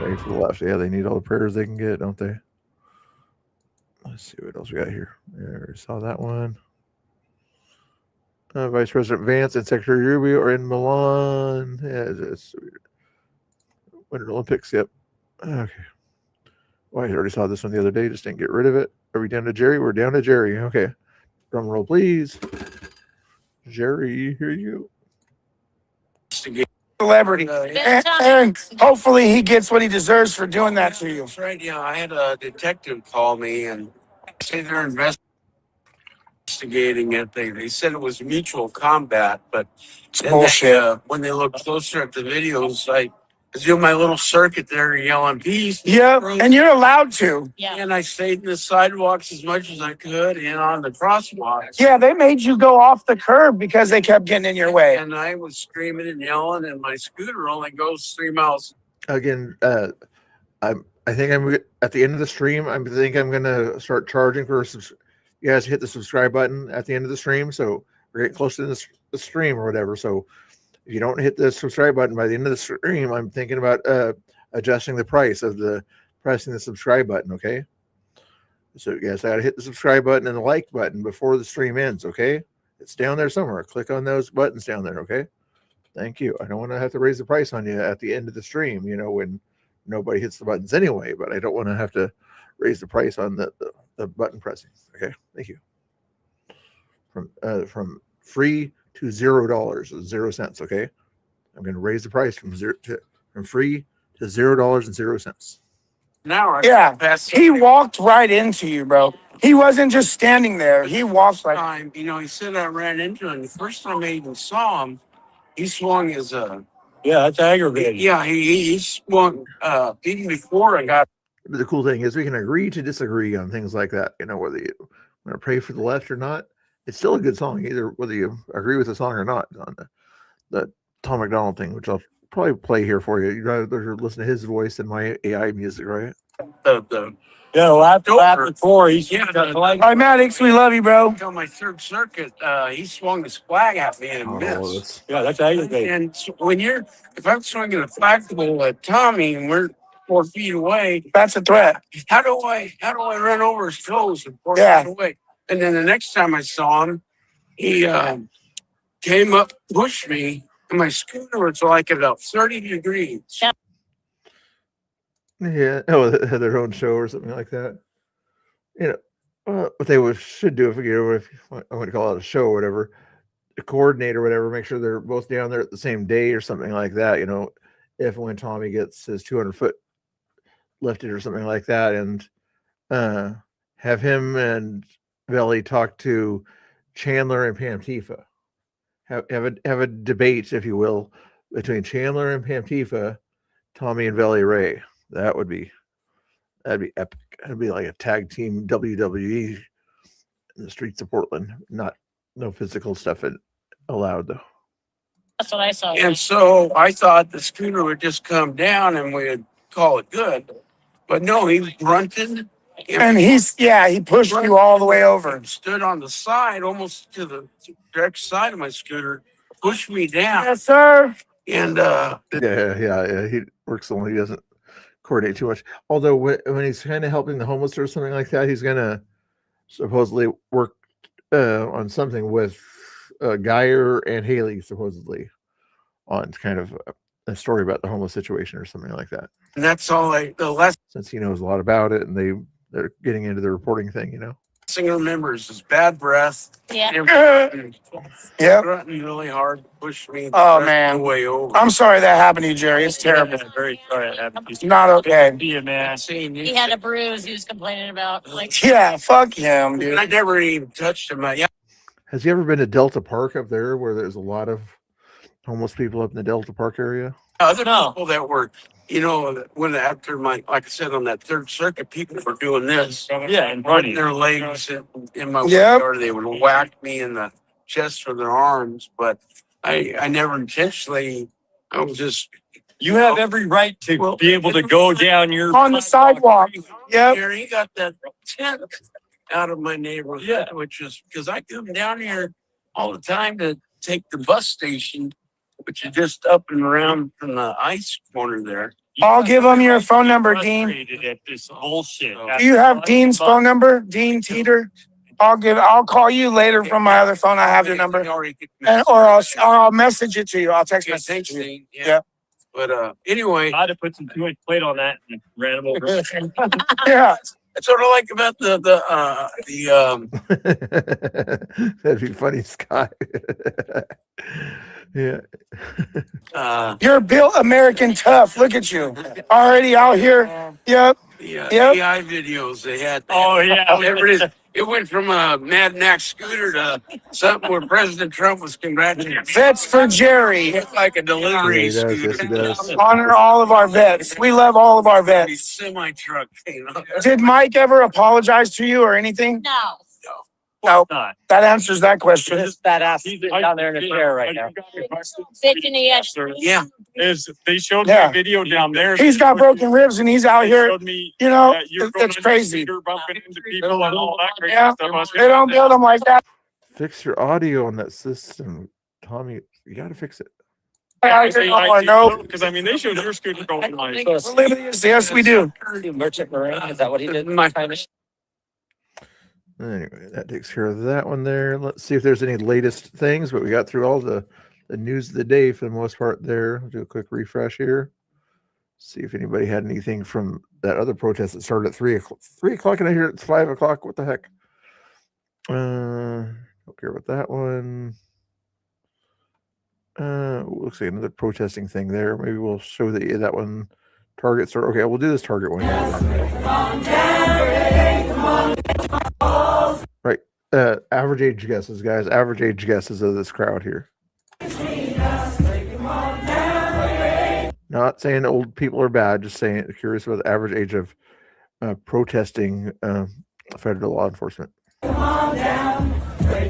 Right to the left. Yeah, they need all the prayers they can get, don't they? Let's see what else we got here. There, saw that one. Vice President Vance and Secretary Rubio are in Milan. Yeah, it's Winter Olympics. Yep. Okay. Well, I already saw this one the other day. Just didn't get rid of it. Are we down to Jerry? We're down to Jerry. Okay. Drum roll, please. Jerry, here you go. Celebrity. And hopefully he gets what he deserves for doing that to you. That's right. Yeah, I had a detective call me and say they're investigating it. They said it was mutual combat, but then bullshit. when they looked closer at the videos, I was doing my little circuit there yelling peace. Yep, and you're allowed to. Yeah. And I stayed in the sidewalks as much as I could and on the crosswalks. Yeah, they made you go off the curb because they kept getting in your way. And I was screaming and yelling, and my scooter only goes 3 miles. Again, I think I'm at the end of the stream. I think I'm gonna start charging for you guys hit the subscribe button at the end of the stream. So we're getting close to the stream or whatever. So if you don't hit the subscribe button by the end of the stream, I'm thinking about adjusting the price of pressing the subscribe button. Okay. So yes, I got to hit the subscribe button and the like button before the stream ends. Okay. It's down there somewhere. Click on those buttons down there. Okay. Thank you. I don't want to have to raise the price on you at the end of the stream, when nobody hits the buttons anyway, but I don't want to have to raise the price on the button pressing. Okay. Thank you. From free to $0, 0 cents. Okay. I'm going to raise the price from free to $0.00. Now, he walked right into you, bro. He wasn't just standing there. He walked right. He said I ran into him. The first time I even saw him, he swung his Yeah, that's aggravating. Yeah, he swung even before I got. But the cool thing is we can agree to disagree on things like that. Whether you want to pray for the left or not, it's still a good song, either whether you agree with the song or not. On the Tom McDonald thing, which I'll probably play here for you. You'd rather listen to his voice than my AI music, right? Yeah, laugh before he's. Yeah, All right, Maddox, we love you, bro. on my third circuit, he swung his flag at me and missed. That's aggravating. And so if I'm swinging a flagpole at Tommy and we're 4 feet away, That's a threat. how do I run over his toes and 4 Yeah. feet away? And then the next time I saw him, he came up, pushed me, and my scooter was like at about 30 degrees. Yeah. Oh, they had their own show or something like that. What they should do if I want to call it a show or whatever, coordinate or whatever, make sure they're both down there at the same day or something like that. If and when Tommy gets his 200-foot lifted or something like that, and have him and Veli talk to Chandler and Pam Tifa. Have a debate, if you will, between Chandler and Pam Tifa, Tommy and Veli Ray. That'd be epic. It'd be like a tag team WWE in the streets of Portland. No physical stuff allowed though. That's what I saw. And so I thought the scooter would just come down and we'd call it good. But no, he grunted. And he pushed you all the way over. Stood on the side, almost to the direct side of my scooter, pushed me down. Yes, sir. And Yeah. He works alone. He doesn't coordinate too much. Although when he's kind of helping the homeless or something like that, he's gonna supposedly work on something with Geyer and Haley, supposedly on kind of a story about the homeless situation or something like that. And that's all the lesson. Since he knows a lot about it, and they're getting into the reporting thing, I remember is his bad breath. Yeah. Yep. Grunting really hard, pushed me man. way over. I'm sorry that happened to you, Jerry. It's terrible. Very sorry that happened. It's not okay. Yeah, man. He had a bruise he was complaining about. Yeah, fuck him, dude. I never even touched him. Has he ever been to Delta Park up there, where there's a lot of homeless people up in the Delta Park area? Other people that were, when after like I said, on that third circuit, people were doing this. Yeah, and putting their legs in my Yep. or they would whack me in the chest with their arms. But I never intentionally. I was just. You have every right to be able to go down on the sidewalk. Yep. He got that tent out of my neighborhood, which is because I come down here all the time to take the bus station, which is just up and around from the ice corner there. I'll give him your phone number, Dean. At this bullshit. Do you have Dean's phone number? Dean Teeter? I'll call you later from my other phone. I have your number. Or I'll message it to you. I'll text message to you. Yeah. But anyway, I'd have put some 2-inch plate on that and ran him over. Yeah. that's what I like about the That'd be funny, Scott. Yeah. You're built American tough. Look at you. Already out here. Yep. Yep. Yep. AI videos they had. Oh, yeah. Whatever it is. It went from a Mad Max scooter to something where President Trump was congratulating. Vets for Jerry. Looked like a delivery Yeah, he does, yes, scooter. he does. Honor all of our vets. We love all of our vets. Semi truck. Did Mike ever apologize to you or anything? No. No. Not. That answers that question. Badass down there in the chair right now. Bitch in the ass. Yeah. They showed Yeah. me a video down there. He's got broken ribs and he's out They here. showed me, You know, you're it's going crazy. under the scooter, bumping into people and all that crazy Yeah. stuff. I was They don't build them like that. Fix your audio on that system, Tommy. You got to fix it. Out here, I know. Because I mean, they showed your scooter going like. Yes, we do. Merchant Marine, is that what he did? Anyway, that takes care of that one there. Let's see if there's any latest things, but we got through all the news of the day for the most part there. I'll do a quick refresh here. See if anybody had anything from that other protest that started at 3 o'clock. 3 o'clock and I hear it's 5 o'clock. What the heck? Don't care about that one. Looks like another protesting thing there. Maybe we'll show that one. Target start. Okay, we'll do this Target one. Right. Average age guesses, guys. Average age guesses of this crowd here. Not saying old people are bad, just saying curious about the average age of protesting federal law enforcement. Come on down,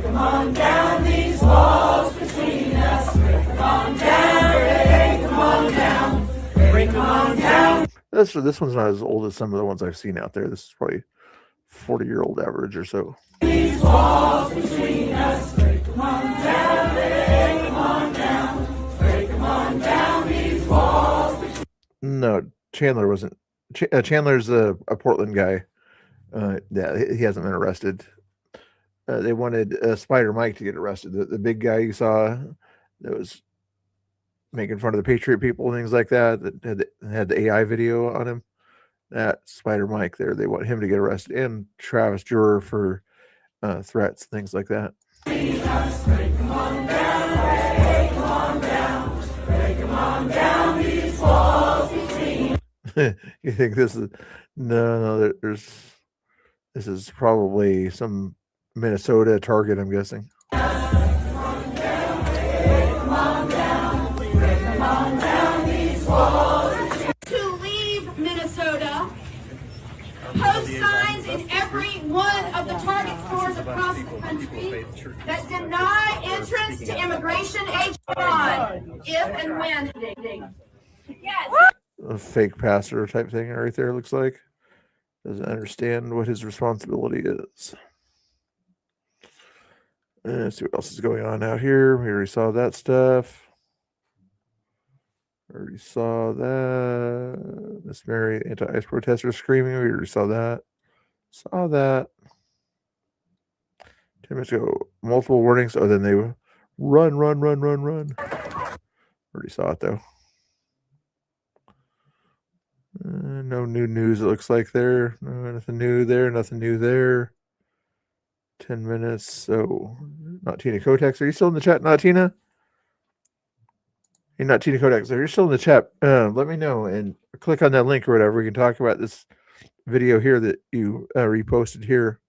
come on down these walls between us. Come on down, come on down, come on down. This one's not as old as some of the ones I've seen out there. This is probably 40-year-old average or so. These walls between us. Come on down, come on down, come on down these walls. No, Chandler wasn't. Chandler's a Portland guy. Yeah, he hasn't been arrested. They wanted Spider Mike to get arrested. The big guy you saw that was making fun of the Patriot people and things like that, that had the AI video on him. That Spider Mike there, they want him to get arrested, and Travis Juror for threats, things like that. Come on down, come on down, come on down these walls between. You think this is no? This is probably some Minnesota Target, I'm guessing. Come on down these walls. To leave Minnesota, post signs in every one of the Target stores across the country that deny entrance to immigration H1 if and when. Yes. A fake pastor type thing right there, looks like. Doesn't understand what his responsibility is. Let's see what else is going on out here. We already saw that stuff. Already saw that. Miss Mary, anti-ICE protesters screaming. We already saw that. Saw that. 10 minutes ago, multiple warnings. Oh, then they run. Already saw it though. No new news, it looks like there. No, nothing new there. Nothing new there. 10 minutes. So, not Tina Kotex. Are you still in the chat? Not Tina? Hey, not Tina Kotex. If you're still in the chat, let me know and click on that link or whatever. We can talk about this video here that you reposted here.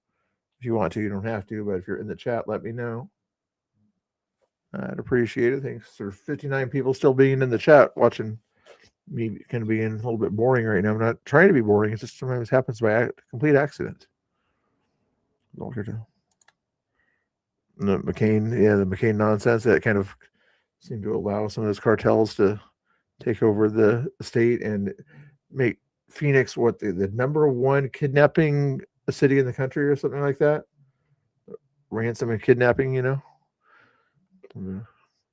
If you want to, you don't have to, but if you're in the chat, let me know. I'd appreciate it. Thanks for 59 people still being in the chat watching me kind of being a little bit boring right now. I'm not trying to be boring. It just sometimes happens by complete accident. The McCain nonsense that kind of seemed to allow some of those cartels to take over the state and make Phoenix what the number one kidnapping city in the country or something like that. Ransom and kidnapping, you know.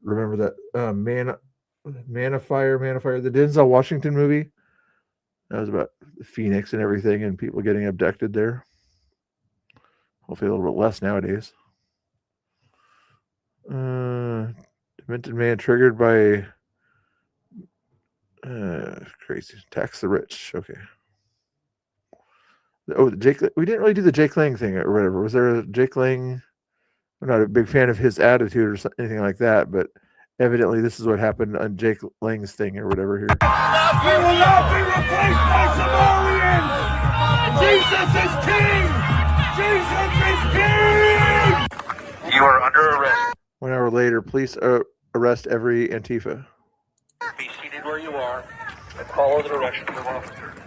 Remember that Manifier, the Denzel Washington movie That was about Phoenix and everything and people getting abducted there. Hopefully a little bit less nowadays. Demented man triggered by crazy tax the rich. Okay. Oh, Jake. We didn't really do the Jake Lang thing or whatever. Was there a Jake Lang? I'm not a big fan of his attitude or anything like that, but evidently this is what happened on Jake Lang's thing or whatever here. We will not be replaced by Somalians! Jesus is king! Jesus is king! You are under arrest. 1 hour later, police arrest every Antifa. Be seated where you are and follow the directions of officers.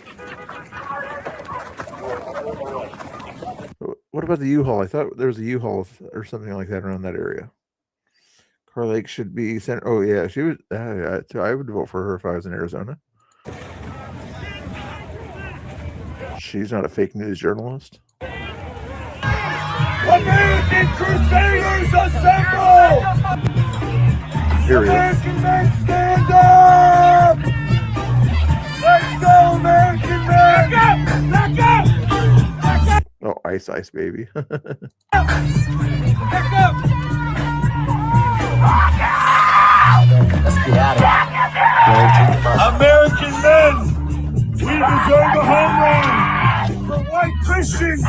What about the U-Haul? I thought there was a U-Haul or something like that around that area. Carl Lake should be sent. Oh yeah, she was. I would vote for her if I was in Arizona. She's not a fake news journalist. American Crusaders assemble! Here he is. American men stand up! Let's go, American men! Back up! Oh, Ice baby. Back up! Let's get out of here. American men! We deserve a homeland! For white Christians!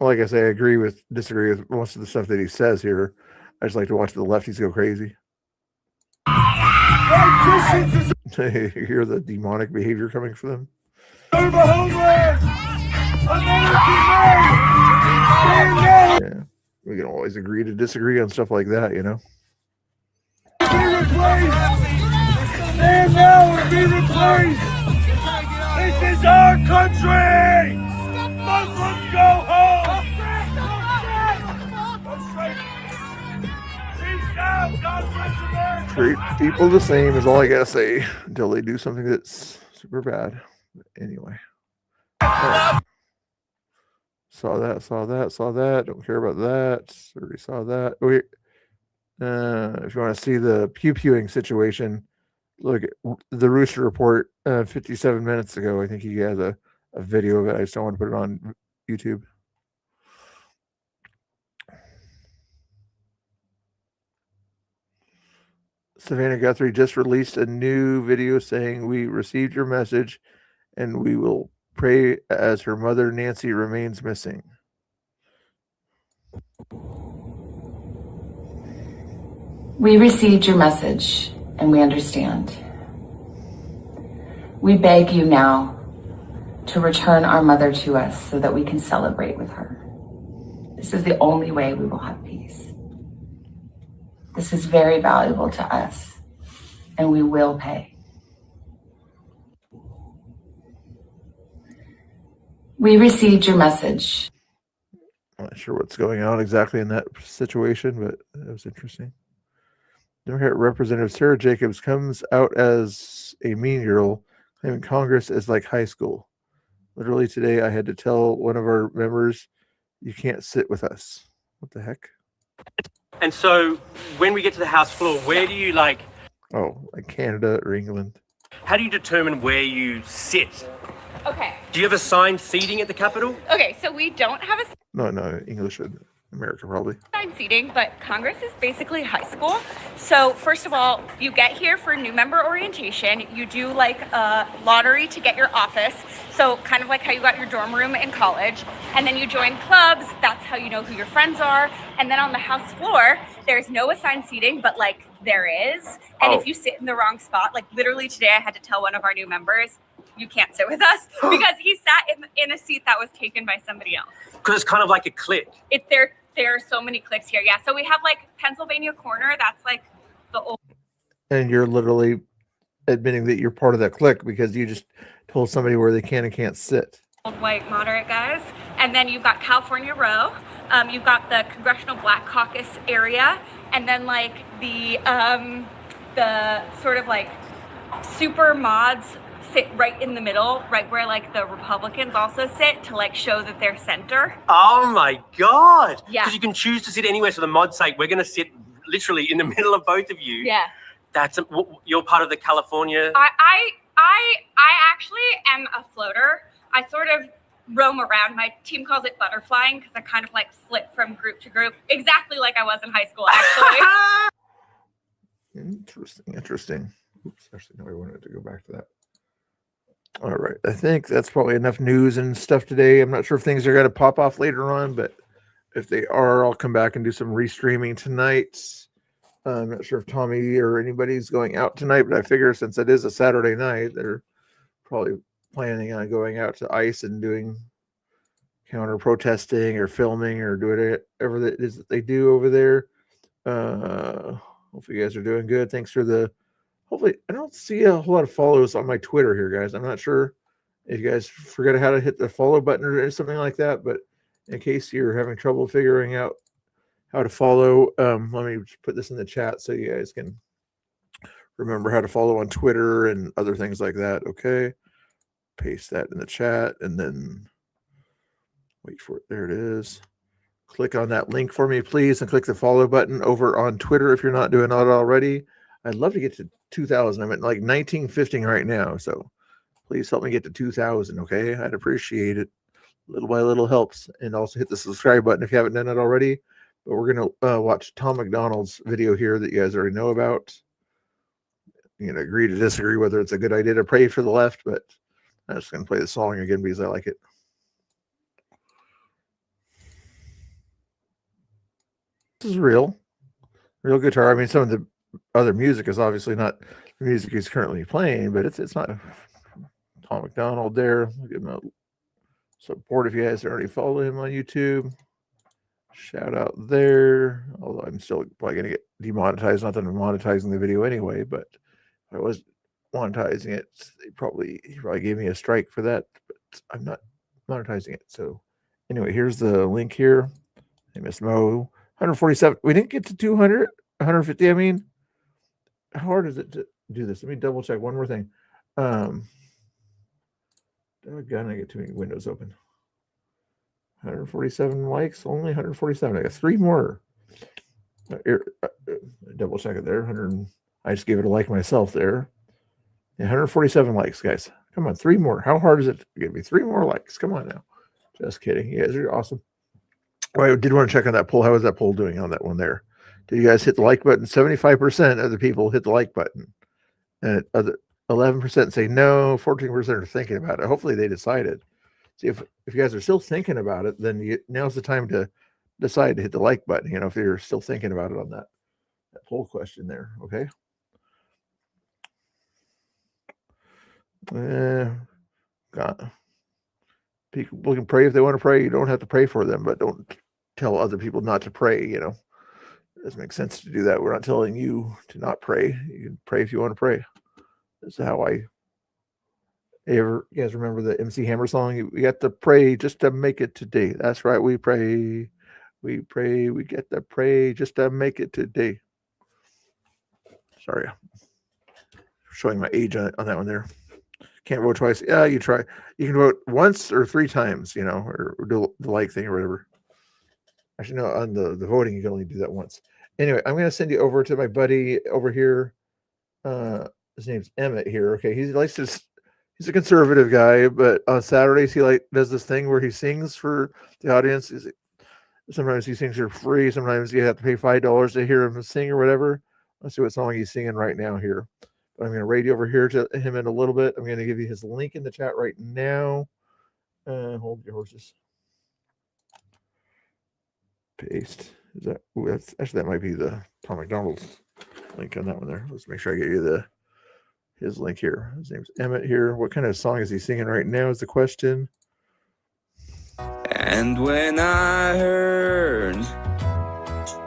Like I say, I disagree with most of the stuff that he says here. I just like to watch the lefties go crazy. White Christians You hear the demonic behavior coming from them. deserve a homeland! American men! Stand up! Yeah, we can always agree to disagree on stuff like that, you know. Be replaced! Stand now and be replaced! This is our country! Muslims go home! Peace out! God bless America! Treat people the same is all I gotta say until they do something that's super bad. Anyway. Right. Saw that. Don't care about that. Already saw that. Wait. If you want to see the pew-pewing situation, look at the Rooster Report 57 minutes ago. I think he has a video of it. I just don't want to put it on YouTube. Savannah Guthrie just released a new video saying, "We received your message and we will pray as her mother Nancy remains missing." We received your message and we understand. We beg you now to return our mother to us so that we can celebrate with her. This is the only way we will have peace. This is very valuable to us, and we will pay. We received your message. I'm not sure what's going on exactly in that situation, but it was interesting. Democrat Representative Sarah Jacobs comes out as a mean girl, claiming Congress is like high school. Literally today, I had to tell one of our members, "You can't sit with us." What the heck? And so when we get to the House floor, where do you like Canada or England? how do you determine where you sit? Okay. Do you have assigned seating at the Capitol? Okay, so we don't have No, English in America probably. assigned seating, but Congress is basically high school. So first of all, you get here for new member orientation. You do like a lottery to get your office. So kind of like how you got your dorm room in college. And then you join clubs. That's how you know who your friends are. And then on the House floor, there's no assigned seating, but like there is. And if you sit in the wrong spot, like literally today I had to tell one of our new members, you can't sit with us because he sat in a seat that was taken by somebody else. Because it's kind of like a clique. It's there are so many cliques here. Yeah. So we have like Pennsylvania Corner. That's like the old. And you're literally admitting that you're part of that clique because you just told somebody where they can and can't sit. Old white moderate guys. And then you've got California Row. You've got the Congressional Black Caucus area. And then like the sort of like super mods sit right in the middle, right where like the Republicans also sit to like show that they're center. Oh my God. Yeah. Because you can choose to sit anywhere. So the mods say, we're going to sit literally in the middle of both of you. Yeah. You're part of the California. I actually am a floater. I sort of roam around. My team calls it butterflying because I kind of like flit from group to group, exactly like I was in high school, actually. Interesting. Oops, actually, no, I wanted to go back to that. All right, I think that's probably enough news and stuff today. I'm not sure if things are going to pop off later on, but if they are, I'll come back and do some restreaming tonight. I'm not sure if Tommy or anybody's going out tonight, but I figure since it is a Saturday night, they're probably planning on going out to ICE and doing counter protesting or filming or doing whatever it is that they do over there. Hopefully you guys are doing good. Thanks for the, hopefully I don't see a whole lot of follows on my Twitter here, guys. I'm not sure if you guys forgot how to hit the follow button or something like that, but in case you're having trouble figuring out how to follow, let me put this in the chat so you guys can remember how to follow on Twitter and other things like that. Okay. Paste that in the chat and then wait for it. There it is. Click on that link for me, please, and click the follow button over on Twitter if you're not doing that already. I'd love to get to 2,000. I'm at like 1950 right now, so please help me get to 2,000, okay? I'd appreciate it. Little by little helps. And also hit the subscribe button if you haven't done it already. But we're going to watch Tom McDonald's video here that you guys already know about. You can agree to disagree whether it's a good idea to pray for the left, but I'm just going to play the song again because I like it. This is real guitar. I mean, some of the other music is obviously not the music he's currently playing, but it's not. Tom McDonald there. I'll give him a support if you guys already follow him on YouTube. Shout out there. Although I'm still probably going to get demonetized. Not that I'm monetizing the video anyway, but if I was monetizing it, he probably gave me a strike for that, but I'm not monetizing it. So anyway, here's the link here. Hey, Miss Mo. 147. We didn't get to 200, 150. I mean, how hard is it to do this? Let me double check one more thing. Doggone, I get too many windows open. 147 likes, only 147. I got 3 more. Double check it there. 100. I just gave it a like myself there. Yeah, 147 likes, guys. Come on, 3 more. How hard is it to give me 3 more likes? Come on now. Just kidding. You guys are awesome. Oh, I did want to check on that poll. How is that poll doing on that one there? Did you guys hit the like button? 75% of the people hit the like button. And other 11% say no, 14% are thinking about it. Hopefully they decided. See, if you guys are still thinking about it, then now's the time to decide to hit the like button, if you're still thinking about it on that poll question there, okay? God. People can pray if they want to pray. You don't have to pray for them, but don't tell other people not to pray, It doesn't make sense to do that. We're not telling you to not pray. You can pray if you want to pray. This is how you guys remember the MC Hammer song? We got to pray just to make it today. That's right. We pray. We pray. We get to pray just to make it today. Sorry. Showing my age on that one there. Can't vote twice. Yeah, you try. You can vote once or 3 times, or do the like thing or whatever. Actually, no, on the voting, you can only do that once. Anyway, I'm going to send you over to my buddy over here. His name's Emmett here. Okay, he's a conservative guy, but on Saturdays he does this thing where he sings for the audience. Sometimes he sings for free. Sometimes you have to pay $5 to hear him sing or whatever. Let's see what song he's singing right now here. I'm going to radio over here to him in a little bit. I'm going to give you his link in the chat right now. Hold your horses. Paste. That might be the Tom McDonald's link on that one there. Let's make sure I get you his link here. His name's Emmett here. What kind of song is he singing right now is the question. And when I heard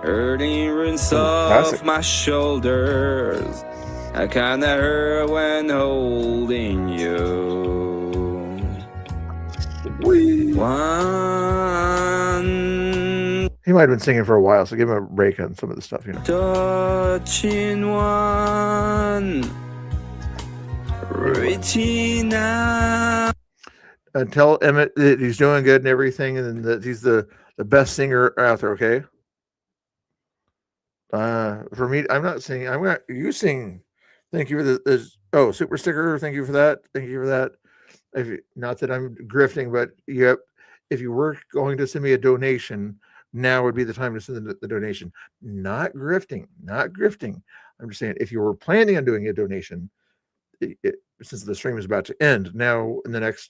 hurting runs off my shoulders, I kinda hurt when holding you. He might have been singing for a while, so give him a break on some of the stuff, Touching one, reaching out. Tell Emmett that he's doing good and everything, and that he's the best singer out there, okay? For me, I'm not singing. You sing. Thank you for the Oh, super sticker. Thank you for that. Thank you for that. Not that I'm grifting, but yep. If you were going to send me a donation, now would be the time to send the donation. Not grifting. Not grifting. I'm just saying, if you were planning on doing a donation, since the stream is about to end, now in the next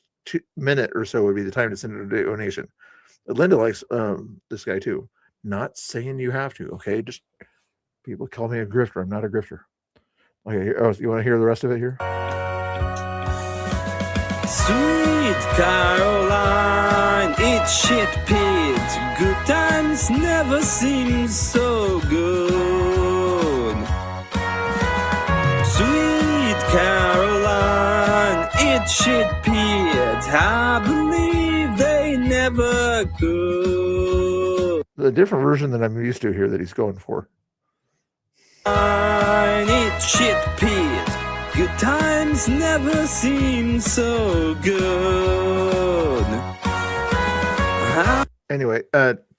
minute or so would be the time to send a donation. Linda likes this guy too. Not saying you have to. Okay, just people call me a grifter. I'm not a grifter. Okay, you want to hear the rest of it here? Sweet Caroline, it's shit pit. Good times never seem so good. Sweet Caroline, it's shit pit. I believe they never could. The different version that I'm used to here that he's going for. It's shit pit. Good times never seem so good. Anyway,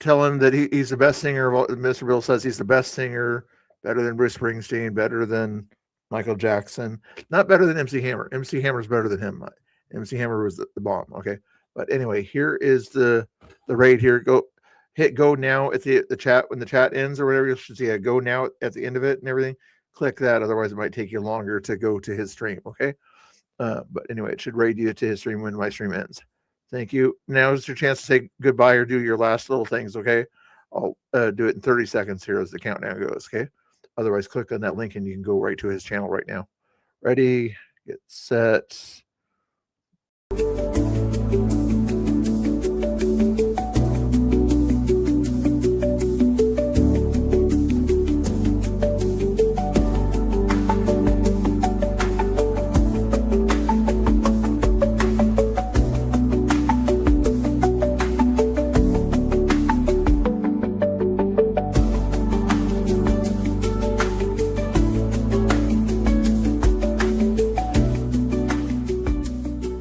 tell him that he's the best singer. Mr. Bill says he's the best singer, better than Bruce Springsteen, better than Michael Jackson, not better than MC Hammer. MC Hammer's better than him. MC Hammer was the bomb. Okay, but anyway, here is the raid. Here, hit go now at the chat when the chat ends or whatever. You should see a go now at the end of it and everything. Click that, otherwise it might take you longer to go to his stream. Okay, but anyway, it should raid you to his stream when my stream ends. Thank you. Now is your chance to say goodbye or do your last little things. Okay, I'll do it in 30 seconds here as the countdown goes. Okay, otherwise click on that link and you can go right to his channel right now. Ready, get set.